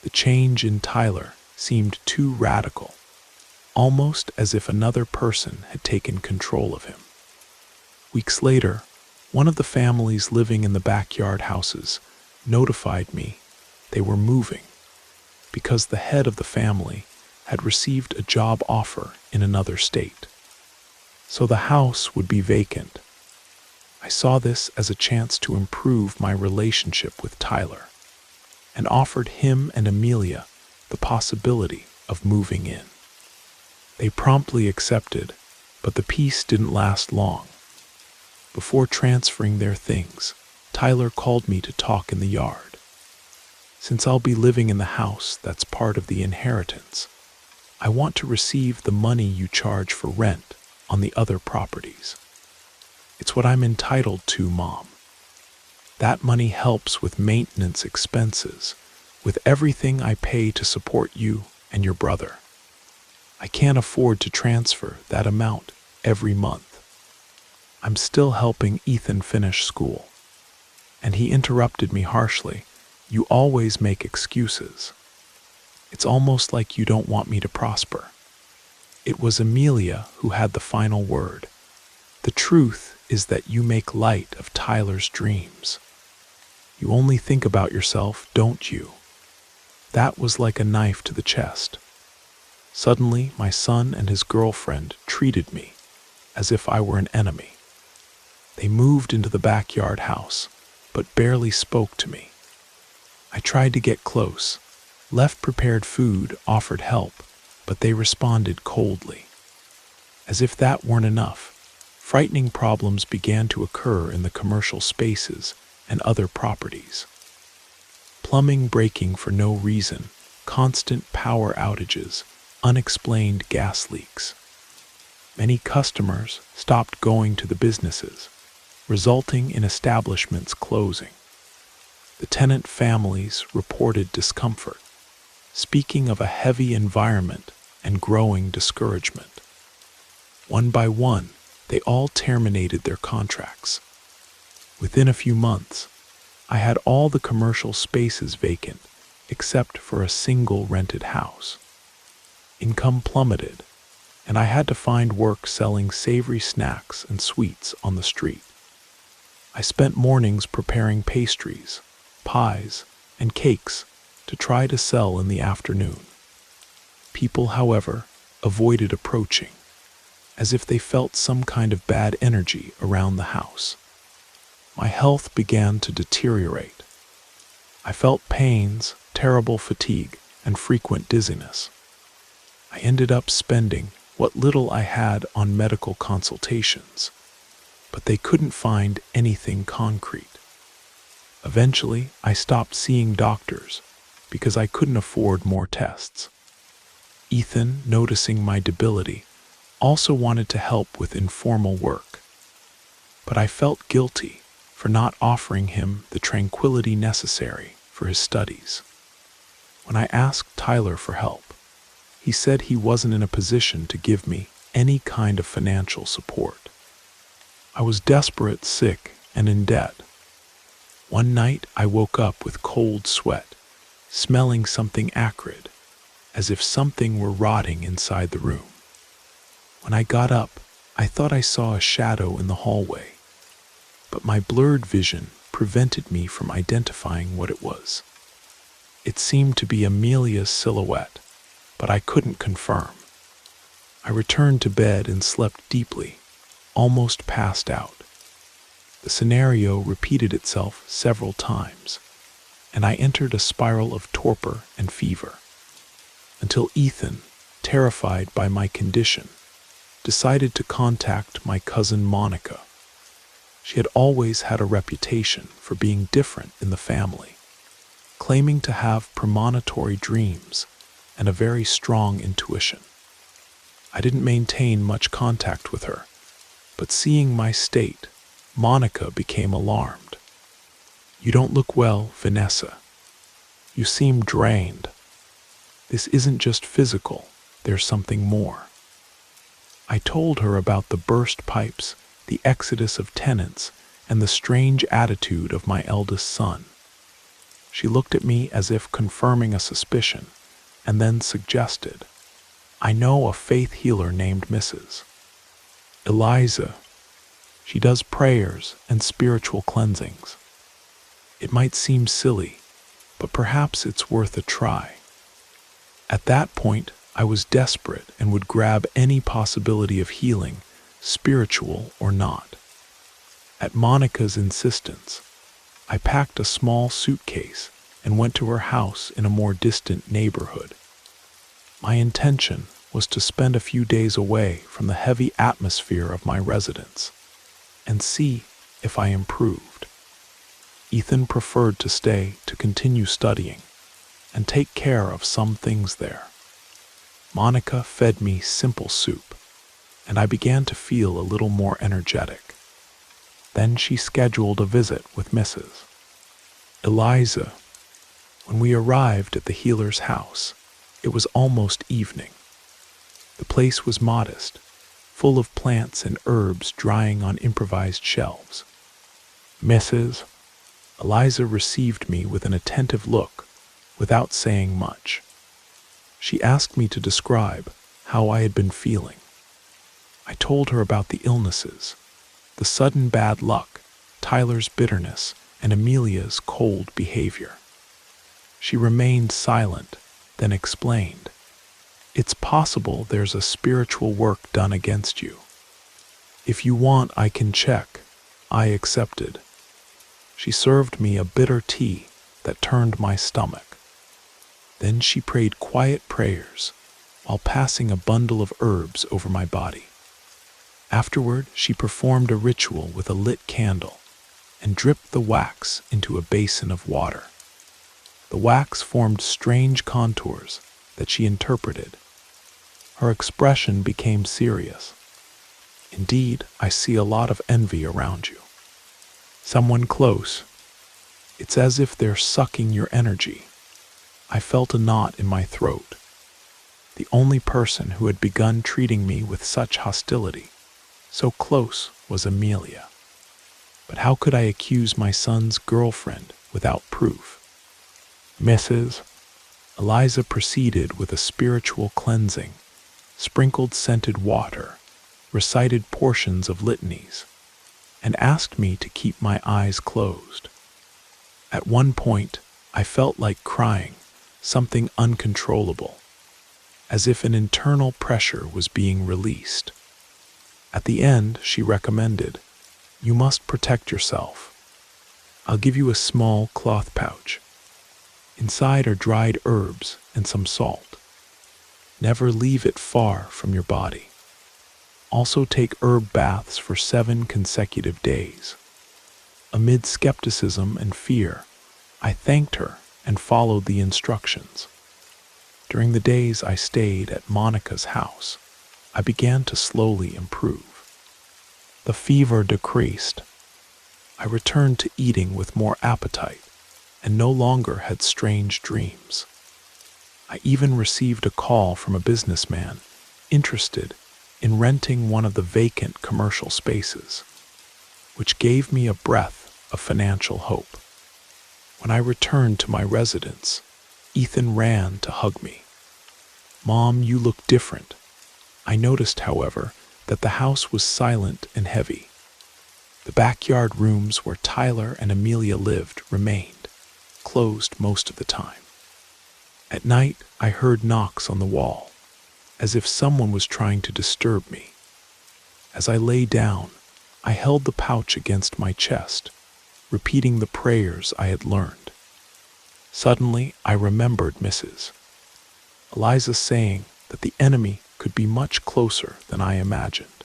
The change in Tyler seemed too radical, almost as if another person had taken control of him. Weeks later, one of the families living in the backyard houses notified me they were moving because the head of the family had received a job offer in another state. So the house would be vacant. I saw this as a chance to improve my relationship with Tyler and offered him and Amelia the possibility of moving in. They promptly accepted, but the peace didn't last long. Before transferring their things, Tyler called me to talk in the yard. Since I'll be living in the house that's part of the inheritance, I want to receive the money you charge for rent on the other properties. It's what I'm entitled to, Mom. That money helps with maintenance expenses, with everything I pay to support you and your brother. I can't afford to transfer that amount every month. I'm still helping Ethan finish school. And he interrupted me harshly. You always make excuses. It's almost like you don't want me to prosper. It was Amelia who had the final word. The truth is that you make light of Tyler's dreams. You only think about yourself, don't you? That was like a knife to the chest. Suddenly, my son and his girlfriend treated me as if I were an enemy. They moved into the backyard house, but barely spoke to me. I tried to get close, left prepared food, offered help, but they responded coldly. As if that weren't enough, frightening problems began to occur in the commercial spaces and other properties. Plumbing breaking for no reason, constant power outages, unexplained gas leaks. Many customers stopped going to the businesses, resulting in establishments closing. The tenant families reported discomfort, speaking of a heavy environment and growing discouragement. One by one, they all terminated their contracts. Within a few months, I had all the commercial spaces vacant except for a single rented house. Income plummeted, and I had to find work selling savory snacks and sweets on the street. I spent mornings preparing pastries, pies, and cakes to try to sell in the afternoon. People, however, avoided approaching, as if they felt some kind of bad energy around the house. My health began to deteriorate. I felt pains, terrible fatigue, and frequent dizziness. I ended up spending what little I had on medical consultations, but they couldn't find anything concrete. Eventually, I stopped seeing doctors because I couldn't afford more tests. Ethan, noticing my debility, also wanted to help with informal work, but I felt guilty for not offering him the tranquility necessary for his studies. When I asked Tyler for help, he said he wasn't in a position to give me any kind of financial support. I was desperate, sick, and in debt. One night I woke up with cold sweat, smelling something acrid, as if something were rotting inside the room. When I got up, I thought I saw a shadow in the hallway, but my blurred vision prevented me from identifying what it was. It seemed to be Amelia's silhouette, but I couldn't confirm. I returned to bed and slept deeply, almost passed out. The scenario repeated itself several times, and I entered a spiral of torpor and fever, until Ethan, terrified by my condition, decided to contact my cousin Monica. She had always had a reputation for being different in the family, claiming to have premonitory dreams and a very strong intuition. I didn't maintain much contact with her, but seeing my state, Monica became alarmed. "You don't look well, Vanessa. You seem drained. This isn't just physical, there's something more." I told her about the burst pipes, the exodus of tenants, and the strange attitude of my eldest son. She looked at me as if confirming a suspicion, and then suggested, "I know a faith healer named Mrs. Eliza. She does prayers and spiritual cleansings." It might seem silly, but perhaps it's worth a try. At that point, I was desperate and would grab any possibility of healing, spiritual or not. At Monica's insistence, I packed a small suitcase and went to her house in a more distant neighborhood. My intention was to spend a few days away from the heavy atmosphere of my residence and see if I improved. Ethan preferred to stay to continue studying and take care of some things there. Monica fed me simple soup, and I began to feel a little more energetic. Then she scheduled a visit with Mrs. Eliza. When we arrived at the healer's house, it was almost evening. The place was modest, full of plants and herbs drying on improvised shelves. Mrs. Eliza received me with an attentive look, without saying much. She asked me to describe how I had been feeling. I told her about the illnesses, the sudden bad luck, Tyler's bitterness, and Amelia's cold behavior. She remained silent, then explained, "It's possible there's a spiritual work done against you. If you want, I can check." I accepted. She served me a bitter tea that turned my stomach. Then she prayed quiet prayers while passing a bundle of herbs over my body. Afterward, she performed a ritual with a lit candle and dripped the wax into a basin of water. The wax formed strange contours that she interpreted. Her expression became serious. "Indeed, I see a lot of envy around you. Someone close. It's as if they're sucking your energy." I felt a knot in my throat. The only person who had begun treating me with such hostility, so close, was Amelia. But how could I accuse my son's girlfriend without proof? Mrs. Eliza proceeded with a spiritual cleansing, sprinkled scented water, recited portions of litanies, and asked me to keep my eyes closed. At one point, I felt like crying, something uncontrollable, as if an internal pressure was being released. At the end, she recommended, "You must protect yourself. I'll give you a small cloth pouch. Inside are dried herbs and some salt. Never leave it far from your body. Also take herb baths for 7 consecutive days." Amid skepticism and fear, I thanked her and followed the instructions. During the days I stayed at Monica's house, I began to slowly improve. The fever decreased. I returned to eating with more appetite and no longer had strange dreams. I even received a call from a businessman interested in renting one of the vacant commercial spaces, which gave me a breath of financial hope. When I returned to my residence, Ethan ran to hug me. "Mom, you look different." I noticed, however, that the house was silent and heavy. The backyard rooms where Tyler and Amelia lived remained closed most of the time. At night, I heard knocks on the wall, as if someone was trying to disturb me. As I lay down, I held the pouch against my chest, repeating the prayers I had learned. Suddenly, I remembered Mrs. Eliza saying that the enemy could be much closer than I imagined.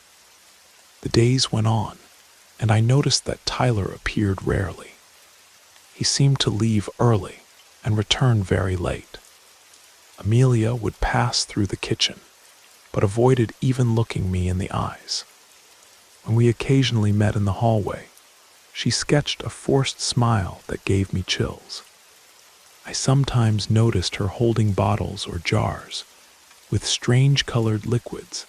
The days went on, and I noticed that Tyler appeared rarely. He seemed to leave early and return very late. Amelia would pass through the kitchen, but avoided even looking me in the eyes. When we occasionally met in the hallway, she sketched a forced smile that gave me chills. I sometimes noticed her holding bottles or jars with strange colored liquids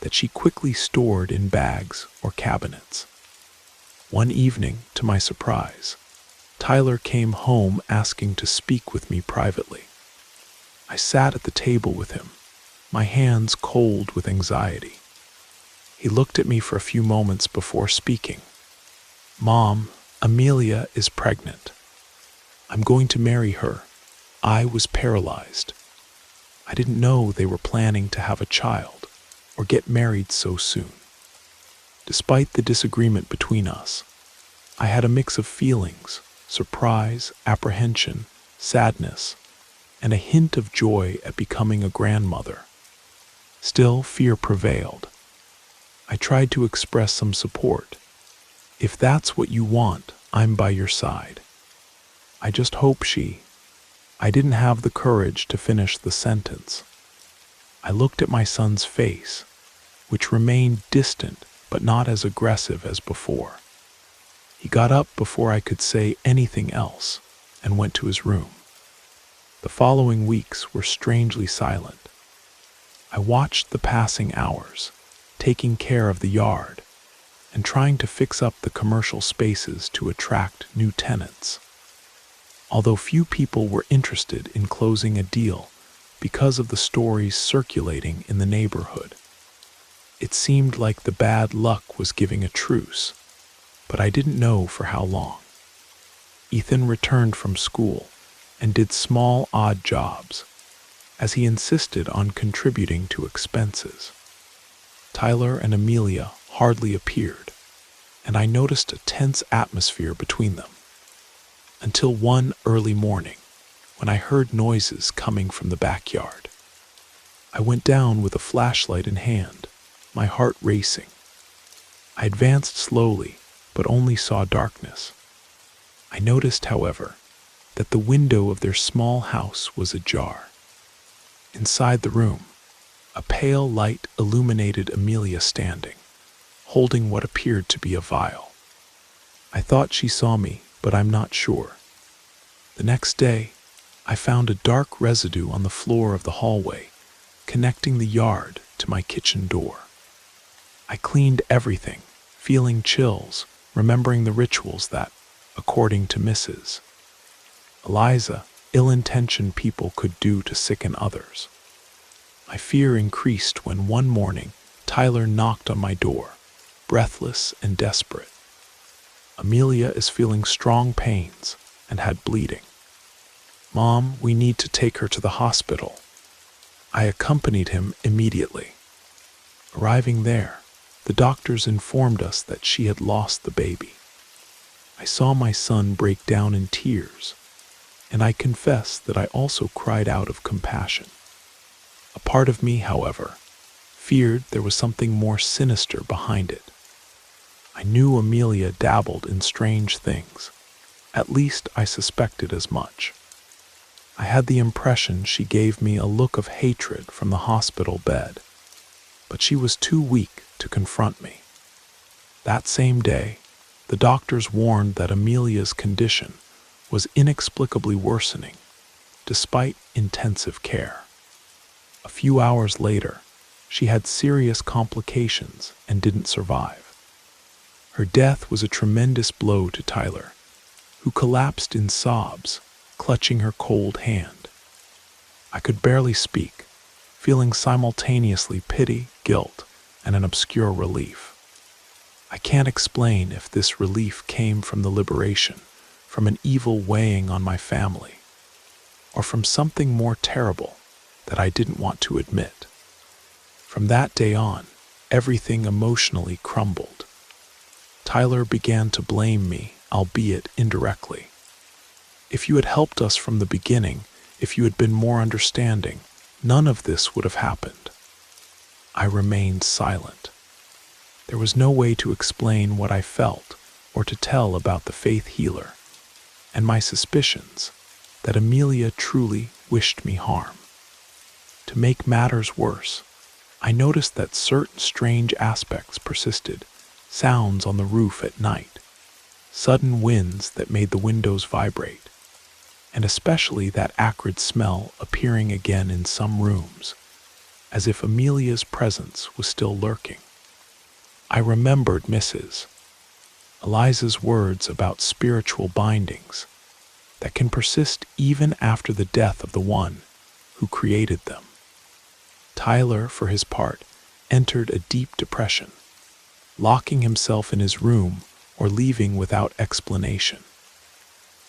that she quickly stored in bags or cabinets. One evening, to my surprise, Tyler came home asking to speak with me privately. I sat at the table with him, my hands cold with anxiety. He looked at me for a few moments before speaking. "Mom, Amelia is pregnant." I'm going to marry her. I was paralyzed. I didn't know they were planning to have a child or get married so soon. Despite the disagreement between us, I had a mix of feelings: surprise, apprehension, sadness, and a hint of joy at becoming a grandmother. Still, fear prevailed. I tried to express some support. If that's what you want, I'm by your side. I just hope I didn't have the courage to finish the sentence. I looked at my son's face, which remained distant but not as aggressive as before. He got up before I could say anything else and went to his room. The following weeks were strangely silent. I watched the passing hours, taking care of the yard and trying to fix up the commercial spaces to attract new tenants. Although few people were interested in closing a deal because of the stories circulating in the neighborhood, it seemed like the bad luck was giving a truce, but I didn't know for how long. Ethan returned from school and did small, odd jobs, as he insisted on contributing to expenses. Tyler and Amelia hardly appeared, and I noticed a tense atmosphere between them. Until one early morning, when I heard noises coming from the backyard. I went down with a flashlight in hand, my heart racing. I advanced slowly, but only saw darkness. I noticed, however, that the window of their small house was ajar. Inside the room, a pale light illuminated Amelia standing, holding what appeared to be a vial. I thought she saw me, but I'm not sure. The next day, I found a dark residue on the floor of the hallway, connecting the yard to my kitchen door. I cleaned everything, feeling chills, remembering the rituals that, according to Mrs. Eliza, ill-intentioned people could do to sicken others. My fear increased when one morning Tyler knocked on my door, breathless and desperate. Amelia is feeling strong pains and had bleeding. Mom, we need to take her to the hospital. I accompanied him immediately. Arriving there, the doctors informed us that she had lost the baby. I saw my son break down in tears, and I confess that I also cried out of compassion. A part of me, however, feared there was something more sinister behind it. I knew Amelia dabbled in strange things. At least I suspected as much. I had the impression she gave me a look of hatred from the hospital bed, but she was too weak to confront me. That same day, the doctors warned that Amelia's condition was inexplicably worsening, despite intensive care. A few hours later, she had serious complications and didn't survive. Her death was a tremendous blow to Tyler, who collapsed in sobs, clutching her cold hand. I could barely speak, feeling simultaneously pity, guilt, and an obscure relief. I can't explain if this relief came from the liberation, from an evil weighing on my family, or from something more terrible that I didn't want to admit. From that day on, everything emotionally crumbled. Tyler began to blame me, albeit indirectly. If you had helped us from the beginning, if you had been more understanding, none of this would have happened. I remained silent. There was no way to explain what I felt or to tell about the faith healer, and my suspicions that Amelia truly wished me harm. To make matters worse, I noticed that certain strange aspects persisted: sounds on the roof at night, sudden winds that made the windows vibrate, and especially that acrid smell appearing again in some rooms, as if Amelia's presence was still lurking. I remembered Mrs. Eliza's words about spiritual bindings that can persist even after the death of the one who created them. Tyler, for his part, entered a deep depression, locking himself in his room or leaving without explanation.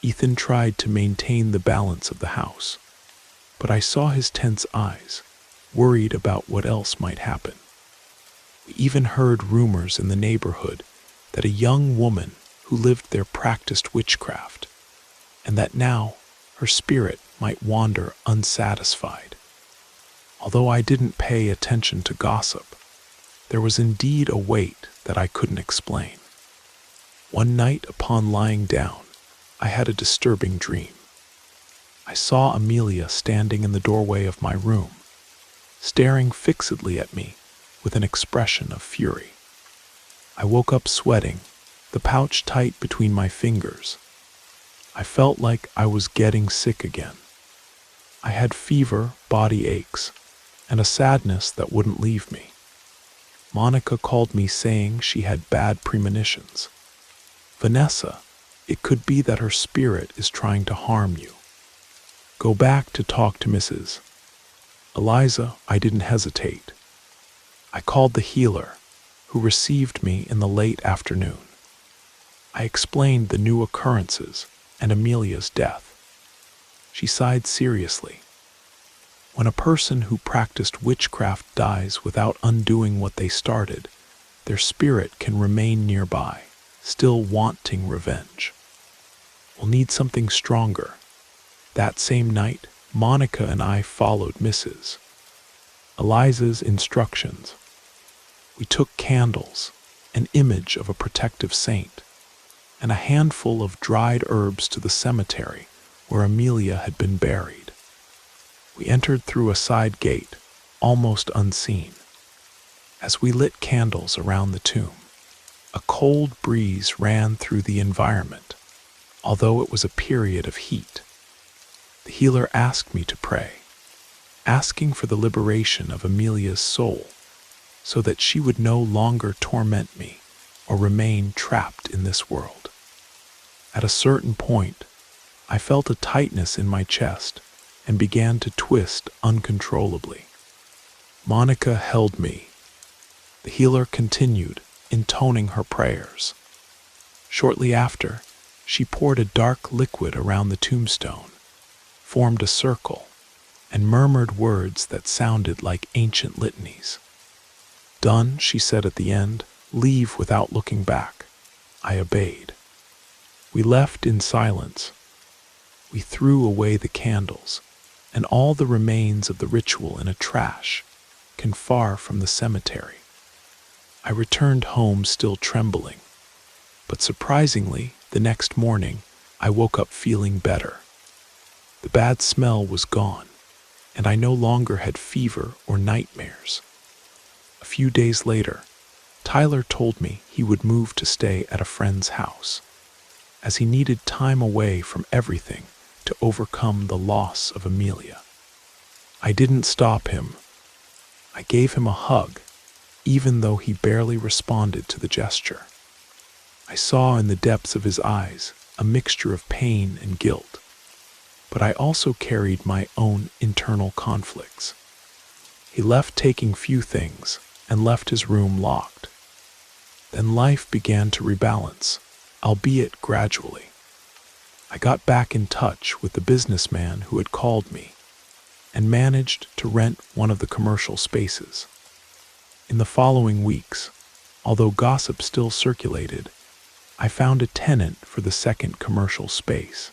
Ethan tried to maintain the balance of the house, but I saw his tense eyes, worried about what else might happen. We even heard rumors in the neighborhood that a young woman who lived there practiced witchcraft, and that now her spirit might wander unsatisfied. Although I didn't pay attention to gossip, there was indeed a weight that I couldn't explain. One night, upon lying down, I had a disturbing dream. I saw Amelia standing in the doorway of my room, staring fixedly at me with an expression of fury. I woke up sweating, the pouch tight between my fingers. I felt like I was getting sick again. I had fever, body aches, and a sadness that wouldn't leave me. Monica called me saying she had bad premonitions. "Vanessa, it could be that her spirit is trying to harm you. Go back to talk to Mrs. Eliza." I didn't hesitate. I called the healer, who received me in the late afternoon. I explained the new occurrences and Amelia's death. She sighed seriously. When a person who practiced witchcraft dies without undoing what they started, their spirit can remain nearby, still wanting revenge. We'll need something stronger. That same night, Monica and I followed Mrs. Eliza's instructions. We took candles, an image of a protective saint, and a handful of dried herbs to the cemetery where Amelia had been buried. We entered through a side gate, almost unseen. As we lit candles around the tomb, a cold breeze ran through the environment, although it was a period of heat. The healer asked me to pray, asking for the liberation of Amelia's soul, so that she would no longer torment me or remain trapped in this world. At a certain point, I felt a tightness in my chest and began to twist uncontrollably. Monica held me. The healer continued, intoning her prayers. Shortly after, she poured a dark liquid around the tombstone, formed a circle, and murmured words that sounded like ancient litanies. "Done," she said at the end. "Leave without looking back." I obeyed. We left in silence. We threw away the candles and all the remains of the ritual in a trash, far from the cemetery. I returned home still trembling, but surprisingly, the next morning, I woke up feeling better. The bad smell was gone, and I no longer had fever or nightmares. A few days later, Tyler told me he would move to stay at a friend's house, as he needed time away from everything to overcome the loss of Amelia. I didn't stop him. I gave him a hug, even though he barely responded to the gesture. I saw in the depths of his eyes a mixture of pain and guilt, but I also carried my own internal conflicts. He left taking few things and left his room locked. Then life began to rebalance, albeit gradually. I got back in touch with the businessman who had called me and managed to rent one of the commercial spaces. In the following weeks, although gossip still circulated, I found a tenant for the second commercial space.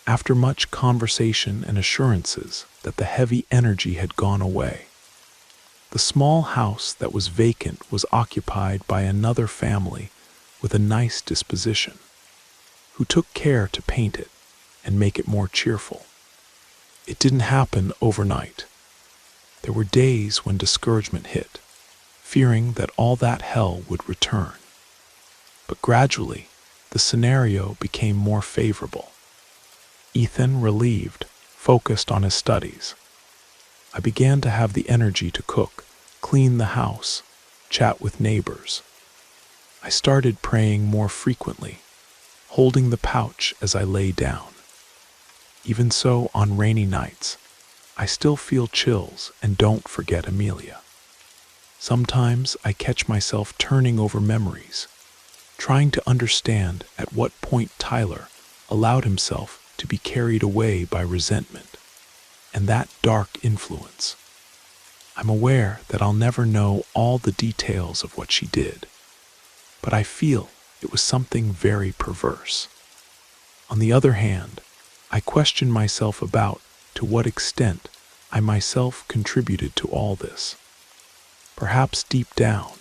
After much conversation and assurances that the heavy energy had gone away, the small house that was vacant was occupied by another family with a nice disposition, who took care to paint it and make it more cheerful. It didn't happen overnight. There were days when discouragement hit, fearing that all that hell would return. But gradually, the scenario became more favorable. Ethan, relieved, focused on his studies. I began to have the energy to cook, clean the house, chat with neighbors. I started praying more frequently, holding the pouch as I lay down. Even so, on rainy nights, I still feel chills and don't forget Amelia. Sometimes I catch myself turning over memories, trying to understand at what point Tyler allowed himself to be carried away by resentment and that dark influence. I'm aware that I'll never know all the details of what she did, but I feel it was something very perverse. On the other hand, I question myself about to what extent I myself contributed to all this. Perhaps deep down,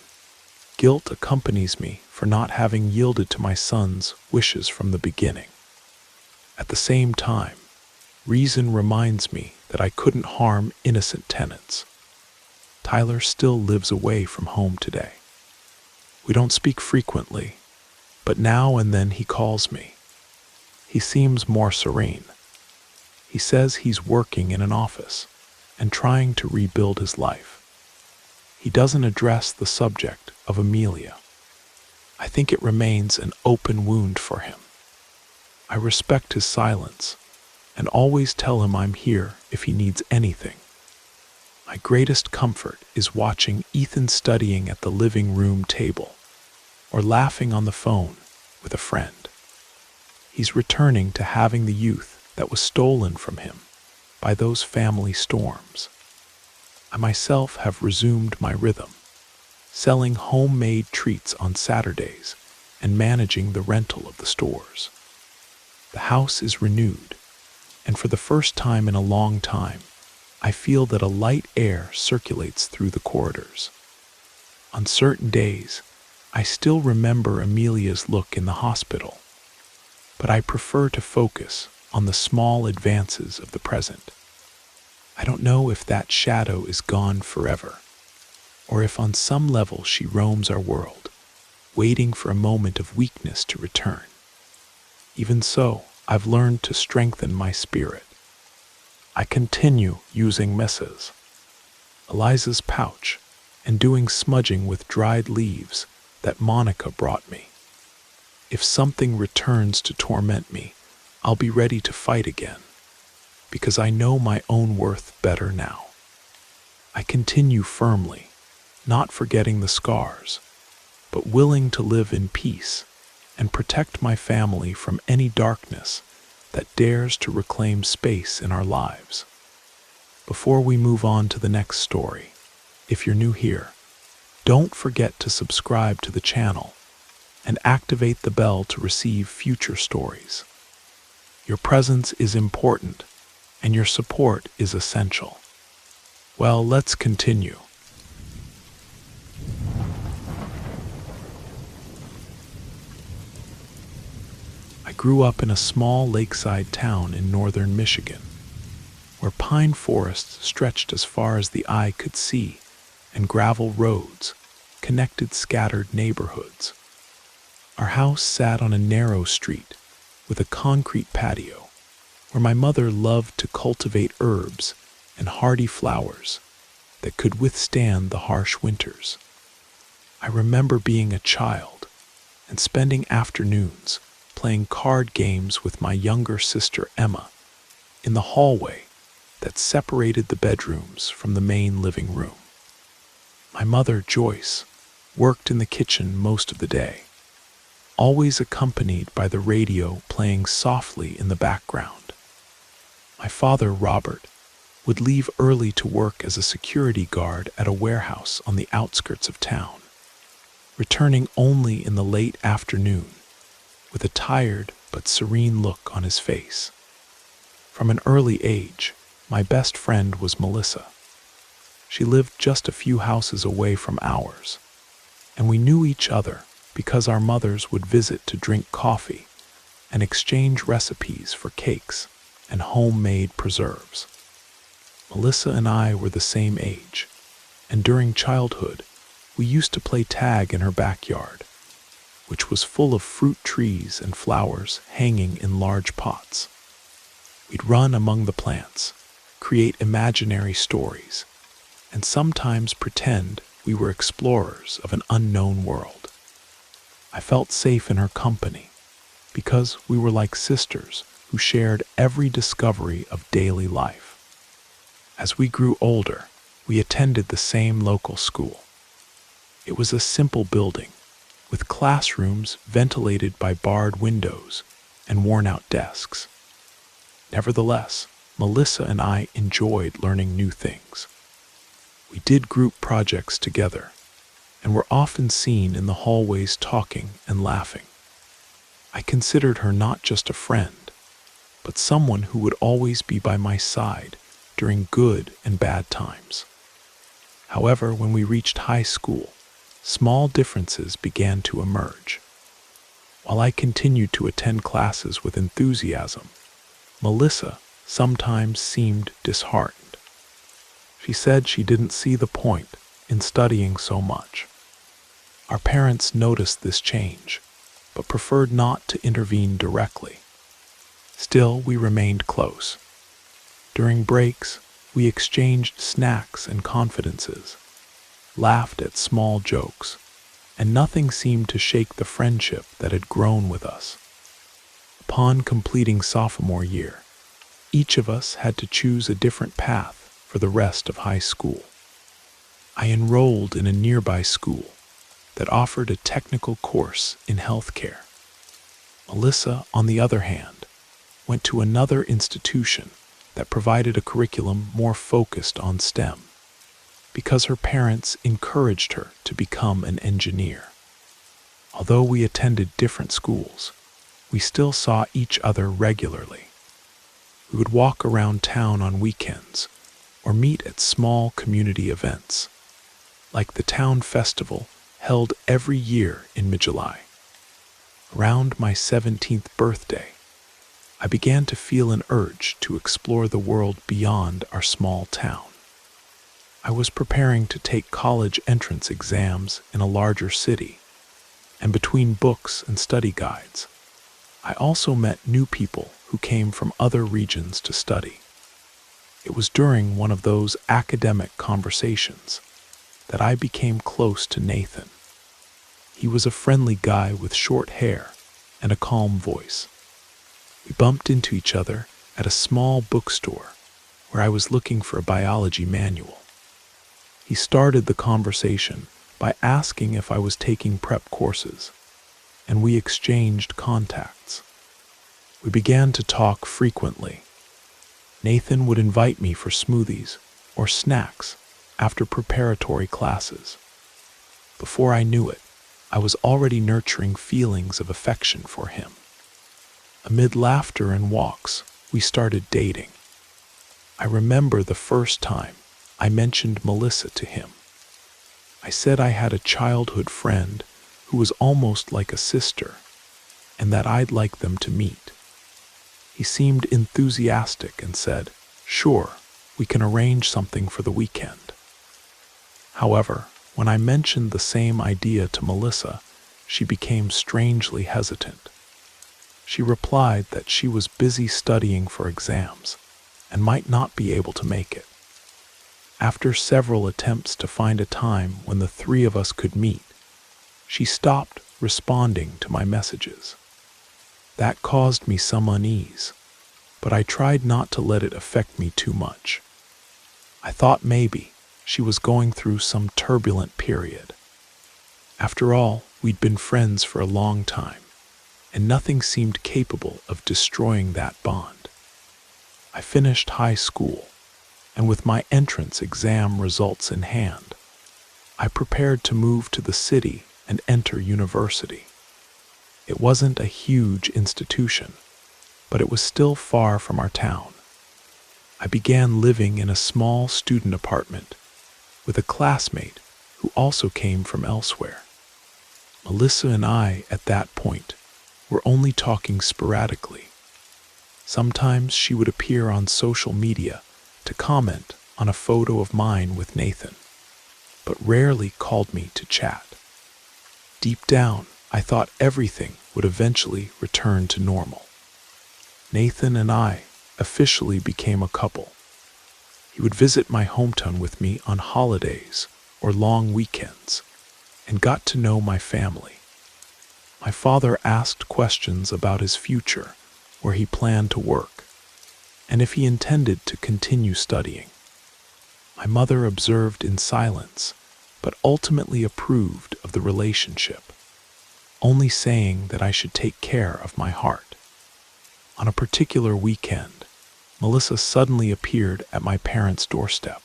guilt accompanies me for not having yielded to my son's wishes from the beginning. At the same time, reason reminds me that I couldn't harm innocent tenants. Tyler still lives away from home today. We don't speak frequently, but now and then he calls me. He seems more serene. He says he's working in an office and trying to rebuild his life. He doesn't address the subject of Amelia. I think it remains an open wound for him. I respect his silence and always tell him I'm here if he needs anything. My greatest comfort is watching Ethan studying at the living room table or laughing on the phone with a friend. He's returning to having the youth that was stolen from him by those family storms. I myself have resumed my rhythm, selling homemade treats on Saturdays and managing the rental of the stores. The house is renewed, and for the first time in a long time, I feel that a light air circulates through the corridors. On certain days, I still remember Amelia's look in the hospital, but I prefer to focus on the small advances of the present. I don't know if that shadow is gone forever, or if on some level she roams our world, waiting for a moment of weakness to return. Even so, I've learned to strengthen my spirit. I continue using Mrs. Eliza's pouch and doing smudging with dried leaves that Monica brought me. If something returns to torment me, I'll be ready to fight again, because I know my own worth better now. I continue firmly, not forgetting the scars, but willing to live in peace and protect my family from any darkness that dares to reclaim space in our lives. Before we move on to the next story, if you're new here, don't forget to subscribe to the channel and activate the bell to receive future stories. Your presence is important, and your support is essential. Well, let's continue. I grew up in a small lakeside town in northern Michigan, where pine forests stretched as far as the eye could see, and gravel roads connected scattered neighborhoods. Our house sat on a narrow street with a concrete patio, where my mother loved to cultivate herbs and hardy flowers that could withstand the harsh winters. I remember being a child and spending afternoons playing card games with my younger sister Emma in the hallway that separated the bedrooms from the main living room. My mother, Joyce, worked in the kitchen most of the day, always accompanied by the radio playing softly in the background. My father, Robert, would leave early to work as a security guard at a warehouse on the outskirts of town, returning only in the late afternoon with a tired but serene look on his face. From an early age, my best friend was Melissa. She lived just a few houses away from ours, and we knew each other because our mothers would visit to drink coffee and exchange recipes for cakes and homemade preserves. Melissa and I were the same age, and during childhood, we used to play tag in her backyard, which was full of fruit trees and flowers hanging in large pots. We'd run among the plants, create imaginary stories, and sometimes pretend we were explorers of an unknown world. I felt safe in her company because we were like sisters who shared every discovery of daily life. As we grew older, we attended the same local school. It was a simple building with classrooms ventilated by barred windows and worn-out desks. Nevertheless, Melissa and I enjoyed learning new things. We did group projects together, and were often seen in the hallways talking and laughing. I considered her not just a friend, but someone who would always be by my side during good and bad times. However, when we reached high school, small differences began to emerge. While I continued to attend classes with enthusiasm, Melissa sometimes seemed disheartened. She said she didn't see the point in studying so much. Our parents noticed this change, but preferred not to intervene directly. Still, we remained close. During breaks, we exchanged snacks and confidences, laughed at small jokes, and nothing seemed to shake the friendship that had grown with us. Upon completing sophomore year, each of us had to choose a different path for the rest of high school. I enrolled in a nearby school that offered a technical course in healthcare. Melissa, on the other hand, went to another institution that provided a curriculum more focused on STEM, because her parents encouraged her to become an engineer. Although we attended different schools, we still saw each other regularly. We would walk around town on weekends or meet at small community events, like the town festival held every year in mid-July. Around my 17th birthday, I began to feel an urge to explore the world beyond our small town. I was preparing to take college entrance exams in a larger city, and between books and study guides, I also met new people who came from other regions to study. It was during one of those academic conversations that I became close to Nathan. He was a friendly guy with short hair and a calm voice. We bumped into each other at a small bookstore where I was looking for a biology manual. He started the conversation by asking if I was taking prep courses, and we exchanged contacts. We began to talk frequently. Nathan would invite me for smoothies or snacks after preparatory classes. Before I knew it, I was already nurturing feelings of affection for him. Amid laughter and walks, we started dating. I remember the first time I mentioned Melissa to him. I said I had a childhood friend who was almost like a sister, and that I'd like them to meet. He seemed enthusiastic and said, "Sure, we can arrange something for the weekend." However, when I mentioned the same idea to Melissa, she became strangely hesitant. She replied that she was busy studying for exams and might not be able to make it. After several attempts to find a time when the three of us could meet, she stopped responding to my messages. That caused me some unease, but I tried not to let it affect me too much. I thought maybe she was going through some turbulent period. After all, we'd been friends for a long time, and nothing seemed capable of destroying that bond. I finished high school, and with my entrance exam results in hand, I prepared to move to the city and enter university. It wasn't a huge institution, but it was still far from our town. I began living in a small student apartment with a classmate who also came from elsewhere. Melissa and I, at that point, were only talking sporadically. Sometimes she would appear on social media to comment on a photo of mine with Nathan, but rarely called me to chat. Deep down, I thought everything would eventually return to normal. Nathan and I officially became a couple. He would visit my hometown with me on holidays or long weekends, and got to know my family. My father asked questions about his future, where he planned to work, and if he intended to continue studying. My mother observed in silence, but ultimately approved of the relationship, only saying that I should take care of my heart. On a particular weekend, Melissa suddenly appeared at my parents' doorstep.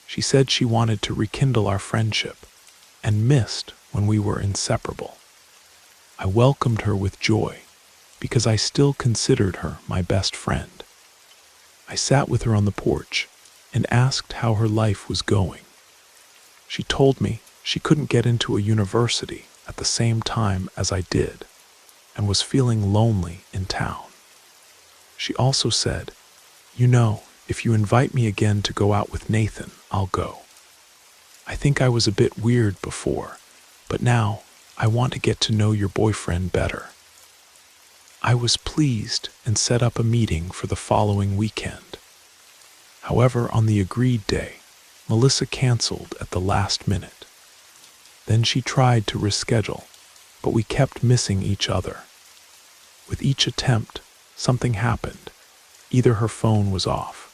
She said she wanted to rekindle our friendship and missed when we were inseparable. I welcomed her with joy because I still considered her my best friend. I sat with her on the porch and asked how her life was going. She told me she couldn't get into a university at the same time as I did and was feeling lonely in town. She also said, "You know, if you invite me again to go out with Nathan, I'll go. I think I was a bit weird before, but now I want to get to know your boyfriend better." I was pleased and set up a meeting for the following weekend. However, on the agreed day, Melissa canceled at the last minute. Then she tried to reschedule, but we kept missing each other. With each attempt, something happened. Either her phone was off,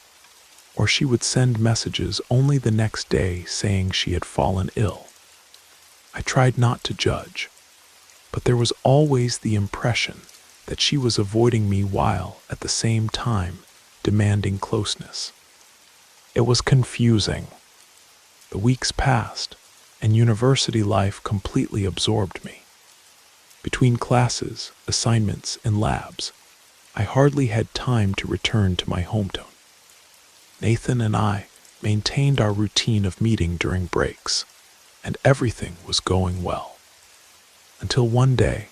or she would send messages only the next day saying she had fallen ill. I tried not to judge, but there was always the impression that she was avoiding me while, at the same time, demanding closeness. It was confusing. The weeks passed, and university life completely absorbed me. Between classes, assignments, and labs, I hardly had time to return to my hometown. Nathan and I maintained our routine of meeting during breaks, and everything was going well. Until one day,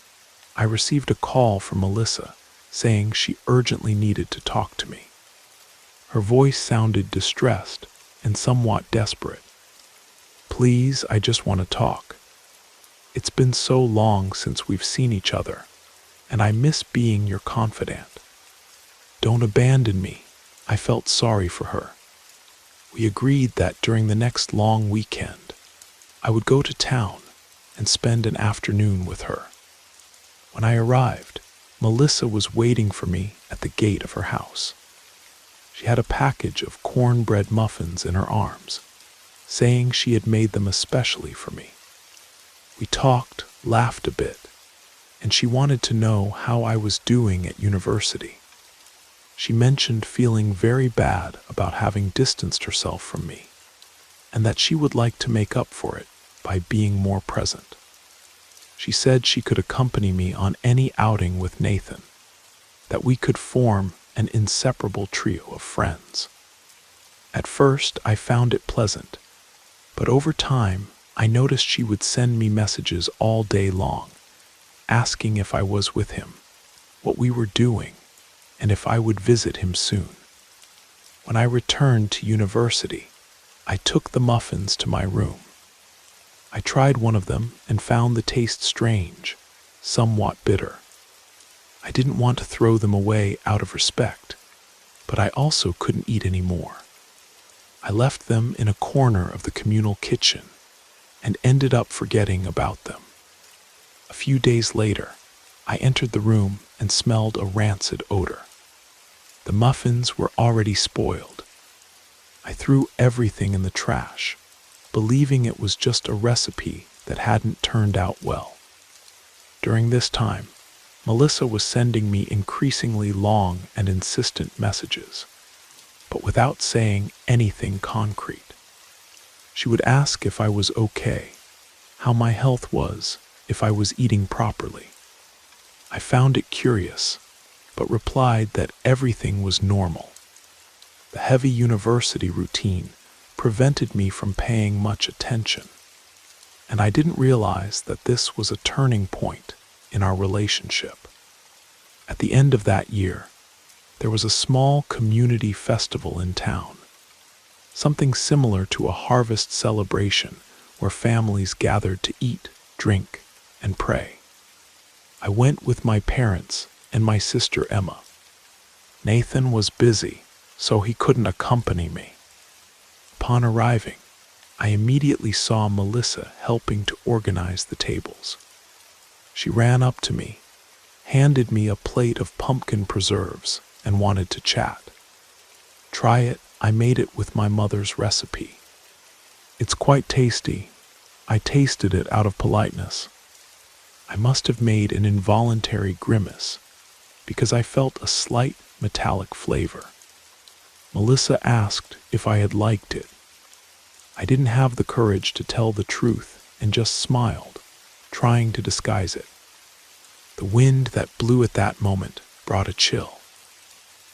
I received a call from Melissa saying she urgently needed to talk to me. Her voice sounded distressed and somewhat desperate. "Please, I just want to talk. It's been so long since we've seen each other, and I miss being your confidant. Don't abandon me." I felt sorry for her. We agreed that during the next long weekend, I would go to town and spend an afternoon with her. When I arrived, Melissa was waiting for me at the gate of her house. She had a package of cornbread muffins in her arms, saying she had made them especially for me. We talked, laughed a bit, and she wanted to know how I was doing at university. She mentioned feeling very bad about having distanced herself from me, and that she would like to make up for it by being more present. She said she could accompany me on any outing with Nathan, that we could form an inseparable trio of friends. At first, I found it pleasant, but over time, I noticed she would send me messages all day long, asking if I was with him, what we were doing, and if I would visit him soon. When I returned to university, I took the muffins to my room. I tried one of them and found the taste strange, somewhat bitter. I didn't want to throw them away out of respect, but I also couldn't eat any more. I left them in a corner of the communal kitchen and ended up forgetting about them. A few days later, I entered the room and smelled a rancid odor. The muffins were already spoiled. I threw everything in the trash, believing it was just a recipe that hadn't turned out well. During this time, Melissa was sending me increasingly long and insistent messages, but without saying anything concrete. She would ask if I was okay, how my health was, if I was eating properly. I found it curious, but replied that everything was normal. The heavy university routine prevented me from paying much attention, and I didn't realize that this was a turning point in our relationship. At the end of that year, there was a small community festival in town, something similar to a harvest celebration where families gathered to eat, drink, and pray. I went with my parents and my sister Emma. Nathan was busy, so he couldn't accompany me. Upon arriving, I immediately saw Melissa helping to organize the tables. She ran up to me, handed me a plate of pumpkin preserves, and wanted to chat. "Try it, I made it with my mother's recipe. It's quite tasty." I tasted it out of politeness. I must have made an involuntary grimace, because I felt a slight metallic flavor. Melissa asked if I had liked it. I didn't have the courage to tell the truth and just smiled, trying to disguise it. The wind that blew at that moment brought a chill.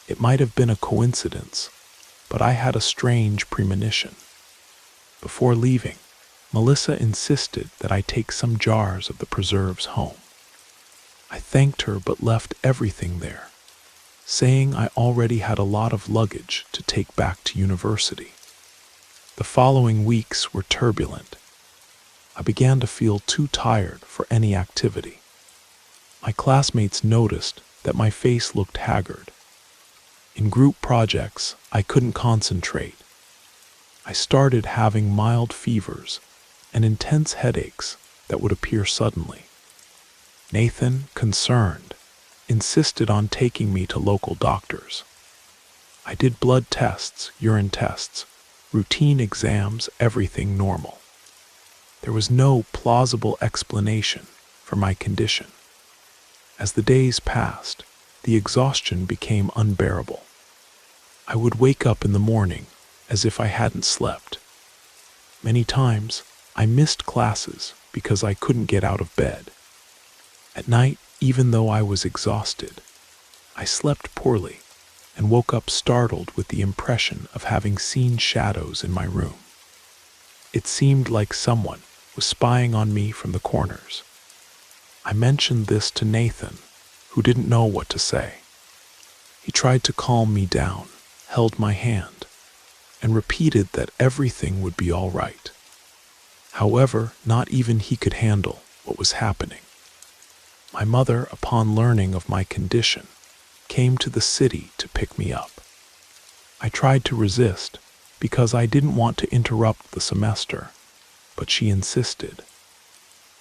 It might have been a coincidence, but I had a strange premonition. Before leaving, Melissa insisted that I take some jars of the preserves home. I thanked her but left everything there, saying I already had a lot of luggage to take back to university. The following weeks were turbulent. I began to feel too tired for any activity. My classmates noticed that my face looked haggard. In group projects, I couldn't concentrate. I started having mild fevers and intense headaches that would appear suddenly. Nathan, concerned, insisted on taking me to local doctors. I did blood tests, urine tests, routine exams, everything normal. There was no plausible explanation for my condition. As the days passed, the exhaustion became unbearable. I would wake up in the morning as if I hadn't slept. Many times, I missed classes because I couldn't get out of bed. At night, even though I was exhausted, I slept poorly and woke up startled with the impression of having seen shadows in my room. It seemed like someone was spying on me from the corners. I mentioned this to Nathan, who didn't know what to say. He tried to calm me down, held my hand, and repeated that everything would be all right. However, not even he could handle what was happening. My mother, upon learning of my condition, came to the city to pick me up. I tried to resist because I didn't want to interrupt the semester, but she insisted.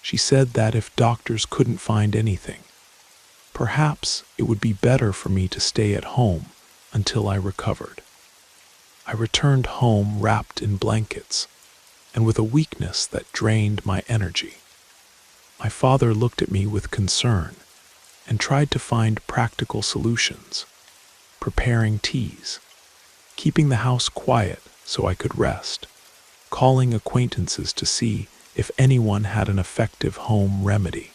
She said that if doctors couldn't find anything, perhaps it would be better for me to stay at home until I recovered. I returned home wrapped in blankets and with a weakness that drained my energy. My father looked at me with concern and tried to find practical solutions, preparing teas, keeping the house quiet so I could rest, calling acquaintances to see if anyone had an effective home remedy.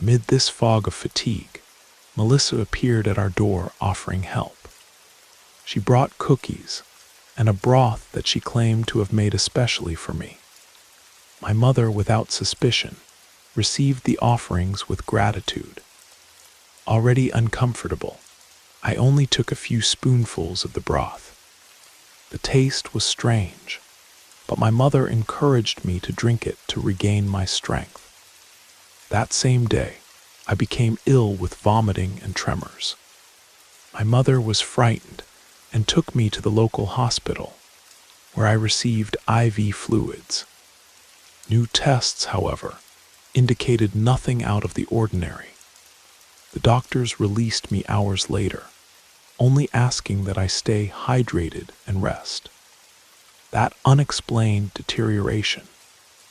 Amid this fog of fatigue, Melissa appeared at our door offering help. She brought cookies and a broth that she claimed to have made especially for me. My mother, without suspicion, received the offerings with gratitude. Already uncomfortable, I only took a few spoonfuls of the broth. The taste was strange, but my mother encouraged me to drink it to regain my strength. That same day, I became ill with vomiting and tremors. My mother was frightened and took me to the local hospital, where I received IV fluids. New tests, however, indicated nothing out of the ordinary. The doctors released me hours later, only asking that I stay hydrated and rest. That unexplained deterioration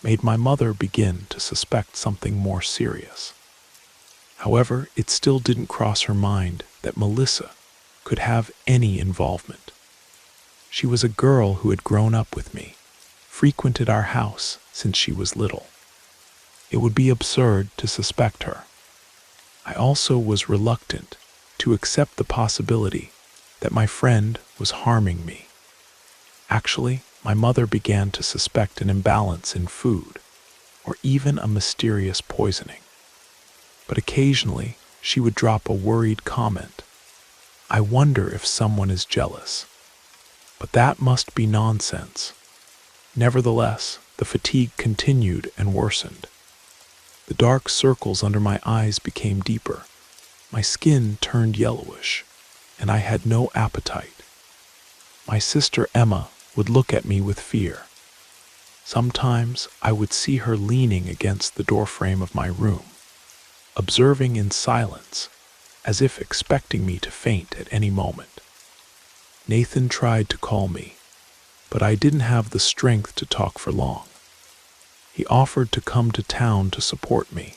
made my mother begin to suspect something more serious. However, it still didn't cross her mind that Melissa could have any involvement. She was a girl who had grown up with me, frequented our house since she was little. It would be absurd to suspect her. I also was reluctant to accept the possibility that my friend was harming me. Actually, my mother began to suspect an imbalance in food, or even a mysterious poisoning. But occasionally, she would drop a worried comment. I wonder if someone is jealous. But that must be nonsense. Nevertheless, the fatigue continued and worsened. The dark circles under my eyes became deeper. My skin turned yellowish, and I had no appetite. My sister Emma would look at me with fear. Sometimes I would see her leaning against the doorframe of my room, observing in silence, as if expecting me to faint at any moment. Nathan tried to call me, but I didn't have the strength to talk for long. He offered to come to town to support me,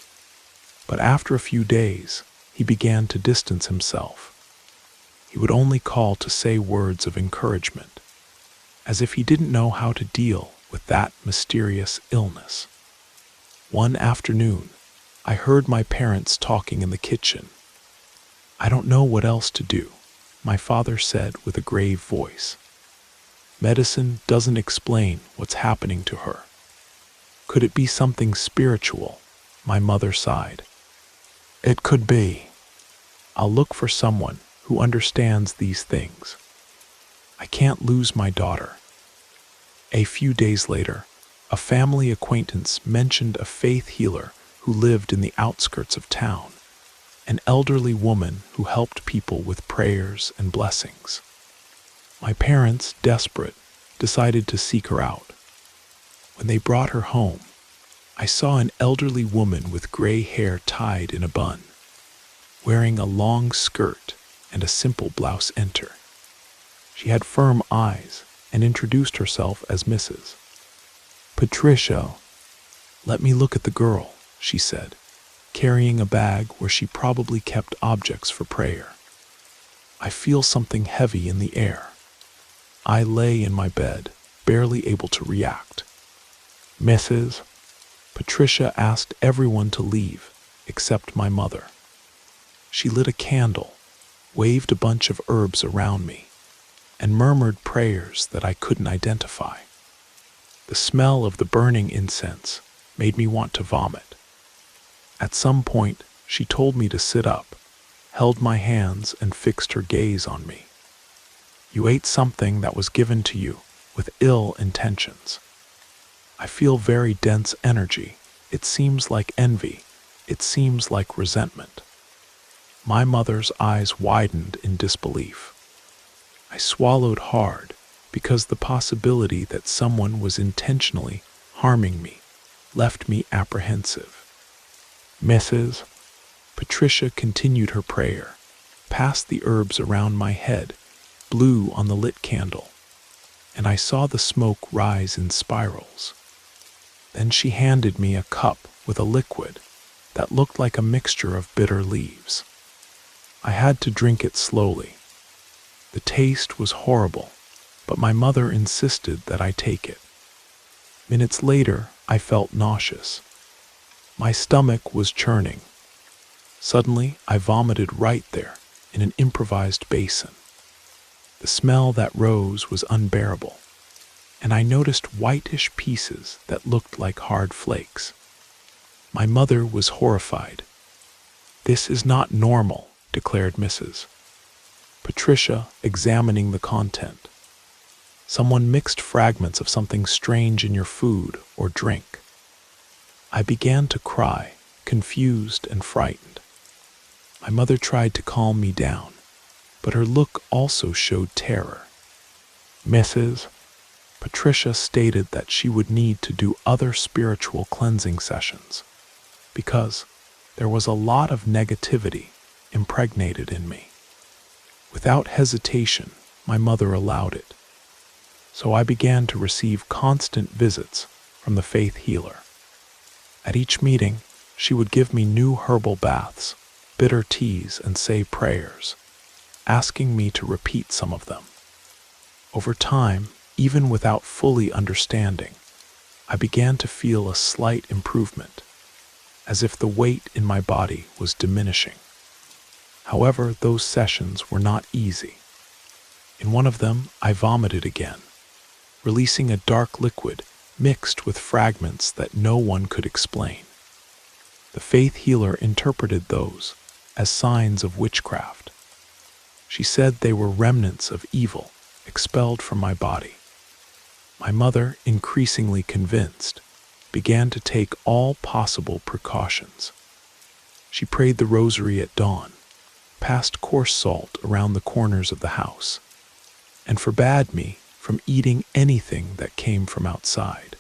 but after a few days, he began to distance himself. He would only call to say words of encouragement, as if he didn't know how to deal with that mysterious illness. One afternoon, I heard my parents talking in the kitchen. "I don't know what else to do," my father said with a grave voice. "Medicine doesn't explain what's happening to her." "Could it be something spiritual?" my mother sighed. "It could be. I'll look for someone who understands these things. I can't lose my daughter." A few days later, a family acquaintance mentioned a faith healer who lived in the outskirts of town, an elderly woman who helped people with prayers and blessings. My parents, desperate, decided to seek her out. When they brought her home, I saw an elderly woman with gray hair tied in a bun, wearing a long skirt and a simple blouse enter. She had firm eyes and introduced herself as Mrs. Patricia. "Let me look at the girl," she said, carrying a bag where she probably kept objects for prayer. "I feel something heavy in the air." I lay in my bed, barely able to react. "Mrs. Patricia asked everyone to leave except my mother. She lit a candle, waved a bunch of herbs around me, and murmured prayers that I couldn't identify. The smell of the burning incense made me want to vomit. At some point, she told me to sit up, held my hands, and fixed her gaze on me. "You ate something that was given to you with ill intentions. I feel very dense energy. It seems like envy. It seems like resentment." My mother's eyes widened in disbelief. I swallowed hard because the possibility that someone was intentionally harming me left me apprehensive. "Mrs. Patricia continued her prayer, passed the herbs around my head, blew on the lit candle, and I saw the smoke rise in spirals. Then she handed me a cup with a liquid that looked like a mixture of bitter leaves. I had to drink it slowly. The taste was horrible, but my mother insisted that I take it. Minutes later, I felt nauseous. My stomach was churning. Suddenly, I vomited right there in an improvised basin. The smell that rose was unbearable, and I noticed whitish pieces that looked like hard flakes. My mother was horrified. "This is not normal," declared Mrs. Patricia, examining the content. "Someone mixed fragments of something strange in your food or drink." I began to cry, confused and frightened. My mother tried to calm me down, but her look also showed terror. Mrs. Patricia stated that she would need to do other spiritual cleansing sessions because there was a lot of negativity impregnated in me. Without hesitation, my mother allowed it. So I began to receive constant visits from the faith healer. At each meeting, she would give me new herbal baths, bitter teas, and say prayers, asking me to repeat some of them. Over time, even without fully understanding, I began to feel a slight improvement, as if the weight in my body was diminishing. However, those sessions were not easy. In one of them, I vomited again, releasing a dark liquid mixed with fragments that no one could explain. The faith healer interpreted those as signs of witchcraft. She said they were remnants of evil expelled from my body. My mother, increasingly convinced, began to take all possible precautions. She prayed the rosary at dawn, passed coarse salt around the corners of the house, and forbade me from eating anything that came from outside.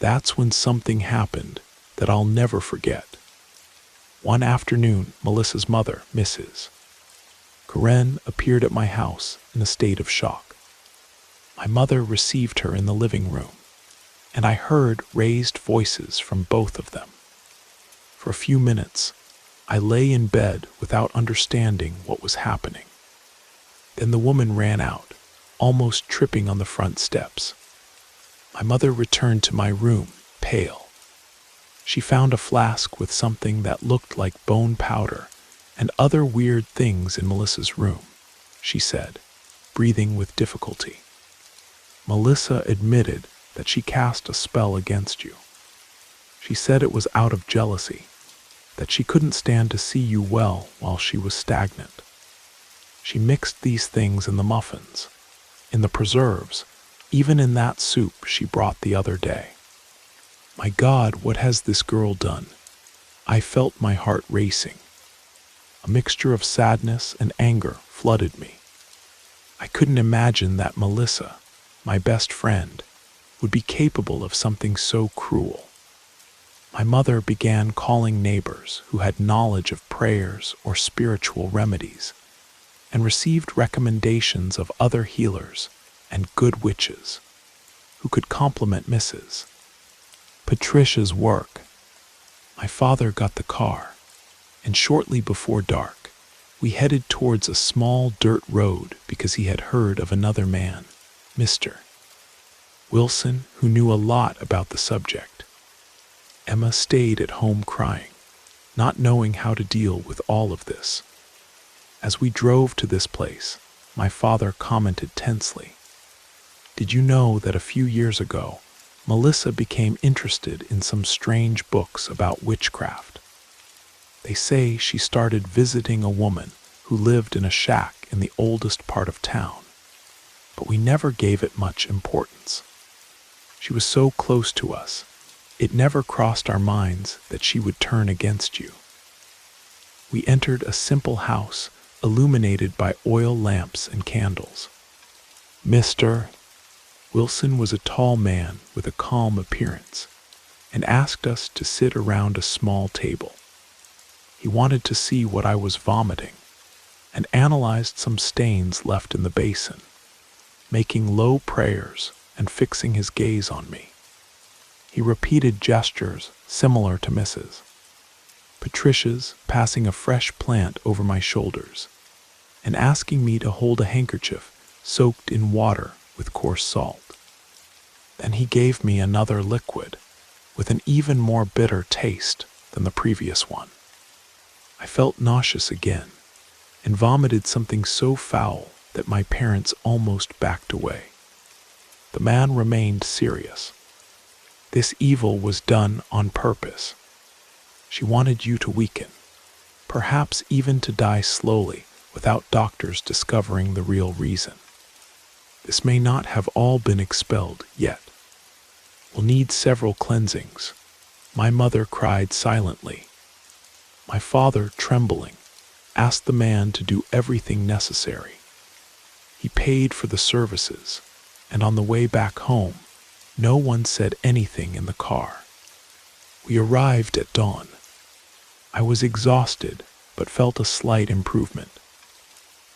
That's when something happened that I'll never forget. One afternoon, Melissa's mother, Mrs. Karen, appeared at my house in a state of shock. My mother received her in the living room, and I heard raised voices from both of them. For a few minutes, I lay in bed without understanding what was happening. Then the woman ran out, almost tripping on the front steps. My mother returned to my room, pale. She found a flask with something that looked like bone powder and other weird things in Melissa's room, she said, breathing with difficulty. Melissa admitted that she cast a spell against you. She said it was out of jealousy, that she couldn't stand to see you well while she was stagnant. She mixed these things in the muffins, in the preserves, even in that soup she brought the other day. My God, what has this girl done? I felt my heart racing. A mixture of sadness and anger flooded me. I couldn't imagine that Melissa, my best friend, would be capable of something so cruel. My mother began calling neighbors who had knowledge of prayers or spiritual remedies, and received recommendations of other healers and good witches who could complement Mrs. Patricia's work. My father got the car, and shortly before dark, we headed towards a small dirt road because he had heard of another man, Mr. Wilson, who knew a lot about the subject. Emma stayed at home crying, not knowing how to deal with all of this. As we drove to this place, my father commented tensely, "Did you know that a few years ago, Melissa became interested in some strange books about witchcraft? They say she started visiting a woman who lived in a shack in the oldest part of town, but we never gave it much importance. She was so close to us, it never crossed our minds that she would turn against you." We entered a simple house illuminated by oil lamps and candles. Mr. Wilson was a tall man with a calm appearance and asked us to sit around a small table. He wanted to see what I was vomiting and analyzed some stains left in the basin, making low prayers and fixing his gaze on me. He repeated gestures similar to Mrs. Patricia's, passing a fresh plant over my shoulders and asking me to hold a handkerchief soaked in water with coarse salt. Then he gave me another liquid with an even more bitter taste than the previous one. I felt nauseous again and vomited something so foul that my parents almost backed away. The man remained serious. This evil was done on purpose. She wanted you to weaken, perhaps even to die slowly without doctors discovering the real reason. This may not have all been expelled yet. We'll need several cleansings. My mother cried silently. My father, trembling, asked the man to do everything necessary. He paid for the services, and on the way back home, no one said anything in the car. We arrived at dawn. I was exhausted, but felt a slight improvement.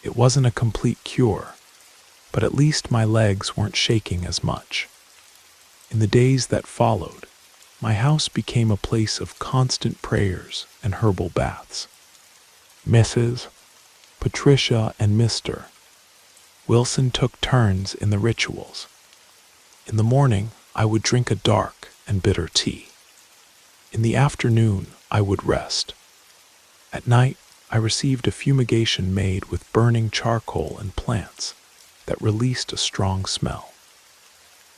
It wasn't a complete cure, but at least my legs weren't shaking as much. In the days that followed, my house became a place of constant prayers and herbal baths. Mrs. Patricia and Mr. Wilson took turns in the rituals. In the morning, I would drink a dark and bitter tea. In the afternoon, I would rest. At night, I received a fumigation made with burning charcoal and plants that released a strong smell.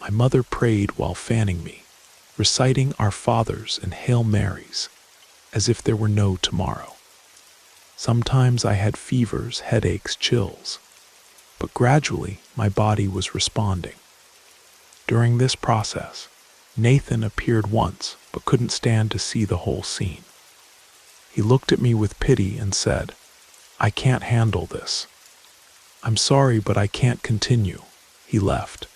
My mother prayed while fanning me, reciting Our Fathers and Hail Marys, as if there were no tomorrow. Sometimes I had fevers, headaches, chills, but gradually my body was responding. During this process, Nathan appeared once but couldn't stand to see the whole scene. He looked at me with pity and said, "I can't handle this. I'm sorry, but I can't continue." He left.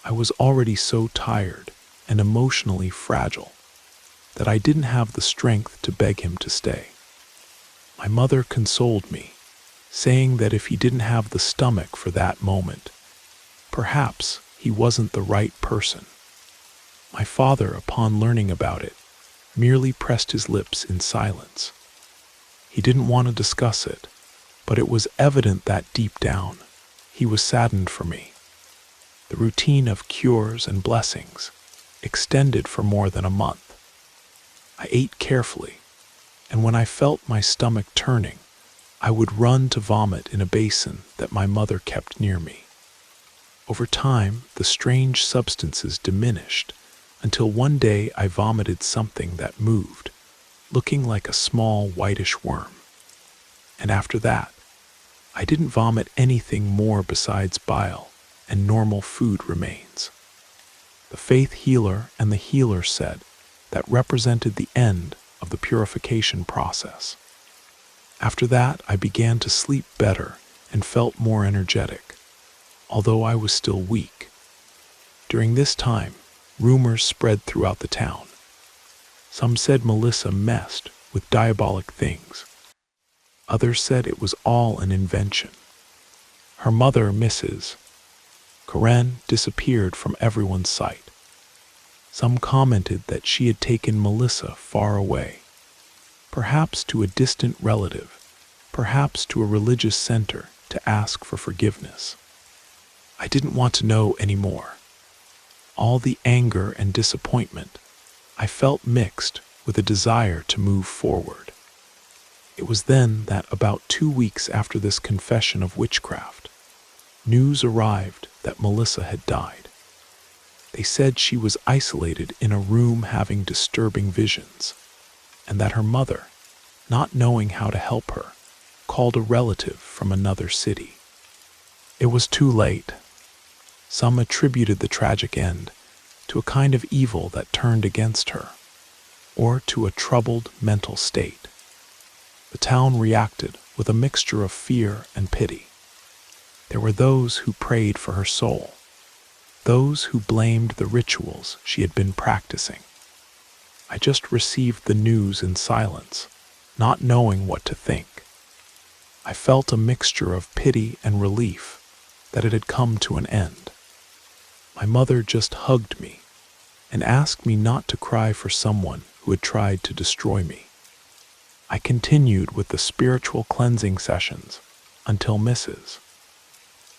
I was already so tired and emotionally fragile that I didn't have the strength to beg him to stay. My mother consoled me, saying that if he didn't have the stomach for that moment, perhaps he wasn't the right person. My father, upon learning about it, merely pressed his lips in silence. He didn't want to discuss it, but it was evident that deep down, he was saddened for me. The routine of cures and blessings extended for more than a month. I ate carefully, and when I felt my stomach turning, I would run to vomit in a basin that my mother kept near me. Over time, the strange substances diminished until one day I vomited something that moved, looking like a small whitish worm. And after that, I didn't vomit anything more besides bile, and normal food remains. The faith healer and the healer said that represented the end of the purification process. After that, I began to sleep better and felt more energetic, although I was still weak. During this time, rumors spread throughout the town. Some said Melissa messed with diabolic things. Others said it was all an invention. Her mother, Mrs. Karen, disappeared from everyone's sight. Some commented that she had taken Melissa far away, perhaps to a distant relative, perhaps to a religious center to ask for forgiveness. I didn't want to know anymore. All the anger and disappointment, I felt mixed with a desire to move forward. It was then that about 2 weeks after this confession of witchcraft, news arrived that Melissa had died. They said she was isolated in a room having disturbing visions, and that her mother, not knowing how to help her, called a relative from another city. It was too late. Some attributed the tragic end to a kind of evil that turned against her, or to a troubled mental state. The town reacted with a mixture of fear and pity. There were those who prayed for her soul, those who blamed the rituals she had been practicing. I just received the news in silence, not knowing what to think. I felt a mixture of pity and relief that it had come to an end. My mother just hugged me and asked me not to cry for someone who had tried to destroy me. I continued with the spiritual cleansing sessions until Mrs.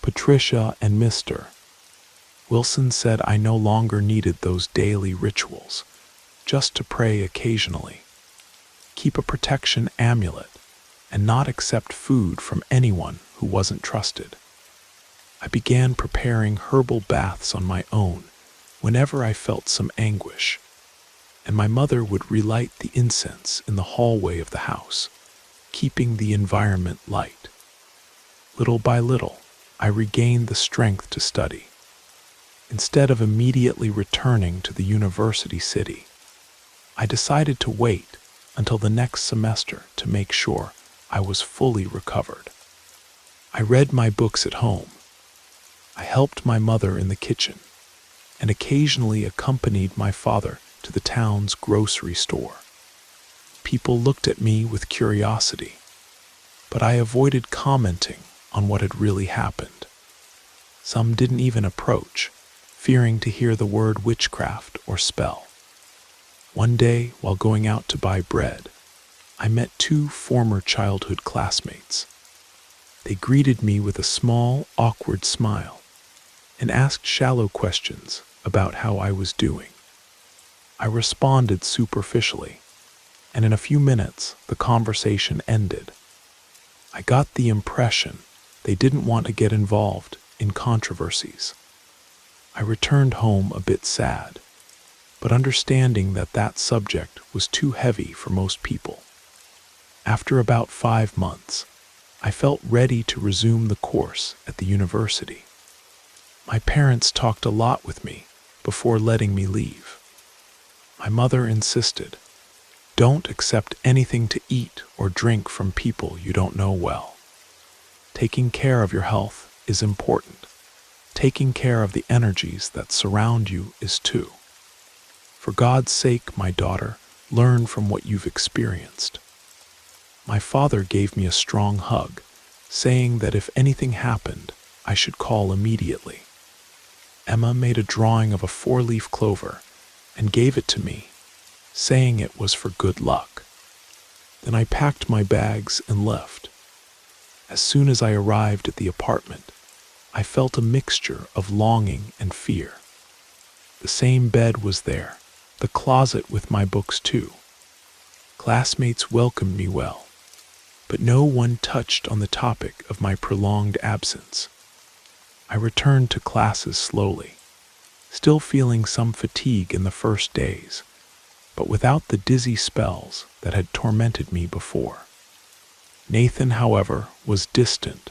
Patricia and Mr. Wilson said I no longer needed those daily rituals, just to pray occasionally, keep a protection amulet, and not accept food from anyone who wasn't trusted. I began preparing herbal baths on my own whenever I felt some anguish, and my mother would relight the incense in the hallway of the house, keeping the environment light. Little by little, I regained the strength to study. Instead of immediately returning to the university city, I decided to wait until the next semester to make sure I was fully recovered. I read my books at home. I helped my mother in the kitchen, and occasionally accompanied my father to the town's grocery store. People looked at me with curiosity, but I avoided commenting on what had really happened. Some didn't even approach, fearing to hear the word witchcraft or spell. One day, while going out to buy bread, I met 2 former childhood classmates. They greeted me with a small, awkward smile and asked shallow questions about how I was doing. I responded superficially, and in a few minutes, the conversation ended. I got the impression they didn't want to get involved in controversies. I returned home a bit sad, but understanding that that subject was too heavy for most people. After about 5 months, I felt ready to resume the course at the university. My parents talked a lot with me before letting me leave. My mother insisted, "Don't accept anything to eat or drink from people you don't know well. Taking care of your health is important. Taking care of the energies that surround you is too. For God's sake, my daughter, learn from what you've experienced." My father gave me a strong hug, saying that if anything happened, I should call immediately. Emma made a drawing of a 4-leaf clover and gave it to me, saying it was for good luck. Then I packed my bags and left. As soon as I arrived at the apartment, I felt a mixture of longing and fear. The same bed was there, the closet with my books too. Classmates welcomed me well, but no one touched on the topic of my prolonged absence. I returned to classes slowly, still feeling some fatigue in the first days, but without the dizzy spells that had tormented me before. Nathan, however, was distant.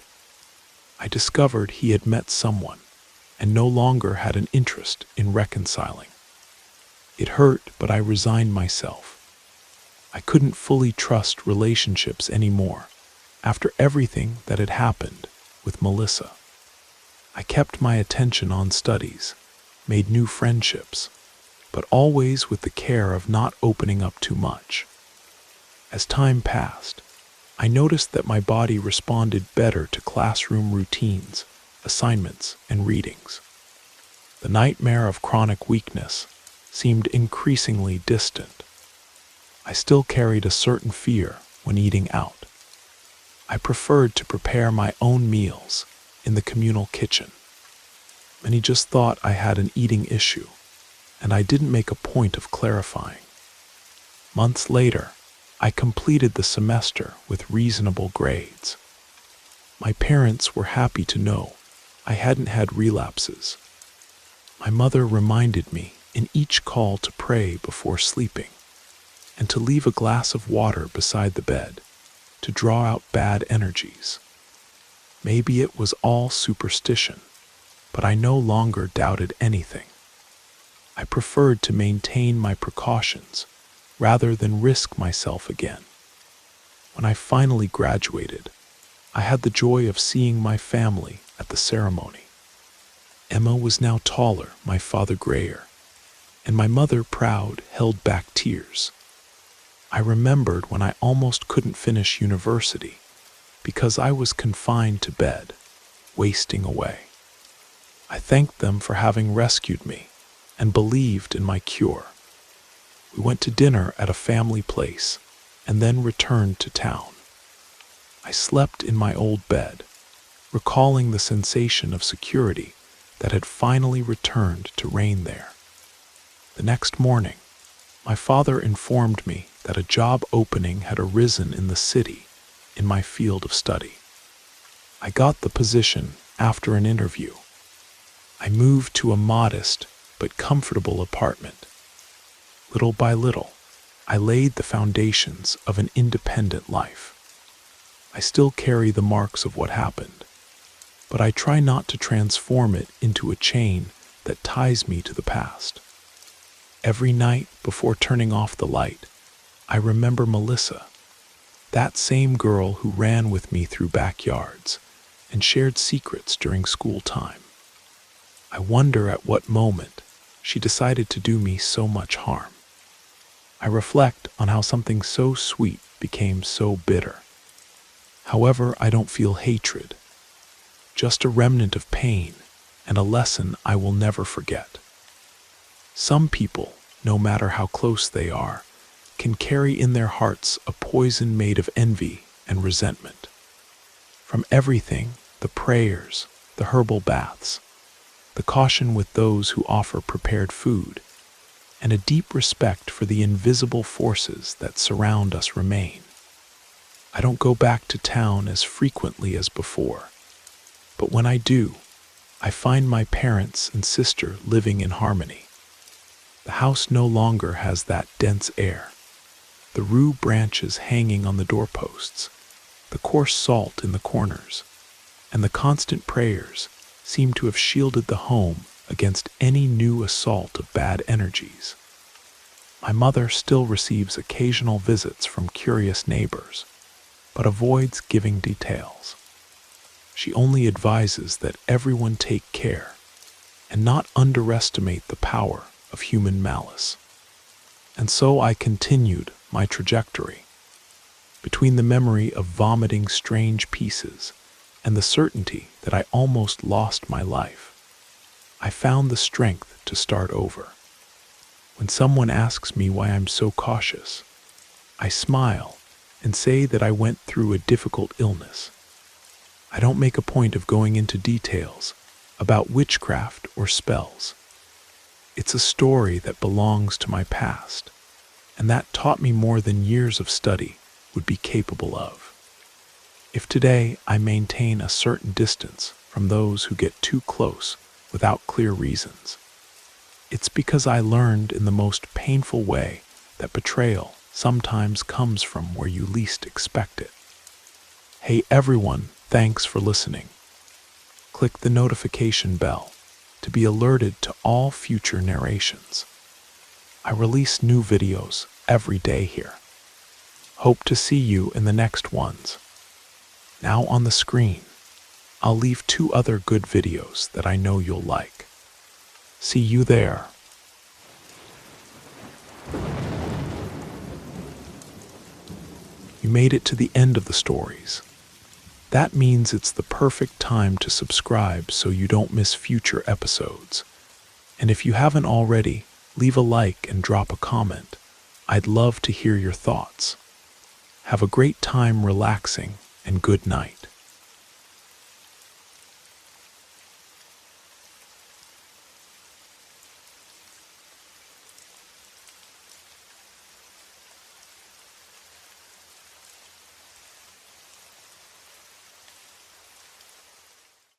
I discovered he had met someone and no longer had an interest in reconciling. It hurt, but I resigned myself. I couldn't fully trust relationships anymore after everything that had happened with Melissa. I kept my attention on studies, made new friendships, but always with the care of not opening up too much. As time passed, I noticed that my body responded better to classroom routines, assignments, and readings. The nightmare of chronic weakness seemed increasingly distant. I still carried a certain fear when eating out. I preferred to prepare my own meals in the communal kitchen. Many just thought I had an eating issue, and I didn't make a point of clarifying. Months later, I completed the semester with reasonable grades. My parents were happy to know I hadn't had relapses. My mother reminded me in each call to pray before sleeping and to leave a glass of water beside the bed to draw out bad energies. Maybe it was all superstition, but I no longer doubted anything. I preferred to maintain my precautions rather than risk myself again. When I finally graduated, I had the joy of seeing my family at the ceremony. Emma was now taller, my father grayer, and my mother, proud, held back tears. I remembered when I almost couldn't finish university because I was confined to bed, wasting away. I thanked them for having rescued me and believed in my cure. We went to dinner at a family place and then returned to town. I slept in my old bed, recalling the sensation of security that had finally returned to reign there. The next morning, my father informed me that a job opening had arisen in the city in my field of study. I got the position after an interview. I moved to a modest but comfortable apartment. Little by little, I laid the foundations of an independent life. I still carry the marks of what happened, but I try not to transform it into a chain that ties me to the past. Every night before turning off the light, I remember Melissa, that same girl who ran with me through backyards and shared secrets during school time. I wonder at what moment she decided to do me so much harm. I reflect on how something so sweet became so bitter. However, I don't feel hatred, just a remnant of pain and a lesson I will never forget. Some people, no matter how close they are, can carry in their hearts a poison made of envy and resentment. From everything, the prayers, the herbal baths, the caution with those who offer prepared food, and a deep respect for the invisible forces that surround us remain. I don't go back to town as frequently as before, but when I do, I find my parents and sister living in harmony. The house no longer has that dense air, the rue branches hanging on the doorposts, the coarse salt in the corners, and the constant prayers seem to have shielded the home against any new assault of bad energies. My mother still receives occasional visits from curious neighbors, but avoids giving details. She only advises that everyone take care and not underestimate the power of human malice. And so I continued my trajectory. Between the memory of vomiting strange pieces and the certainty that I almost lost my life, I found the strength to start over. When someone asks me why I'm so cautious, I smile and say that I went through a difficult illness. I don't make a point of going into details about witchcraft or spells. It's a story that belongs to my past, and that taught me more than years of study would be capable of. If today I maintain a certain distance from those who get too close without clear reasons, it's because I learned in the most painful way that betrayal sometimes comes from where you least expect it. Hey everyone, thanks for listening. Click the notification bell to be alerted to all future narrations. I release new videos every day here. Hope to see you in the next ones. Now on the screen, I'll leave 2 other good videos that I know you'll like. See you there. You made it to the end of the stories. That means it's the perfect time to subscribe so you don't miss future episodes. And if you haven't already, leave a like and drop a comment. I'd love to hear your thoughts. Have a great time relaxing, and good night.